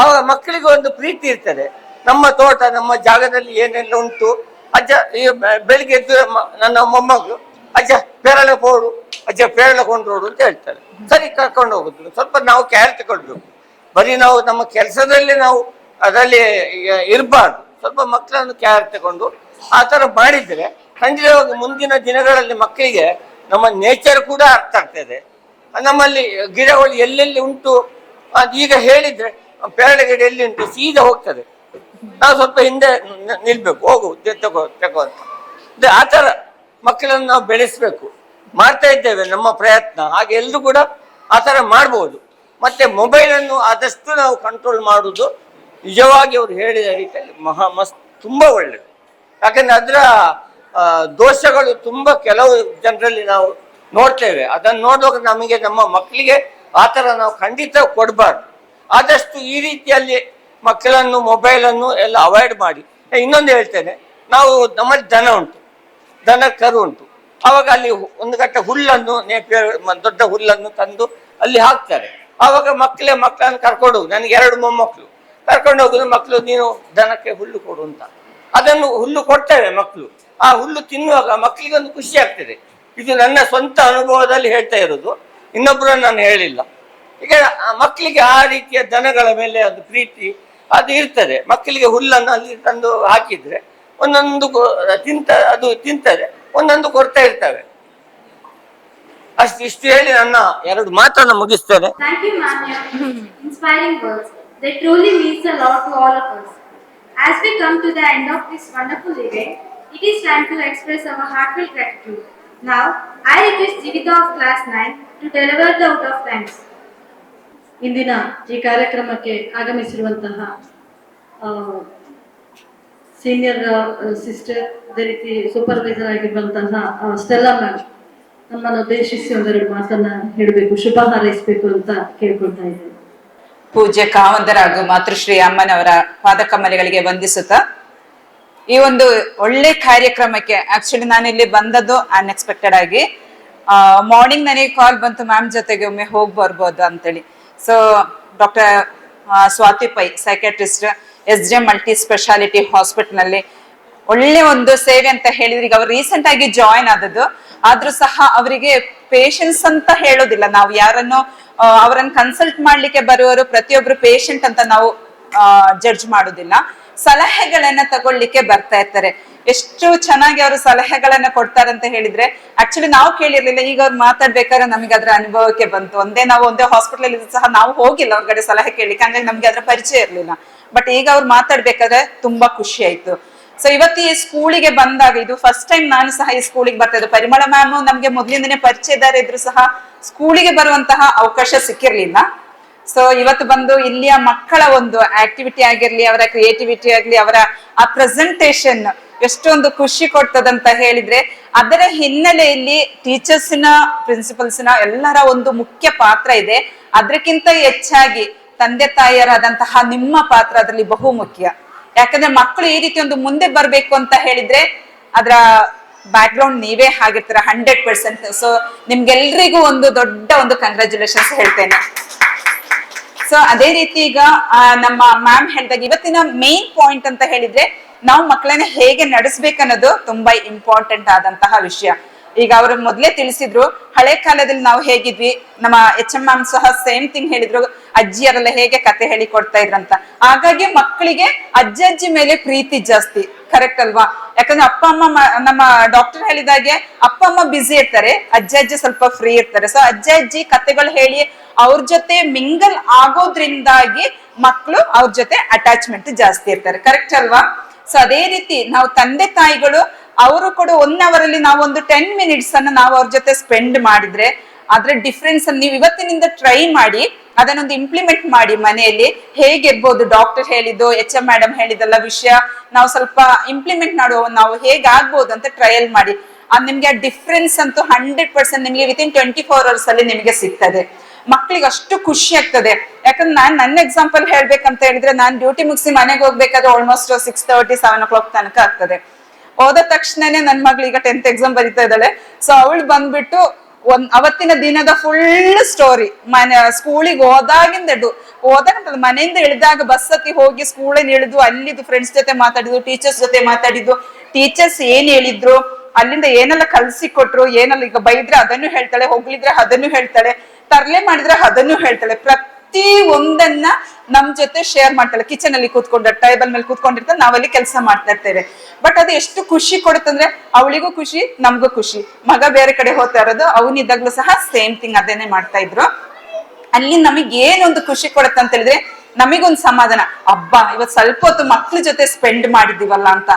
ಆವಾಗ ಮಕ್ಕಳಿಗೆ ಒಂದು ಪ್ರೀತಿ ಇರ್ತದೆ. ನಮ್ಮ ತೋಟ, ನಮ್ಮ ಜಾಗದಲ್ಲಿ ಏನೆಲ್ಲ ಉಂಟು, ಅಜ್ಜ ಈ ಬೆಳಿಗ್ಗೆ ಎದ್ದು ನನ್ನ ಮೊಮ್ಮಗಳು ಅಜ್ಜ ಪೇರಳೆ ಹೋಡು, ಅಜ್ಜ ಪೇರಳೆ ಕೊಂಡ್ರೋಡು ಅಂತ ಹೇಳ್ತಾರೆ. ಸರಿ, ಕರ್ಕೊಂಡು ಹೋಗುದು. ಸ್ವಲ್ಪ ನಾವು ಕೇರ್ ತಗೊಳ್ಬೇಕು. ಬರೀ ನಾವು ನಮ್ಮ ಕೆಲಸದಲ್ಲಿ ನಾವು ಅದರಲ್ಲಿ ಇರಬಾರ್ದು. ಸ್ವಲ್ಪ ಮಕ್ಕಳನ್ನು ಕೇರ್ ತಗೊಂಡು ಆ ಥರ ಮಾಡಿದರೆ ಖಂಡಿತವಾಗಿ ಮುಂದಿನ ದಿನಗಳಲ್ಲಿ ಮಕ್ಕಳಿಗೆ ನಮ್ಮ ನೇಚರ್ ಕೂಡ ಅರ್ಥ ಆಗ್ತದೆ. ನಮ್ಮಲ್ಲಿ ಗಿಡಗಳು ಎಲ್ಲೆಲ್ಲಿ ಉಂಟು ಅದು ಈಗ ಹೇಳಿದ್ರೆ ಪೇರಳೆ ಗಿಡ ಎಲ್ಲಿ ಉಂಟು ಸೀದಾ ಹೋಗ್ತದೆ. ನಾವು ಸ್ವಲ್ಪ ಹಿಂದೆ ನಿಲ್ಬೇಕು, ಹೋಗು ತಗೋ ಅಂತ. ಆ ಥರ ಮಕ್ಕಳನ್ನು ನಾವು ಬೆಳೆಸಬೇಕು. ಮಾಡ್ತಾ ಇದ್ದೇವೆ ನಮ್ಮ ಪ್ರಯತ್ನ. ಹಾಗೆ ಎಲ್ಲರೂ ಕೂಡ ಆ ಥರ ಮಾಡ್ಬೋದು. ಮತ್ತೆ ಮೊಬೈಲನ್ನು ಆದಷ್ಟು ನಾವು ಕಂಟ್ರೋಲ್ ಮಾಡುವುದು ನಿಜವಾಗಿ ಅವರು ಹೇಳಿದ ರೀತಿಯಲ್ಲಿ ತುಂಬ ಒಳ್ಳೆಯದು. ಯಾಕಂದ್ರೆ ಅದರ ದೋಷಗಳು ತುಂಬ ಕೆಲವು ಜನರಲ್ಲಿ ನಾವು ನೋಡ್ತೇವೆ. ಅದನ್ನು ನೋಡುವಾಗ ನಮಗೆ ನಮ್ಮ ಮಕ್ಕಳಿಗೆ ಆ ಥರ ನಾವು ಖಂಡಿತ ಕೊಡಬಾರ್ದು. ಆದಷ್ಟು ಈ ರೀತಿಯಲ್ಲಿ ಮಕ್ಕಳನ್ನು ಮೊಬೈಲನ್ನು ಎಲ್ಲ ಅವಾಯ್ಡ್ ಮಾಡಿ. ಇನ್ನೊಂದು ಹೇಳ್ತೇನೆ, ನಾವು ನಮ್ಮಲ್ಲಿ ದನ ಉಂಟು, ದನ ಕರು ಉಂಟು. ಆವಾಗ ಅಲ್ಲಿ ಒಂದು ಗಂಟೆ ಹುಲ್ಲನ್ನು ದೊಡ್ಡ ಹುಲ್ಲನ್ನು ತಂದು ಅಲ್ಲಿ ಹಾಕ್ತಾರೆ. ಆವಾಗ ಮಕ್ಕಳನ್ನು ಕರ್ಕೊಂಡು ಹೋಗುದು. ನನಗೆ 2 ಮೊಮ್ಮಕ್ಕಳು. ಕರ್ಕೊಂಡು ಹೋಗುದು, ಮಕ್ಕಳು ನೀನು ದನಕ್ಕೆ ಹುಲ್ಲು ಕೊಡು ಅಂತ. ಅದನ್ನು ಹುಲ್ಲು ಕೊಡ್ತೇವೆ ಮಕ್ಕಳು. ಆ ಹುಲ್ಲು ತಿನ್ನುವಾಗ ಮಕ್ಕಳಿಗೆ ಒಂದು ಖುಷಿ ಆಗ್ತದೆ. ಇದು ನನ್ನ ಸ್ವಂತ ಅನುಭವದಲ್ಲಿ ಹೇಳ್ತಾ ಇರೋದು, ಇನ್ನೊಬ್ಬರನ್ನು ನಾನು ಹೇಳಿಲ್ಲ. ಈಗ ಮಕ್ಕಳಿಗೆ ಆ ರೀತಿಯ ದನಗಳ ಮೇಲೆ ಒಂದು ಪ್ರೀತಿ ಅದು ಇರ್ತದೆ. ಮಕ್ಕಳಿಗೆ ಹುಲ್ಲನ್ನು ಅಲ್ಲಿ ತಂದು ಹಾಕಿದ್ರೆ ಒಂದೊಂದು ಅದು ತಿಂತದೆ, ಒಂದೊಂದು ಕೊಡ್ತಾ ಇರ್ತವೆ. ಇಷ್ಟು ಹೇಳಿ ನನ್ನ 2 ಮಾತನ್ನು ಮುಗಿಸ್ತೇನೆ. Thank you, ma'am. Your inspiring words. They truly means a lot to all of us. As we come to the end of this wonderful event, it is time to express our heartfelt gratitude. Now, I request Jivita of class 9 to deliver the vote of thanks. ಇಂದಿನ ಈ ಕಾರ್ಯಕ್ರಮಕ್ಕೆ ಆಗಮಿಸಿರುವಂತಹ senior sister, ಅದೇ ರೀತಿ supervisor ಆಗಿರುವಂತಹ Stella ma'am ನಮ್ಮನ್ನು ಉದ್ದೇಶಿಸಿ 1-2 ಮಾತನ್ನ ಹೇಳಬೇಕು, ಶುಭ ಹಾರೈಸಬೇಕು ಅಂತ ಕೇಳ್ಕೊಳ್ತಾ ಇದ್ದೇನೆ. ಪೂಜ್ಯ ಕಾವಂದರ ಹಾಗೂ ಮಾತೃಶ್ರೀ ಅಮ್ಮನವರ ಪಾದಕಮಲಗಳಿಗೆ ವಂದಿಸುತ್ತಾ ಈ ಒಂದು ಒಳ್ಳೆ ಕಾರ್ಯಕ್ರಮಕ್ಕೆ ಆಕ್ಚುಲಿ ನಾನು ಇಲ್ಲಿ ಬಂದದ್ದು ಅನ್ಎಕ್ಸ್ಪೆಕ್ಟೆಡ್ ಆಗಿ. ಮಾರ್ನಿಂಗ್ ನನಗೆ ಕಾಲ್ ಬಂತು, ಮ್ಯಾಮ್ ಜೊತೆಗೆ ಒಮ್ಮೆ ಹೋಗಿ ಬರ್ಬೋದು ಅಂತೇಳಿ. So doctor Swathi Pai, psychiatrist, SJ multi speciality hospital ನಲ್ಲಿ ಒಳ್ಳೆ ಒಂದು ಸೇವೆ ಅಂತ ಹೇಳಿದ್ರೆ. ಈಗ ಅವ್ರು ರೀಸೆಂಟ್ ಆಗಿ ಜಾಯಿನ್ ಆದದ್ದು, ಆದ್ರೂ ಸಹ ಅವರಿಗೆ ಪೇಷನ್ಸ್ ಅಂತ ಹೇಳೋದಿಲ್ಲ. ನಾವು ಯಾರನ್ನು ಅವರನ್ನು ಕನ್ಸಲ್ಟ್ ಮಾಡ್ಲಿಕ್ಕೆ ಬರುವವರು ಪ್ರತಿಯೊಬ್ರು ಪೇಷಂಟ್ ಅಂತ ನಾವು ಜಡ್ಜ್ ಮಾಡೋದಿಲ್ಲ. ಸಲಹೆಗಳನ್ನ ತಗೊಳ್ಳಿಕ್ಕೆ ಬರ್ತಾ ಇರ್ತಾರೆ. ಎಷ್ಟು ಚೆನ್ನಾಗಿ ಅವರು ಸಲಹೆಗಳನ್ನ ಕೊಡ್ತಾರಂತ ಹೇಳಿದ್ರೆ ಆಕ್ಚುಲಿ ನಾವು ಕೇಳಿರ್ಲಿಲ್ಲ. ಈಗ ಅವ್ರು ಮಾತಾಡ್ಬೇಕಾದ್ರೆ ನಮಗೆ ಅದರ ಅನುಭವಕ್ಕೆ ಬಂತು. ನಾವು ಒಂದೇ ಹಾಸ್ಪಿಟಲ್ ಸಹ ನಾವು ಹೋಗಿಲ್ಲ ಅವ್ರಗಡೆ ಸಲಹೆ ಕೇಳಿಕ್ಕೆ, ಹಂಗಾಗಿ ನಮ್ಗೆ ಅದ್ರ ಪರಿಚಯ ಇರ್ಲಿಲ್ಲ. ಬಟ್ ಈಗ ಅವ್ರು ಮಾತಾಡ್ಬೇಕಾದ್ರೆ ತುಂಬಾ ಖುಷಿ ಆಯ್ತು. ಸೊ ಇವತ್ತು ಈ ಸ್ಕೂಲಿಗೆ ಬಂದಾಗ ಇದು ಫಸ್ಟ್ ಟೈಮ್ ನಾನು ಸಹ ಈ ಸ್ಕೂಲಿಗೆ ಬರ್ತಾ ಇದ್ದೆ. ಪರಿಮಳ ಮ್ಯಾಮ್ ನಮ್ಗೆ ಮೊದಲಿಂದನೇ ಪರಿಚಯದಾರ ಇದ್ರು ಸಹ ಸ್ಕೂಲಿಗೆ ಬರುವಂತಹ ಅವಕಾಶ ಸಿಕ್ಕಿರ್ಲಿಲ್ಲ. ಸೊ ಇವತ್ತು ಬಂದು ಇಲ್ಲಿಯ ಮಕ್ಕಳ ಒಂದು ಆಕ್ಟಿವಿಟಿ ಆಗಿರ್ಲಿ, ಅವರ ಕ್ರಿಯೇಟಿವಿಟಿ ಆಗ್ಲಿ, ಅವರ ಆ ಪ್ರೆಸೆಂಟೇಶನ್ ಎಷ್ಟೊಂದು ಖುಷಿ ಕೊಡ್ತದಂತ ಹೇಳಿದ್ರೆ ಅದರ ಹಿನ್ನೆಲೆಯಲ್ಲಿ ಟೀಚರ್ಸ್ನ, ಪ್ರಿನ್ಸಿಪಲ್ಸ್ನ ಎಲ್ಲರ ಒಂದು ಮುಖ್ಯ ಪಾತ್ರ ಇದೆ. ಅದಕ್ಕಿಂತ ಹೆಚ್ಚಾಗಿ ತಂದೆ ತಾಯಿಯರಾದಂತಹ ನಿಮ್ಮ ಪಾತ್ರ ಅದರಲ್ಲಿ ಬಹು ಮುಖ್ಯ. ಯಾಕಂದ್ರೆ ಮಕ್ಕಳು ಈ ರೀತಿ ಒಂದು ಮುಂದೆ ಬರ್ಬೇಕು ಅಂತ ಹೇಳಿದ್ರೆ ಅದರ ಬ್ಯಾಕ್ ಗ್ರೌಂಡ್ ನೀವೇ ಆಗಿರ್ತೀರ 100%. ಸೊ ನಿಮ್ಗೆಲ್ರಿಗೂ ಒಂದು ದೊಡ್ಡ ಒಂದು ಕಂಗ್ರಾಚುಲೇಷನ್ಸ್ ಹೇಳ್ತೇನೆ. ಸೊ ಅದೇ ರೀತಿ ಈಗ ನಮ್ಮ ಮ್ಯಾಮ್ ಹೇಳಿದಾಗ ಇವತ್ತಿನ ಮೇನ್ ಪಾಯಿಂಟ್ ಅಂತ ಹೇಳಿದ್ರೆ ನಾವು ಮಕ್ಕಳನ್ನ ಹೇಗೆ ನಡೆಸ್ಬೇಕನ್ನೋದು ತುಂಬಾ ಇಂಪಾರ್ಟೆಂಟ್ ಆದಂತಹ ವಿಷಯ. ಈಗ ಅವರು ಮೊದ್ಲೇ ತಿಳಿಸಿದ್ರು ಹಳೆ ಕಾಲದಲ್ಲಿ ನಾವು ಹೇಗಿದ್ವಿ, ನಮ್ಮ HM ಮ್ಯಾಮ್ ಸಹ ಸೇಮ್ ಥಿಂಗ್ ಹೇಳಿದ್ರು, ಅಜ್ಜಿಯರೆಲ್ಲ ಹೇಗೆ ಕತೆ ಹೇಳಿ ಕೊಡ್ತಾ ಇದ್ರಂತ. ಹಾಗಾಗಿ ಮಕ್ಕಳಿಗೆ ಅಜ್ಜಿ ಮೇಲೆ ಪ್ರೀತಿ ಜಾಸ್ತಿ, ಕರೆಕ್ಟ್ ಅಲ್ವಾ? ಯಾಕಂದ್ರೆ ಅಪ್ಪ ಅಮ್ಮ ನಮ್ಮ ಡಾಕ್ಟರ್ ಹೇಳಿದಾಗೆ ಅಪ್ಪ ಅಮ್ಮ ಬ್ಯುಸಿ ಇರ್ತಾರೆ, ಅಜ್ಜಿ ಸ್ವಲ್ಪ ಫ್ರೀ ಇರ್ತಾರೆ. ಸೊ ಅಜ್ಜಿ ಕತೆಗಳು ಹೇಳಿ ಅವ್ರ ಜೊತೆ ಮಿಂಗಲ್ ಆಗೋದ್ರಿಂದಾಗಿ ಮಕ್ಕಳು ಅವ್ರ ಜೊತೆ ಅಟ್ಯಾಚ್ಮೆಂಟ್ ಜಾಸ್ತಿ ಇರ್ತಾರೆ, ಕರೆಕ್ಟ್ ಅಲ್ವಾ? ಸೊ ಅದೇ ರೀತಿ ನಾವು ತಂದೆ ತಾಯಿಗಳು ಅವರು ಕೂಡ 1 hour ಅಲ್ಲಿ ನಾವು ಒಂದು 10 minutes ಅನ್ನ ನಾವು ಅವ್ರ ಜೊತೆ ಸ್ಪೆಂಡ್ ಮಾಡಿದ್ರೆ ಅದ್ರ ಡಿಫ್ರೆನ್ಸ್ ಅನ್ನು ನೀವು ಇವತ್ತಿನಿಂದ ಟ್ರೈ ಮಾಡಿ ಅದನ್ನೊಂದು ಇಂಪ್ಲಿಮೆಂಟ್ ಮಾಡಿ ಮನೆಯಲ್ಲಿ. ಹೇಗಿರ್ಬೋದು ಡಾಕ್ಟರ್ ಹೇಳಿದ್ದು, HM ಮೇಡಮ್ ಹೇಳಿದೆಲ್ಲ ವಿಷಯ ನಾವು ಸ್ವಲ್ಪ ಇಂಪ್ಲಿಮೆಂಟ್ ಮಾಡುವ, ನಾವು ಹೇಗಾಗ್ಬೋದು ಅಂತ ಟ್ರಯಲ್ ಮಾಡಿ. ನಿಮ್ಗೆ ಆ ಡಿಫ್ರೆನ್ಸ್ ಅಂತೂ 100% ನಿಮಗೆ ವಿತಿನ್ 24 hours ಅಲ್ಲಿ ನಿಮಗೆ ಸಿಗ್ತದೆ. ಮಕ್ಳಿಗೆ ಅಷ್ಟು ಖುಷಿ ಆಗ್ತದೆ. ಯಾಕಂದ್ರೆ ನನ್ನ ಎಕ್ಸಾಂಪಲ್ ಹೇಳ್ಬೇಕಂತ ಹೇಳಿದ್ರೆ ನಾನು ಡ್ಯೂಟಿ ಮುಗಿಸಿ ಮನೆಗೆ ಹೋಗ್ಬೇಕಾದ್ರೆ ಆಲ್ಮೋಸ್ಟ್ 6:30 7 o'clock ತನಕ ಆಗ್ತದೆ. ಹೋದ ತಕ್ಷಣನೇ ನನ್ನ ಮಗಳು ಈಗ 10th ಎಕ್ಸಾಮ್ ಬರೀತಾ ಇದ್ದಾಳೆ. ಸೊ ಅವಳು ಬಂದ್ಬಿಟ್ಟು ಅವತ್ತಿನ ದಿನದ ಫುಲ್ ಸ್ಟೋರಿ ಸ್ಕೂಲಿಗೆ ಹೋದಾಗ ಮನೆಯಿಂದ ಇಳಿದಾಗ ಬಸ್ ಹತ್ತಿ ಹೋಗಿ ಸ್ಕೂಲಲ್ಲಿ ಇಳಿದು ಅಲ್ಲಿದ್ದು ಫ್ರೆಂಡ್ಸ್ ಜೊತೆ ಮಾತಾಡಿದ್ದು, ಟೀಚರ್ಸ್ ಜೊತೆ ಮಾತಾಡಿದ್ದು, ಟೀಚರ್ಸ್ ಏನ್ ಹೇಳಿದ್ರು, ಅಲ್ಲಿಂದ ಏನೆಲ್ಲ ಕಲ್ಸಿ ಕೊಟ್ರು, ಏನೆಲ್ಲ ಈಗ ಬೈದ್ರೆ ಅದನ್ನು ಹೇಳ್ತಾಳೆ, ಹೊಗಳಿದ್ರೆ ಅದನ್ನು ಹೇಳ್ತಾಳೆ, ತರ್ಲೆ ಮಾಡಿದ್ರೆ ಅದನ್ನು ಹೇಳ್ತಾಳೆ. ಪ್ರತಿ ಒಂದನ್ನ ನಮ್ ಜೊತೆ ಶೇರ್ ಮಾಡ್ತಾಳೆ. ಕಿಚನ್ ಅಲ್ಲಿ ಕೂತ್ಕೊಂಡ ಟೇಬಲ್ ಮೇಲೆ ಕೂತ್ಕೊಂಡಿರ್ತಾಳೆ, ನಾವಲ್ಲಿ ಕೆಲಸ ಮಾಡ್ತಾ ಇರ್ತೇವೆ. ಬಟ್ ಅದು ಎಷ್ಟು ಖುಷಿ ಕೊಡುತ್ತಂದ್ರೆ ಅವಳಿಗೂ ಖುಷಿ, ನಮ್ಗೂ ಖುಷಿ. ಮಗ ಬೇರೆ ಕಡೆ ಹೋಗ್ತಾ ಇರೋದು, ಅವನಿದ್ದಾಗ್ಲೂ ಸಹ ಸೇಮ್ ಥಿಂಗ್ ಅದನ್ನೇ ಮಾಡ್ತಾ ಇದ್ರು. ಅಲ್ಲಿ ನಮಗೆ ಏನೊಂದು ಖುಷಿ ಕೊಡುತ್ತೆ ಅಂತ ಹೇಳಿದ್ರೆ ನಮಗೊಂದು ಸಮಾಧಾನ, ಹಬ್ಬ ಇವತ್ತು ಸ್ವಲ್ಪ ಹೊತ್ತು ಮಕ್ಳ ಜೊತೆ ಸ್ಪೆಂಡ್ ಮಾಡಿದೀವಲ್ಲ ಅಂತ.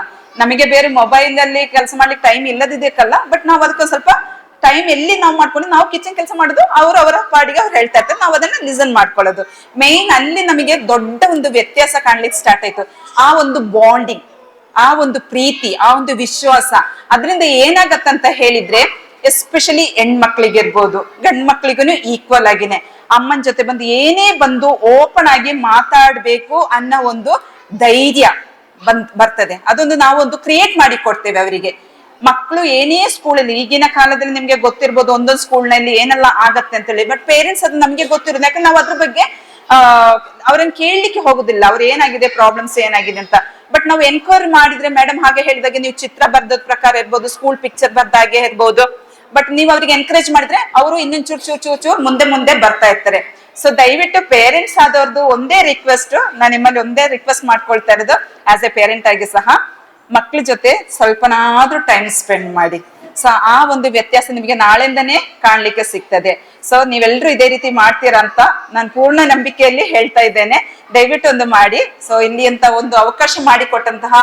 ನಮಗೆ ಬೇರೆ ಮೊಬೈಲ್ ಅಲ್ಲಿ ಕೆಲಸ ಮಾಡ್ಲಿಕ್ಕೆ ಟೈಮ್ ಇಲ್ಲದಿದ್ದಕ್ಕಲ್ಲ, ಬಟ್ ನಾವು ಅದಕ್ಕೆ ಸ್ವಲ್ಪ ಟೈಮ್ ಎಲ್ಲಿ ನಾವು ಮಾಡ್ಕೊಂಡು ನಾವು ಕಿಚನ್ ಕೆಲಸ ಮಾಡೋದು, ಅವರ ಪಾಡಿಗೆ ಅವ್ರು ಹೇಳ್ತಾ ಇರ್ತಾರೆ, ನಾವು ಅದನ್ನ ಲಿಸನ್ ಮಾಡ್ಕೊಳ್ಳೋದು. ಮೇನ್ ಅಲ್ಲಿ ನಮಗೆ ದೊಡ್ಡ ಒಂದು ವ್ಯತ್ಯಾಸ ಕಾಣ್ಲಿಕ್ಕೆ ಸ್ಟಾರ್ಟ್ ಆಯ್ತು. ಆ ಒಂದು ಬಾಂಡಿಂಗ್, ಆ ಒಂದು ಪ್ರೀತಿ, ಆ ಒಂದು ವಿಶ್ವಾಸ, ಅದರಿಂದ ಏನಾಗತ್ತಂತ ಹೇಳಿದ್ರೆ ಎಸ್ಪೆಷಲಿ ಹೆಣ್ಮಕ್ಳಿಗಿರ್ಬೋದು ಗಂಡ್ ಮಕ್ಳಿಗೂ ಈಕ್ವಲ್ ಆಗಿನೇ ಅಮ್ಮನ ಜೊತೆ ಬಂದು ಏನೇ ಬಂದು ಓಪನ್ ಆಗಿ ಮಾತಾಡ್ಬೇಕು ಅನ್ನೋ ಒಂದು ಧೈರ್ಯ ಬರ್ತದೆ. ಅದೊಂದು ನಾವೊಂದು ಕ್ರಿಯೇಟ್ ಮಾಡಿ ಕೊಡ್ತೇವೆ ಅವರಿಗೆ. ಮಕ್ಕಳು ಏನೇ ಸ್ಕೂಲಲ್ಲಿ, ಈಗಿನ ಕಾಲದಲ್ಲಿ ನಿಮ್ಗೆ ಗೊತ್ತಿರ್ಬೋದು ಒಂದೊಂದು ಸ್ಕೂಲ್ನಲ್ಲಿ ಏನೆಲ್ಲ ಆಗತ್ತೆ ಅಂತ ಹೇಳಿ, ಬಟ್ ಪೇರೆಂಟ್ಸ್ ಅದು ನಮ್ಗೆ ಗೊತ್ತಿರೋದು. ಯಾಕಂದ್ರೆ ನಾವು ಅದ್ರ ಬಗ್ಗೆ ಅವ್ರನ್ನ ಕೇಳಲಿಕ್ಕೆ ಹೋಗುದಿಲ್ಲ, ಅವ್ರು ಏನಾಗಿದೆ, ಪ್ರಾಬ್ಲಮ್ಸ್ ಏನಾಗಿದೆ ಅಂತ. ಬಟ್ ನಾವು ಎನ್ಕ್ವೈರಿ ಮಾಡಿದ್ರೆ ಮೇಡಮ್ ಹಾಗೆ ಹೇಳಿದಾಗೆ ನೀವು ಚಿತ್ರ ಬರ್ದದ ಪ್ರಕಾರ ಇರ್ಬೋದು, ಸ್ಕೂಲ್ ಪಿಕ್ಚರ್ ಬರ್ದಾಗೆ ಇರ್ಬೋದು, ಬಟ್ ನೀವು ಅವ್ರಿಗೆ ಎನ್ಕರೇಜ್ ಮಾಡಿದ್ರೆ ಅವರು ಇನ್ನೊಂದು ಚೂರ್ ಮುಂದೆ ಬರ್ತಾ ಇರ್ತಾರೆ. ಸೊ ದಯವಿಟ್ಟು ಪೇರೆಂಟ್ಸ್ ಆದವ್ರದ್ದು ಒಂದೇ ರಿಕ್ವೆಸ್ಟ್, ನಾನು ನಿಮ್ಮಲ್ಲಿ ಒಂದೇ ರಿಕ್ವೆಸ್ಟ್ ಮಾಡ್ಕೊಳ್ತಾ ಇರೋದು, ಆಸ್ ಎ ಪೇರೆಂಟ್ ಆಗಿ ಸಹ ಮಕ್ಳ ಜೊತೆ ಸ್ವಲ್ಪನಾದ್ರೂ ಟೈಮ್ ಸ್ಪೆಂಡ್ ಮಾಡಿ. ಸೊ ಆ ಒಂದು ವ್ಯತ್ಯಾಸ ನಿಮಗೆ ನಾಳೆಯಿಂದನೇ ಕಾಣ್ಲಿಕ್ಕೆ ಸಿಗ್ತದೆ. ಸೊ ನೀವೆಲ್ಲರೂ ಇದೇ ರೀತಿ ಮಾಡ್ತೀರಾ ಅಂತ ನಾನು ಪೂರ್ಣ ನಂಬಿಕೆಯಲ್ಲಿ ಹೇಳ್ತಾ ಇದ್ದೇನೆ. ದಯವಿಟ್ಟು ಒಂದು ಮಾಡಿ. ಸೊ ಇಲ್ಲಿ ಅಂತ ಒಂದು ಅವಕಾಶ ಮಾಡಿಕೊಟ್ಟಂತಹ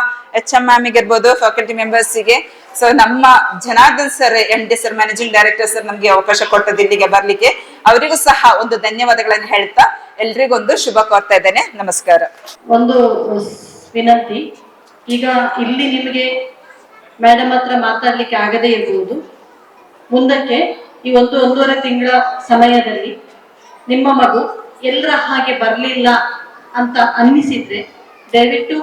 HM ಮ್ಯಾಮಿಗೆ ಇರ್ಬೋದು, ಫ್ಯಾಕಲ್ಟಿ ಮೆಂಬರ್ಸಿಗೆ, ಸೊ ನಮ್ಮ Janardhan sir MD sir managing director sir ನಮ್ಗೆ ಅವಕಾಶ ಕೊಟ್ಟದ್ದು ಇಲ್ಲಿಗೆ ಬರ್ಲಿಕ್ಕೆ, ಅವರಿಗೂ ಸಹ ಒಂದು ಧನ್ಯವಾದಗಳನ್ನು ಹೇಳ್ತಾ ಎಲ್ರಿಗೊಂದು ಶುಭ ಕೋರ್ತಾ ಇದ್ದೇನೆ. ನಮಸ್ಕಾರ. ಒಂದು ವಿನಂತಿ, ಈಗ ಇಲ್ಲಿ ನಿಮಗೆ ಮೇಡಮ್ ಹತ್ರ ಮಾತಾಡ್ಲಿಕ್ಕೆ ಆಗದೇ ಇರ್ಬೋದು. ಮುಂದಕ್ಕೆ ಈ 1-1.5 ತಿಂಗಳ ಸಮಯದಲ್ಲಿ ನಿಮ್ಮ ಮಗು ಎಲ್ಲರ ಹಾಗೆ ಬರ್ಲಿಲ್ಲ ಅಂತ ಅನ್ನಿಸಿದ್ರೆ ದಯವಿಟ್ಟು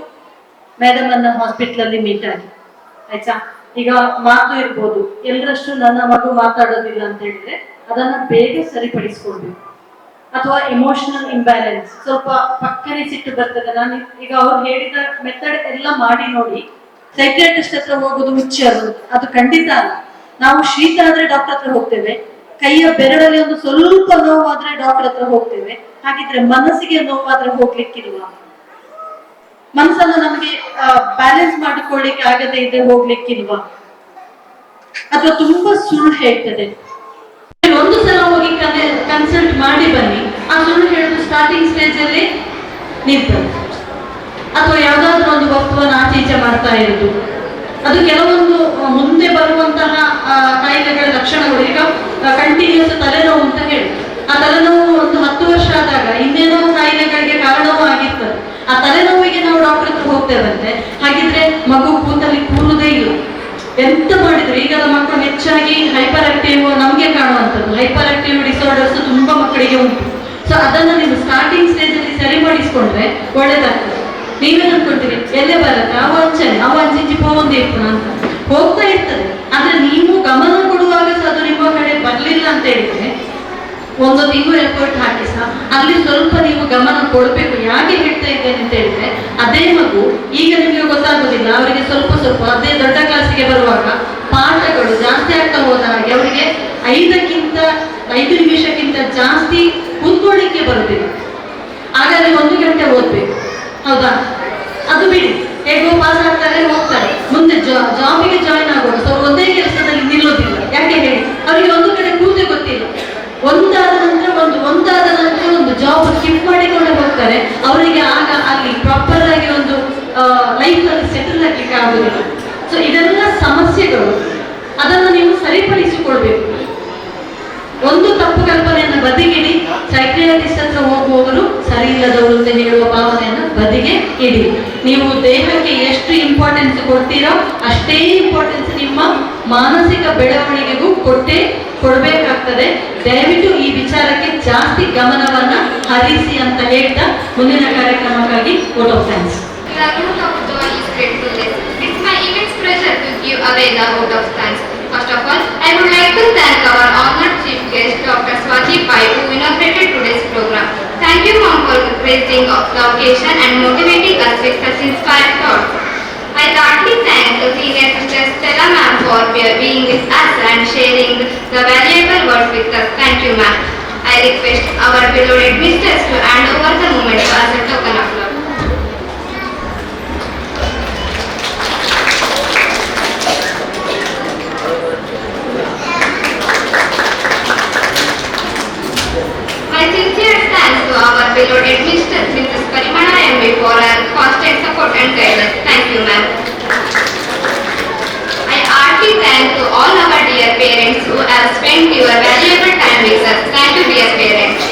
ಮೇಡಮ್ ಅನ್ನ ಹಾಸ್ಪಿಟಲ್ ಅಲ್ಲಿ ಮೀಟ್ ಆಗಿ, ಆಯ್ತಾ? ಈಗ ಮಾತು ಇರ್ಬೋದು, ಎಲ್ಲರಷ್ಟು ನನ್ನ ಮಗು ಮಾತಾಡೋದಿಲ್ಲ ಅಂತ ಹೇಳಿದ್ರೆ ಅದನ್ನ ಬೇಗ ಸರಿಪಡಿಸ್ಕೊಳ್ಬೇಕು. ಅಥವಾ ಎಮೋಷನಲ್ ಇಂಬ್ಯಾಲೆನ್ಸ್, ಸ್ವಲ್ಪ ಪಕ್ಕನೆ ಸಿಟ್ಟು ಬರ್ತದೆ. ನಾನು ಈಗ ಅವ್ರು ಹೇಳಿದ ಮೆಥಡ್ ಎಲ್ಲ ಮಾಡಿ ನೋಡಿ, ಸೈಕ್ರಿಯಾಟ್ರಿಸ್ಟ್ ಹತ್ರ ಹೋಗೋದು ಹುಚ್ಚರು, ಅದು ಖಂಡಿತ ಅಲ್ಲ. ನಾವು ಶೀತ ಆದ್ರೆ ಡಾಕ್ಟರ್ ಹತ್ರ ಹೋಗ್ತೇವೆ, ಕೈಯ ಬೆರಳಲ್ಲಿ ಒಂದು ಸ್ವಲ್ಪ ನೋವಾದ್ರೆ ಡಾಕ್ಟರ್ ಹತ್ರ ಹೋಗ್ತೇವೆ. ಹಾಗಿದ್ರೆ ಮನಸ್ಸಿಗೆ ನೋವಾದ್ರೆ ಹೋಗ್ಲಿಕ್ಕಿಲ್ವಾ? ಮನಸ್ಸನ್ನು ನಮಗೆ ಬ್ಯಾಲೆನ್ಸ್ ಮಾಡಿಕೊಳ್ಳಿಕ್ಕೆ ಆಗದೆ ಇದೆ ಹೋಗ್ಲಿಕ್ಕಿಲ್ವಾ, ಅಥವಾ ತುಂಬಾ ಸುಳ್ಳು ಹೇಳ್ತದೆ. ಒಂದು ಸಲ ಹೋಗಿ ಕನ್ಸಲ್ಟ್ ಮಾಡಿ ಬನ್ನಿ, ಆ ಸುಳ್ಳು ಹೇಳುದು ಸ್ಟಾರ್ಟಿಂಗ್ ಸ್ಟೇಜ್ ಅಲ್ಲಿ ನಿಲ್ತದೆ. ಅಥವಾ ಯಾವ್ದಾದ್ರು ಒಂದು ವಸ್ತುವನ್ನು ಆಚೀಚೆ ಮಾಡ್ತಾ ಇರುದು, ಅದು ಕೆಲವೊಂದು ಮುಂದೆ ಬರುವಂತಹ ಕಾಯಿಲೆಗಳ ಲಕ್ಷಣಗಳು. ಈಗ ಕಂಟಿನ್ಯೂಸ್ ತಲೆನೋವು ಅಂತ ಹೇಳಿ, ಆ ತಲೆನೋವು ಒಂದು 10 ವರ್ಷ ಆದಾಗ ಇನ್ನೇನೋ ಕಾಯಿಲೆಗಳಿಗೆ ಕಾರಣವೂ ಆಗಿರ್ತದೆ. ಆ ತಲೆನೋವಿಗೆ ನಾವು ಡಾಕ್ಟರ್ ಹತ್ರ ಹೋಗ್ತೇವಂತೆ, ಹಾಗಿದ್ರೆ ಮಗು ಕೂತಲ್ಲಿ ಕೂರುವುದೇ ಇಲ್ಲ. ಎಂತ ಮಾಡಿದ್ರು ಈಗದ ಮಕ್ಕಳು ಹೆಚ್ಚಾಗಿ ಹೈಪರ್ ಆಕ್ಟಿವ್ ನಮ್ಗೆ ಕಾಣುವಂಥದ್ದು. ಹೈಪರ್ ಆಕ್ಟಿವ್ ಡಿಸಾರ್ಡರ್ಸ್ ತುಂಬಾ ಮಕ್ಕಳಿಗೆ ಉಂಟು. ಸೊ ಅದನ್ನ ನೀವು ಸ್ಟಾರ್ಟಿಂಗ್ ಸ್ಟೇಜ್ ಅಲ್ಲಿ ಸರಿಪಡಿಸ್ಕೊಂಡ್ರೆ ಒಳ್ಳೇದಾಗ್ತದೆ. ನೀವೇನ್ ಅನ್ಕೊಳ್ತೀರಿ, ಎಲ್ಲೇ ಬರುತ್ತೆ ಅವ ಅಂಚಿ ಹೋಗೊಂದೇ ಇರ್ತಾನ ಅಂತ ಹೋಗ್ತಾ ಇರ್ತದೆ. ಆದ್ರೆ ನೀವು ಗಮನ ಕೊಡುವಾಗ ಸಹ ಅದು ನಿಮ್ಮ ಕಡೆ ಬರ್ಲಿಲ್ಲ ಅಂತ ಹೇಳಿದ್ರೆ, 1 ತಿಂಗಳು ಎಫರ್ಟ್ ಹಾಕಿ ಸಹ ಅಲ್ಲಿ ಸ್ವಲ್ಪ ನೀವು ಗಮನ ಕೊಡ್ಬೇಕು. ಯಾಕೆ ಹೇಳ್ತಾ ಇದ್ದೇನೆ ಅಂತ ಹೇಳಿದ್ರೆ, ಅದೇ ಮಗು ಈಗ ನಿಮಗೆ ಗೊತ್ತಾಗೋದಿಲ್ಲ, ಅವರಿಗೆ ಸ್ವಲ್ಪ ಸ್ವಲ್ಪ ಅದೇ ದೊಡ್ಡ ಕ್ಲಾಸಿಗೆ ಬರುವಾಗ ಪಾಠಗಳು ಜಾಸ್ತಿ ಆಗ್ತಾ ಹೋದ ಹಾಗೆ ಅವರಿಗೆ 5 ನಿಮಿಷಕ್ಕಿಂತ ಜಾಸ್ತಿ ಕೂತ್ಕೊಳ್ಳಿಕ್ಕೆ ಬರುತ್ತಿಲ್ಲ. ಹಾಗಾದ್ರೆ 1 ಗಂಟೆ ಓದ್ಬೇಕು, ಹೌದಾ? ಅದು ಬಿಡಿ, ಹೇಗೋ ಪಾಸ್ ಆಗ್ತಾರೆ, ಹೋಗ್ತಾರೆ. ಮುಂದೆ ಜಾಬಿಗೆ ಜಾಯಿನ್ ಆಗುವಾಗ ಅವರು ಒಂದೇ ಕೆಲಸದಲ್ಲಿ ನಿಲ್ಲೋದಿಲ್ಲ. ಯಾಕೆ ಹೇಳಿ, ಅವರಿಗೆ ಒಂದು ಕಡೆ ಕೂತೆ ಗೊತ್ತಿಲ್ಲ. ಒಂದಾದ ನಂತರ ಒಂದು ಜಾಬ್ ಸ್ಕಿಪ್ ಮಾಡಿಕೊಂಡು ಹೋಗ್ತಾರೆ. ಅವರಿಗೆ ಆಗ ಅಲ್ಲಿ ಪ್ರಾಪರ್ ಆಗಿ ಒಂದು ಲೈಫ್ ಅಲ್ಲಿ ಸೆಟಲ್ ಆಗ್ಲಿಕ್ಕೆ ಆಗುದಿಲ್ಲ. ಸೊ ಇದೆಲ್ಲ ಸಮಸ್ಯೆಗಳು, ಅದನ್ನು ನೀವು ಸರಿಪಡಿಸಿಕೊಳ್ಬೇಕು. ಒಂದು ತಪ್ಪು ಕಲ್ಪನೆಯನ್ನು ಬದಿಗಿಡಿ. ಸೈಕ್ರಿಯಾಟಿಸ್ಟ್ ಹತ್ರ ಹೋಗುವವರು ಸರಿ ಇಲ್ಲದವರು ಅಂತ ಹೇಳುವ ಭಾವನೆಯನ್ನು ಬದಿಗೆ ಇಡಿ. ನೀವು ದೇಹಕ್ಕೆ ಎಷ್ಟು ಇಂಪಾರ್ಟೆನ್ಸ್ ಕೊಡ್ತೀರೋ ಅಷ್ಟೇ ಇಂಪಾರ್ಟೆನ್ಸ್ ನಿಮ್ಮ ಮಾನಸಿಕ ಬೆಳವಣಿಗೆಗೂ ಕೊಡಬೇಕಾಗ್ತದೆ. ದಯವಿಟ್ಟು ಈ ವಿಚಾರಕ್ಕೆ ಜಾಸ್ತಿ ಗಮನವನ್ನ ಹರಿಸಿ ಅಂತ ಹೇಳ್ತಾ ಮುಂದಿನ ಕಾರ್ಯಕ್ರಮಕ್ಕಾಗಿ vote of thanks. The root of joy is gratefulness. It's my immense pleasure to give away the vote of thanks. First of all, I would like to thank our honored chief guest, Dr. Swaji Pai, who inaugurated today's program. Thank you, ma'am, for gracing the occasion and motivating us with such inspired thoughts. I heartily thank the senior sister Stella ma'am for being with us and sharing the valuable words with us. Thank you, ma'am. I request our beloved mistress to hand over the moment as a token of love. My sincere thanks to our beloved mistress Mrs. Parimana MB for her constant support and guidance. Thank you, ma'am. I heartily thank to all our dear parents who have spent your valuable time with us. Thank you, dear parents.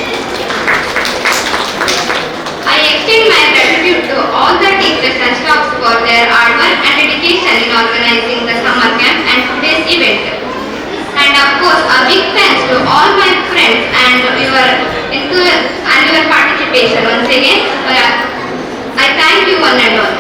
I extend my gratitude to all the teachers and staffs for their hard work and dedication in organizing the summer camp and today's event. And of course, a big thanks to all my friends and your participation. Once again, I thank you one and all.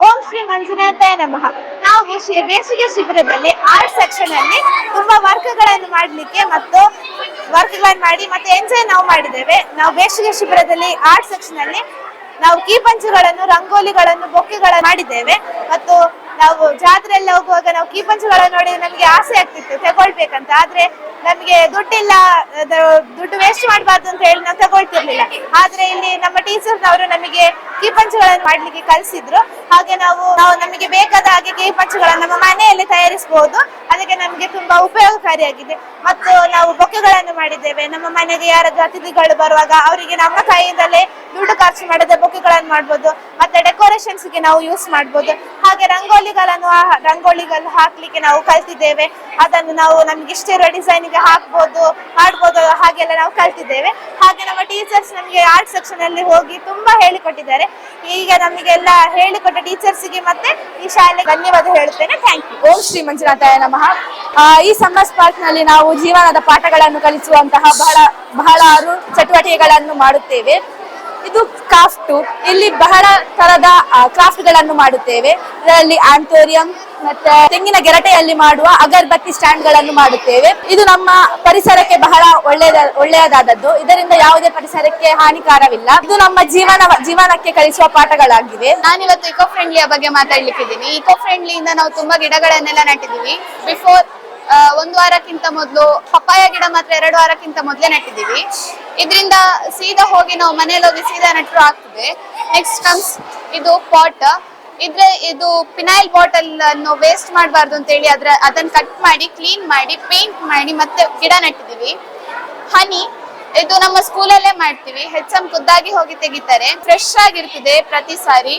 ಓಂ ಶ್ರೀ ಮಂಜುನಾಥಾಯ ನಮಃ. ನಾವು ಬೇಸಿಗೆ ಶಿಬಿರದಲ್ಲಿ art section ಅಲ್ಲಿ ತುಂಬಾ ವರ್ಕ್ಗಳನ್ನು ಮಾಡಲಿಕ್ಕೆ ಮತ್ತು ವರ್ಕ್ಗಳನ್ನು ಮಾಡಿ ಮತ್ತೆ ಎಂಜಾಯ್ ನಾವು ಮಾಡಿದ್ದೇವೆ. ನಾವು ಬೇಸಿಗೆ ಶಿಬಿರದಲ್ಲಿ ಆರ್ಟ್ ಸೆಕ್ಷನ್ ಅಲ್ಲಿ ನಾವು ಕೀಪಂಚುಗಳನ್ನು, ರಂಗೋಲಿಗಳನ್ನು, ಬೊಕ್ಕೆಗಳನ್ನು ಮಾಡಿದ್ದೇವೆ. ಮತ್ತು ನಾವು ಜಾತ್ರೆಯಲ್ಲಿ ಹೋಗುವಾಗ ನಾವು ಕೀಪಂಚುಗಳನ್ನು ನೋಡಿದ್ರೆ ನಮಗೆ ಆಸೆ ಆಗ್ತಿತ್ತು ತಗೊಳ್ಬೇಕಂತ. ಆದ್ರೆ ನಮಗೆ ದುಡ್ಡಿಲ್ಲ, ದುಡ್ಡು ವೇಸ್ಟ್ ಮಾಡಬಾರ್ದು ಅಂತ ಹೇಳಿ ನಾವು ತಗೊಳ್ತಿರ್ಲಿಲ್ಲ. ಆದ್ರೆ ಇಲ್ಲಿ ನಮ್ಮ ಟೀಚರ್ನವರು ನಮಗೆ ಕೀಪಂಚುಗಳನ್ನು ಮಾಡ್ಲಿಕ್ಕೆ ಕಲಿಸಿದ್ರು. ಹಾಗೆ ನಾವು ನಮಗೆ ಬೇಕಾದ ಹಾಗೆ ಕೀಪಂಚುಗಳನ್ನು ನಮ್ಮ ಮನೆಯಲ್ಲಿ ತಯಾರಿಸಬಹುದು. ಅದಕ್ಕೆ ನಮಗೆ ತುಂಬಾ ಉಪಯೋಗಕಾರಿಯಾಗಿದೆ. ಮತ್ತು ನಾವು ಬೊಕ್ಕೆಗಳನ್ನು ಮಾಡಿದ್ದೇವೆ. ನಮ್ಮ ಮನೆಗೆ ಯಾರಾದ್ರೂ ಅತಿಥಿಗಳು ಬರುವಾಗ ಅವರಿಗೆ ನಮ್ಮ ಕೈಯಿಂದಲೇ ದುಡ್ಡು ಖರ್ಚು ಮಾಡದೆ ಬೊಕ್ಕೆಗಳನ್ನು ಮಾಡ್ಬೋದು. ಮತ್ತೆ ಡೆಕೋರೇಷನ್ಸ್ಗೆ ನಾವು ಯೂಸ್ ಮಾಡ್ಬೋದು. ಹಾಗೆ ರಂಗೋಲಿಗಳು ಹಾಕ್ಲಿಕ್ಕೆ ನಾವು ಕಲ್ತಿದ್ದೇವೆ. ಅದನ್ನು ನಾವು ನಮ್ಗೆ ಇಷ್ಟ ಇರೋ ಡಿಸೈನ್ಗೆ ಹಾಕ್ಬೋದು, ಮಾಡ್ಬೋದು, ಹಾಗೆಲ್ಲ ನಾವು ಕಲ್ತಿದ್ದೇವೆ. ಹಾಗೆ ನಮ್ಮ ಟೀಚರ್ಸ್ ನಮಗೆ ಆರ್ಟ್ ಸೆಕ್ಷನ್ ಅಲ್ಲಿ ಹೋಗಿ ತುಂಬಾ ಹೇಳಿಕೊಟ್ಟಿದ್ದಾರೆ. ಈಗ ನಮಗೆಲ್ಲ ಹೇಳಿಕೊಟ್ಟ ಟೀಚರ್ಸ್ಗೆ ಮತ್ತೆ ಈ ಶಾಲೆಗೆ ಧನ್ಯವಾದ ಹೇಳುತ್ತೇನೆ. Thank you. ಓಂ ಶ್ರೀ ಮಂಜುನಾಥಾಯ ನಮಃ. ಈ ಸಮ್ಮರ್ ಸ್ಪಾರ್ಕ್ ನಲ್ಲಿ ನಾವು ಜೀವನದ ಪಾಠಗಳನ್ನು ಕಲಿಸುವಂತಹ ಬಹಳ ಚಟುವಟಿಕೆಗಳನ್ನು ಮಾಡುತ್ತೇವೆ. ಇದು ಕ್ರಾಫ್ಟ್. ಇಲ್ಲಿ ಬಹಳ ತರದ ಕ್ರಾಫ್ಟ್ ಗಳನ್ನು ಮಾಡುತ್ತೇವೆ. ಇದರಲ್ಲಿ ಆಂಥೋರಿಯಂ ಮತ್ತೆ ತೆಂಗಿನ ಗೆರಟೆಯಲ್ಲಿ ಮಾಡುವ ಅಗರಬತ್ತಿ ಸ್ಟ್ಯಾಂಡ್ ಗಳನ್ನು ಮಾಡುತ್ತೇವೆ. ಇದು ನಮ್ಮ ಪರಿಸರಕ್ಕೆ ಬಹಳ ಒಳ್ಳೆಯದಾದದ್ದು. ಇದರಿಂದ ಯಾವುದೇ ಪರಿಸರಕ್ಕೆ ಹಾನಿಕಾರವಿಲ್ಲ. ಇದು ನಮ್ಮ ಜೀವನಕ್ಕೆ ಕಲಿಸುವ ಪಾಠಗಳಾಗಿವೆ. ನಾನಿವತ್ತು ಇಕೋ ಫ್ರೆಂಡ್ಲಿಯ ಬಗ್ಗೆ ಮಾತಾಡ್ಲಿಕ್ಕಿದ್ದೀನಿ. ಇಕೋ ಫ್ರೆಂಡ್ಲಿಯಿಂದ ನಾವು ತುಂಬಾ ಗಿಡಗಳನ್ನೆಲ್ಲ ನೆಟ್ಟಿದ್ದೀವಿ. ಬಿಫೋರ್ 1 ವಾರಕ್ಕಿಂತ ಮೊದಲು ಪಪ್ಪಾಯ ಗಿಡ ಮಾತ್ರ 2 ವಾರಕ್ಕಿಂತ ಮೊದಲೇ ನೆಟ್ಟಿದ್ದೀವಿ. ಇದರಿಂದ ಸೀದಾ ಹೋಗಿ ನಾವು ಮನೇಲಿ ಹೋಗಿ ಸೀದಾ ನೆಟ್ಟರು ಆಗ್ತದೆ. ನೆಕ್ಸ್ಟ್ ಕಮ್ಸ್ ಇದು ಪಾಟ್. ಇದು ಪಿನೈಲ್ ಬಾಟಲ್ ಅನ್ನು ವೇಸ್ಟ್ ಮಾಡಬಾರ್ದು ಅಂತ ಹೇಳಿ ಅದನ್ನ ಕಟ್ ಮಾಡಿ ಕ್ಲೀನ್ ಮಾಡಿ ಪೇಂಟ್ ಮಾಡಿ ಮತ್ತೆ ಗಿಡ ನೆಟ್ಟಿದ್ದೀವಿ. ಹನಿ ಇದು ನಮ್ಮ ಸ್ಕೂಲಲ್ಲೇ ಮಾಡ್ತೀವಿ. HM ಖುದ್ದಾಗಿ ಹೋಗಿ ತೆಗಿತಾರೆ. ಫ್ರೆಶ್ ಆಗಿರ್ತದೆ ಪ್ರತಿ ಸಾರಿ.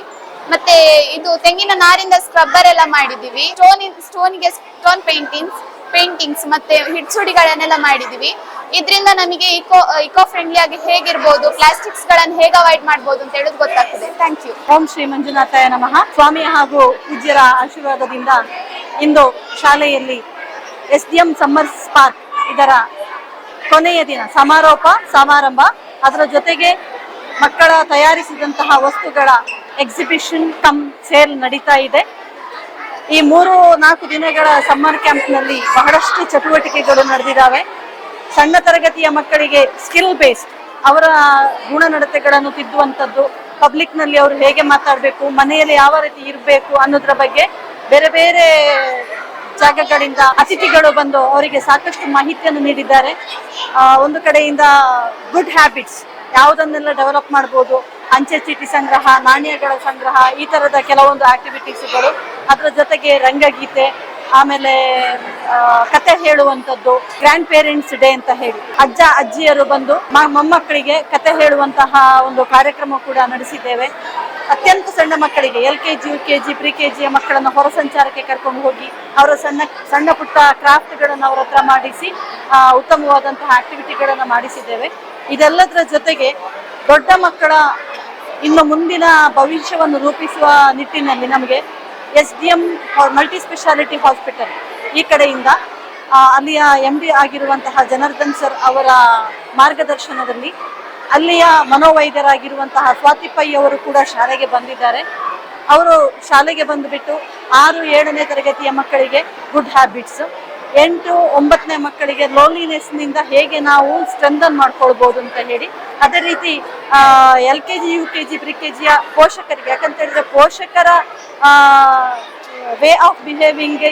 ಮತ್ತೆ ಇದು ತೆಂಗಿನ ನಾರಿಂದ ಸ್ಕ್ರಬ್ಬರ್ ಎಲ್ಲ ಮಾಡಿದೀವಿ. ಸ್ಟೋನ್ ಪೇಂಟಿಂಗ್ಸ್ ಮತ್ತೆ ಹಿಡ್ಸುಡಿಗಳನ್ನೆಲ್ಲ ಮಾಡಿದೀವಿ. ಇದರಿಂದ ನಮಗೆ ಇಕೋ ಫ್ರೆಂಡ್ಲಿ ಆಗಿ ಹೇಗಿರ್ಬೋದು, ಪ್ಲಾಸ್ಟಿಕ್ಸ್ ಗಳನ್ನು ಹೇಗೆ ಅವಾಯ್ಡ್ ಮಾಡಬಹುದು ಅಂತ ಹೇಳೋದು ಗೊತ್ತಾಗ್ತದೆ. Thank you. ಓಂ ಶ್ರೀ ಮಂಜುನಾಥಾಯ ನಮಃ. ಸ್ವಾಮಿ ಹಾಗೂ ಪೂಜ್ಯರ ಆಶೀರ್ವಾದದಿಂದ ಇಂದು ಶಾಲೆಯಲ್ಲಿ SDM ಸಮ್ಮರ್ ಸ್ಪಾರ್ಕ್ ಇದರ ಕೊನೆಯ ದಿನ ಸಮಾರಂಭ. ಅದರ ಜೊತೆಗೆ ಮಕ್ಕಳ ತಯಾರಿಸಿದಂತಹ ವಸ್ತುಗಳ ಎಕ್ಸಿಬಿಷನ್ ಕಮ್ ಸೇಲ್ ನಡೀತಾ ಇದೆ. ಈ 3-4 ದಿನಗಳ ಸಮ್ಮರ್ ಕ್ಯಾಂಪ್ನಲ್ಲಿ ಬಹಳಷ್ಟು ಚಟುವಟಿಕೆಗಳು ನಡೆದಿದ್ದಾವೆ. ಸಣ್ಣ ತರಗತಿಯ ಮಕ್ಕಳಿಗೆ ಸ್ಕಿಲ್ ಬೇಸ್ಡ್ ಅವರ ಗುಣನಡತೆಗಳನ್ನು ತಿದ್ದುವಂಥದ್ದು, ಪಬ್ಲಿಕ್ನಲ್ಲಿ ಅವರು ಹೇಗೆ ಮಾತಾಡಬೇಕು, ಮನೆಯಲ್ಲಿ ಯಾವ ರೀತಿ ಇರಬೇಕು ಅನ್ನೋದ್ರ ಬಗ್ಗೆ ಬೇರೆ ಬೇರೆ ಜಾಗಗಳಿಂದ ಅತಿಥಿಗಳು ಬಂದು ಅವರಿಗೆ ಸಾಕಷ್ಟು ಮಾಹಿತಿಯನ್ನು ನೀಡಿದ್ದಾರೆ. ಒಂದು ಕಡೆಯಿಂದ ಗುಡ್ ಹ್ಯಾಬಿಟ್ಸ್ ಯಾವುದನ್ನೆಲ್ಲ ಡೆವಲಪ್ ಮಾಡ್ಬೋದು, ಅಂಚೆ ಚೀಟಿ ಸಂಗ್ರಹ, ನಾಣ್ಯಗಳ ಸಂಗ್ರಹ, ಈ ತರದ ಕೆಲವೊಂದು ಆಕ್ಟಿವಿಟೀಸ್ಗಳು. ಅದರ ಜೊತೆಗೆ ರಂಗಗೀತೆ, ಆಮೇಲೆ ಕತೆ ಹೇಳುವಂಥದ್ದು, ಗ್ರ್ಯಾಂಡ್ ಪೇರೆಂಟ್ಸ್ ಡೇ ಅಂತ ಹೇಳಿ ಅಜ್ಜ ಅಜ್ಜಿಯರು ಬಂದು ಮೊಮ್ಮಕ್ಕಳಿಗೆ ಕತೆ ಹೇಳುವಂತಹ ಒಂದು ಕಾರ್ಯಕ್ರಮ ಕೂಡ ನಡೆಸಿದ್ದೇವೆ. ಅತ್ಯಂತ ಸಣ್ಣ ಮಕ್ಕಳಿಗೆ LKG, UKG, ಪ್ರಿ-KG ಮಕ್ಕಳನ್ನು ಹೊರ ಸಂಚಾರಕ್ಕೆ ಕರ್ಕೊಂಡು ಹೋಗಿ ಅವರ ಸಣ್ಣ ಪುಟ್ಟ ಕ್ರಾಫ್ಟ್ಗಳನ್ನು ಅವರ ಹತ್ರ ಮಾಡಿಸಿ ಉತ್ತಮವಾದಂತಹ ಆಕ್ಟಿವಿಟಿಗಳನ್ನು ಮಾಡಿಸಿದ್ದೇವೆ. ಇದೆಲ್ಲದರ ಜೊತೆಗೆ ದೊಡ್ಡ ಮಕ್ಕಳ ಇನ್ನು ಮುಂದಿನ ಭವಿಷ್ಯವನ್ನು ರೂಪಿಸುವ ನಿಟ್ಟಿನಲ್ಲಿ ನಮಗೆ SDM ಮಲ್ಟಿ ಸ್ಪೆಷಾಲಿಟಿ ಹಾಸ್ಪಿಟಲ್ ಈ ಕಡೆಯಿಂದ ಅಲ್ಲಿಯ MD ಆಗಿರುವಂತಹ ಜನಾರ್ದನ್ ಸರ್ ಅವರ ಮಾರ್ಗದರ್ಶನದಲ್ಲಿ ಅಲ್ಲಿಯ ಮನೋವೈದ್ಯರಾಗಿರುವಂತಹ ಸ್ವಾತಿ ಪೈ ಅವರು ಕೂಡ ಶಾಲೆಗೆ ಬಂದಿದ್ದಾರೆ. ಅವರು ಶಾಲೆಗೆ ಬಂದುಬಿಟ್ಟು 6-7ನೇ ತರಗತಿಯ ಮಕ್ಕಳಿಗೆ ಗುಡ್ ಹ್ಯಾಬಿಟ್ಸ್, 8-9ನೇ ಮಕ್ಕಳಿಗೆ ಲೋನ್ಲಿನೆಸ್ನಿಂದ ಹೇಗೆ ನಾವು ಸ್ಟ್ರೆಂಥನ್ ಮಾಡ್ಕೊಳ್ಬೋದು ಅಂತ ಹೇಳಿ, ಅದೇ ರೀತಿ LKG, UKG, ಪ್ರಿ-KGಯ ಪೋಷಕರಿಗೆ, ಯಾಕಂತ ಹೇಳಿದ್ರೆ ಪೋಷಕರ ವೇ ಆಫ್ ಬಿಹೇವಿಂಗ್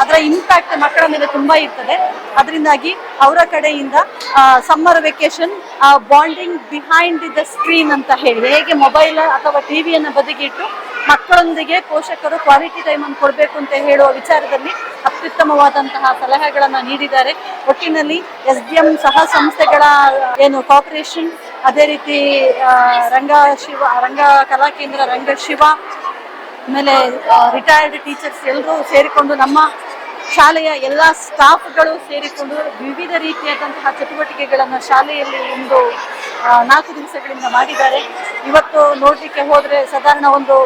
ಅದರ ಇಂಪ್ಯಾಕ್ಟ್ ಮಕ್ಕಳ ಮೇಲೆ ತುಂಬಾ ಇರ್ತದೆ. ಅದರಿಂದಾಗಿ ಅವರ ಕಡೆಯಿಂದ summer vacation bonding behind the screen ಅಂತ ಹೇಳಿ, ಹೇಗೆ ಮೊಬೈಲ್ ಅಥವಾ ಟಿವಿಯನ್ನು ಬದಿಗಿಟ್ಟು ಮಕ್ಕಳೊಂದಿಗೆ ಪೋಷಕರು ಕ್ವಾಲಿಟಿ ಟೈಮ್ ಅನ್ನು ಕೊಡಬೇಕು ಅಂತ ಹೇಳುವ ವಿಚಾರದಲ್ಲಿ ಅತ್ಯುತ್ತಮವಾದಂತಹ ಸಲಹೆಗಳನ್ನು ನೀಡಿದ್ದಾರೆ. ಒಟ್ಟಿನಲ್ಲಿ SDM ಸಹ ಸಂಸ್ಥೆಗಳ ಏನು ಕೋಆಪರೇಷನ್, ಅದೇ ರೀತಿ ರಂಗ ಕಲಾ ಕೇಂದ್ರ ರಂಗಶಿವ, ಆಮೇಲೆ ರಿಟೈರ್ಡ್ ಟೀಚರ್ಸ್ ಎಲ್ಲರೂ ಸೇರಿಕೊಂಡು, ನಮ್ಮ ಶಾಲೆಯ ಎಲ್ಲ ಸ್ಟಾಫ್ಗಳು ಸೇರಿಕೊಂಡು ವಿವಿಧ ರೀತಿಯಾದಂತಹ ಚಟುವಟಿಕೆಗಳನ್ನು ಶಾಲೆಯಲ್ಲಿ ಒಂದು 4 ದಿವಸಗಳಿಂದ ಮಾಡಿದ್ದಾರೆ. ಇವತ್ತು ನೋಡಲಿಕ್ಕೆ ಹೋದರೆ ಸಾಧಾರಣ ಒಂದು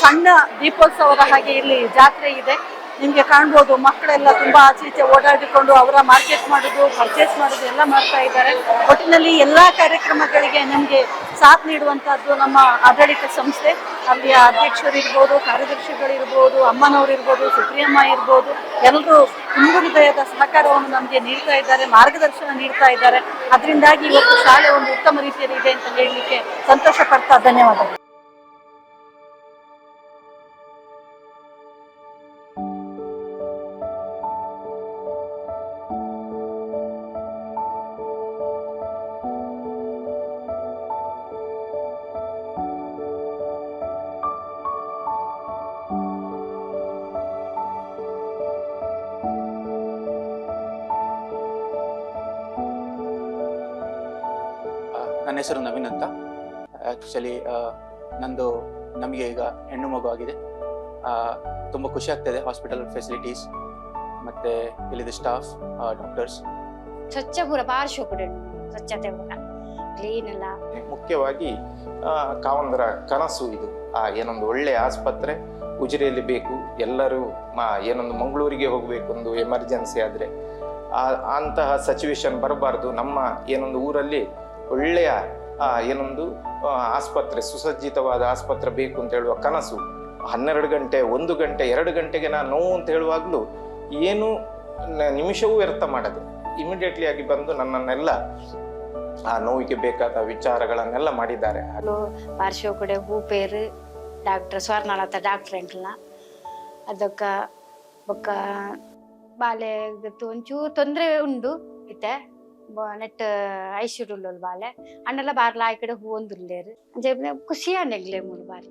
ಸಣ್ಣ ದೀಪೋತ್ಸವದ ಹಾಗೆ ಇಲ್ಲಿ ಜಾತ್ರೆ ಇದೆ. ನಿಮಗೆ ಕಾಣ್ಬೋದು, ಮಕ್ಕಳೆಲ್ಲ ತುಂಬಾ ಆಚೆ ಈಚೆ ಓಡಾಡಿಕೊಂಡು ಅವರ ಮಾರ್ಕೆಟ್ ಮಾಡೋದು, ಪರ್ಚೇಸ್ ಮಾಡೋದು ಎಲ್ಲ ಮಾಡ್ತಾ ಇದ್ದಾರೆ. ಒಟ್ಟಿನಲ್ಲಿ ಎಲ್ಲಾ ಕಾರ್ಯಕ್ರಮಗಳಿಗೆ ನಮಗೆ ಸಾಥ್ ನೀಡುವಂತಹದ್ದು ನಮ್ಮ ಆಡಳಿತ ಸಂಸ್ಥೆ. ಅಲ್ಲಿಯ ಅಧ್ಯಕ್ಷರು ಇರ್ಬೋದು, ಕಾರ್ಯದರ್ಶಿಗಳಿರ್ಬೋದು, ಅಮ್ಮನವರು ಇರ್ಬೋದು, ಸುಪ್ರಿಯಮ್ಮ ಇರ್ಬೋದು, ಎಲ್ಲರೂ ತುಂಬ ಹೃದಯದ ಸಹಕಾರವನ್ನು ನಮಗೆ ನೀಡ್ತಾ ಇದ್ದಾರೆ, ಮಾರ್ಗದರ್ಶನ ನೀಡ್ತಾ ಇದ್ದಾರೆ. ಅದರಿಂದಾಗಿ ಇವತ್ತು ಶಾಲೆ ಒಂದು ಉತ್ತಮ ರೀತಿಯಲ್ಲಿ ಇದೆ ಅಂತ ಹೇಳಲಿಕ್ಕೆ ಸಂತೋಷ ಪಡ್ತಾ ಧನ್ಯವಾದಗಳು. ನನ್ನ ಹೆಸರು ನವೀನ್ ಅಂತ. ಆ್ಯಕ್ಚುಲಿ ನಮಗೆ ಈಗ ಹೆಣ್ಣು ಮಗು ಆಗಿದೆ. ತುಂಬ ಖುಷಿ ಆಗ್ತಾಯಿದೆ. ಹಾಸ್ಪಿಟಲ್ ಫೆಸಿಲಿಟೀಸ್ ಮತ್ತು ಇಲ್ಲಿದ್ದು ಸ್ಟಾಫ್, ಡಾಕ್ಟರ್ಸ್ ಸ್ವಚ್ಛ ಪೂರ ಭಾರಿ ಶೋಕುಡು ಸ್ವಚ್ಛತೆ ಪೂರ ಕ್ಲೀನ್ ಎಲ್ಲ. ಮುಖ್ಯವಾಗಿ ಕಾವಂದರ ಕನಸು ಇದು. ಏನೊಂದು ಒಳ್ಳೆ ಆಸ್ಪತ್ರೆ ಉಜಿರೆಯಲ್ಲಿ ಬೇಕು. ಎಲ್ಲರೂ ಏನೊಂದು ಮಂಗಳೂರಿಗೆ ಹೋಗಬೇಕು, ಒಂದು ಎಮರ್ಜೆನ್ಸಿ ಆದರೆ ಅಂತಹ ಸಿಚುವೇಶನ್ ಬರಬಾರ್ದು. ನಮ್ಮ ಏನೊಂದು ಊರಲ್ಲಿ ಒಳ್ಳೆಯ ಏನೊಂದು ಆಸ್ಪತ್ರೆ, ಸುಸಜ್ಜಿತವಾದ ಆಸ್ಪತ್ರೆ ಬೇಕು ಅಂತ ಹೇಳುವ ಕನಸು 12 ಗಂಟೆ 1 ಗಂಟೆ 2 ಗಂಟೆಗೆ ನಾನು ನೋವು ಅಂತ ಹೇಳುವಾಗಲೂ ಏನು ನಿಮಿಷವೂ ವ್ಯರ್ಥ ಮಾಡದೆ ಇಮಿಡಿಯೇಟ್ಲಿ ಆಗಿ ಬಂದು ನನ್ನನ್ನೆಲ್ಲ ಆ ನೋವಿಗೆ ಬೇಕಾದ ವಿಚಾರಗಳನ್ನೆಲ್ಲ ಮಾಡಿದ್ದಾರೆ. ಪಾರ್ಶ್ವ ಕೂಡ ಹೂಪೇರು ಡಾಕ್ಟರ್ ಸ್ವರ್ಣಲತಾ ಡಾಕ್ಟರ್ ಎಂಟ್ಲ ಅದಕ್ಕ ಬೊಕ್ಕ ಬಾಲೆ ಒಂಚೂರು ತೊಂದರೆ ಉಂಡು ಇತ್ತೆ ನೆಟ್ ಐಶ್ವರ್ಯ ಬಾಲೆ ಅಣ್ಣೆಲ್ಲ ಬಾರ್ಲ ಆ ಕಡೆ ಹೂ ಒಂದುಲ್ಲೇರು ಖುಷಿ ಅನ್ನೆಗ್ಲೇ ಮೂರು ಬಾರಿ.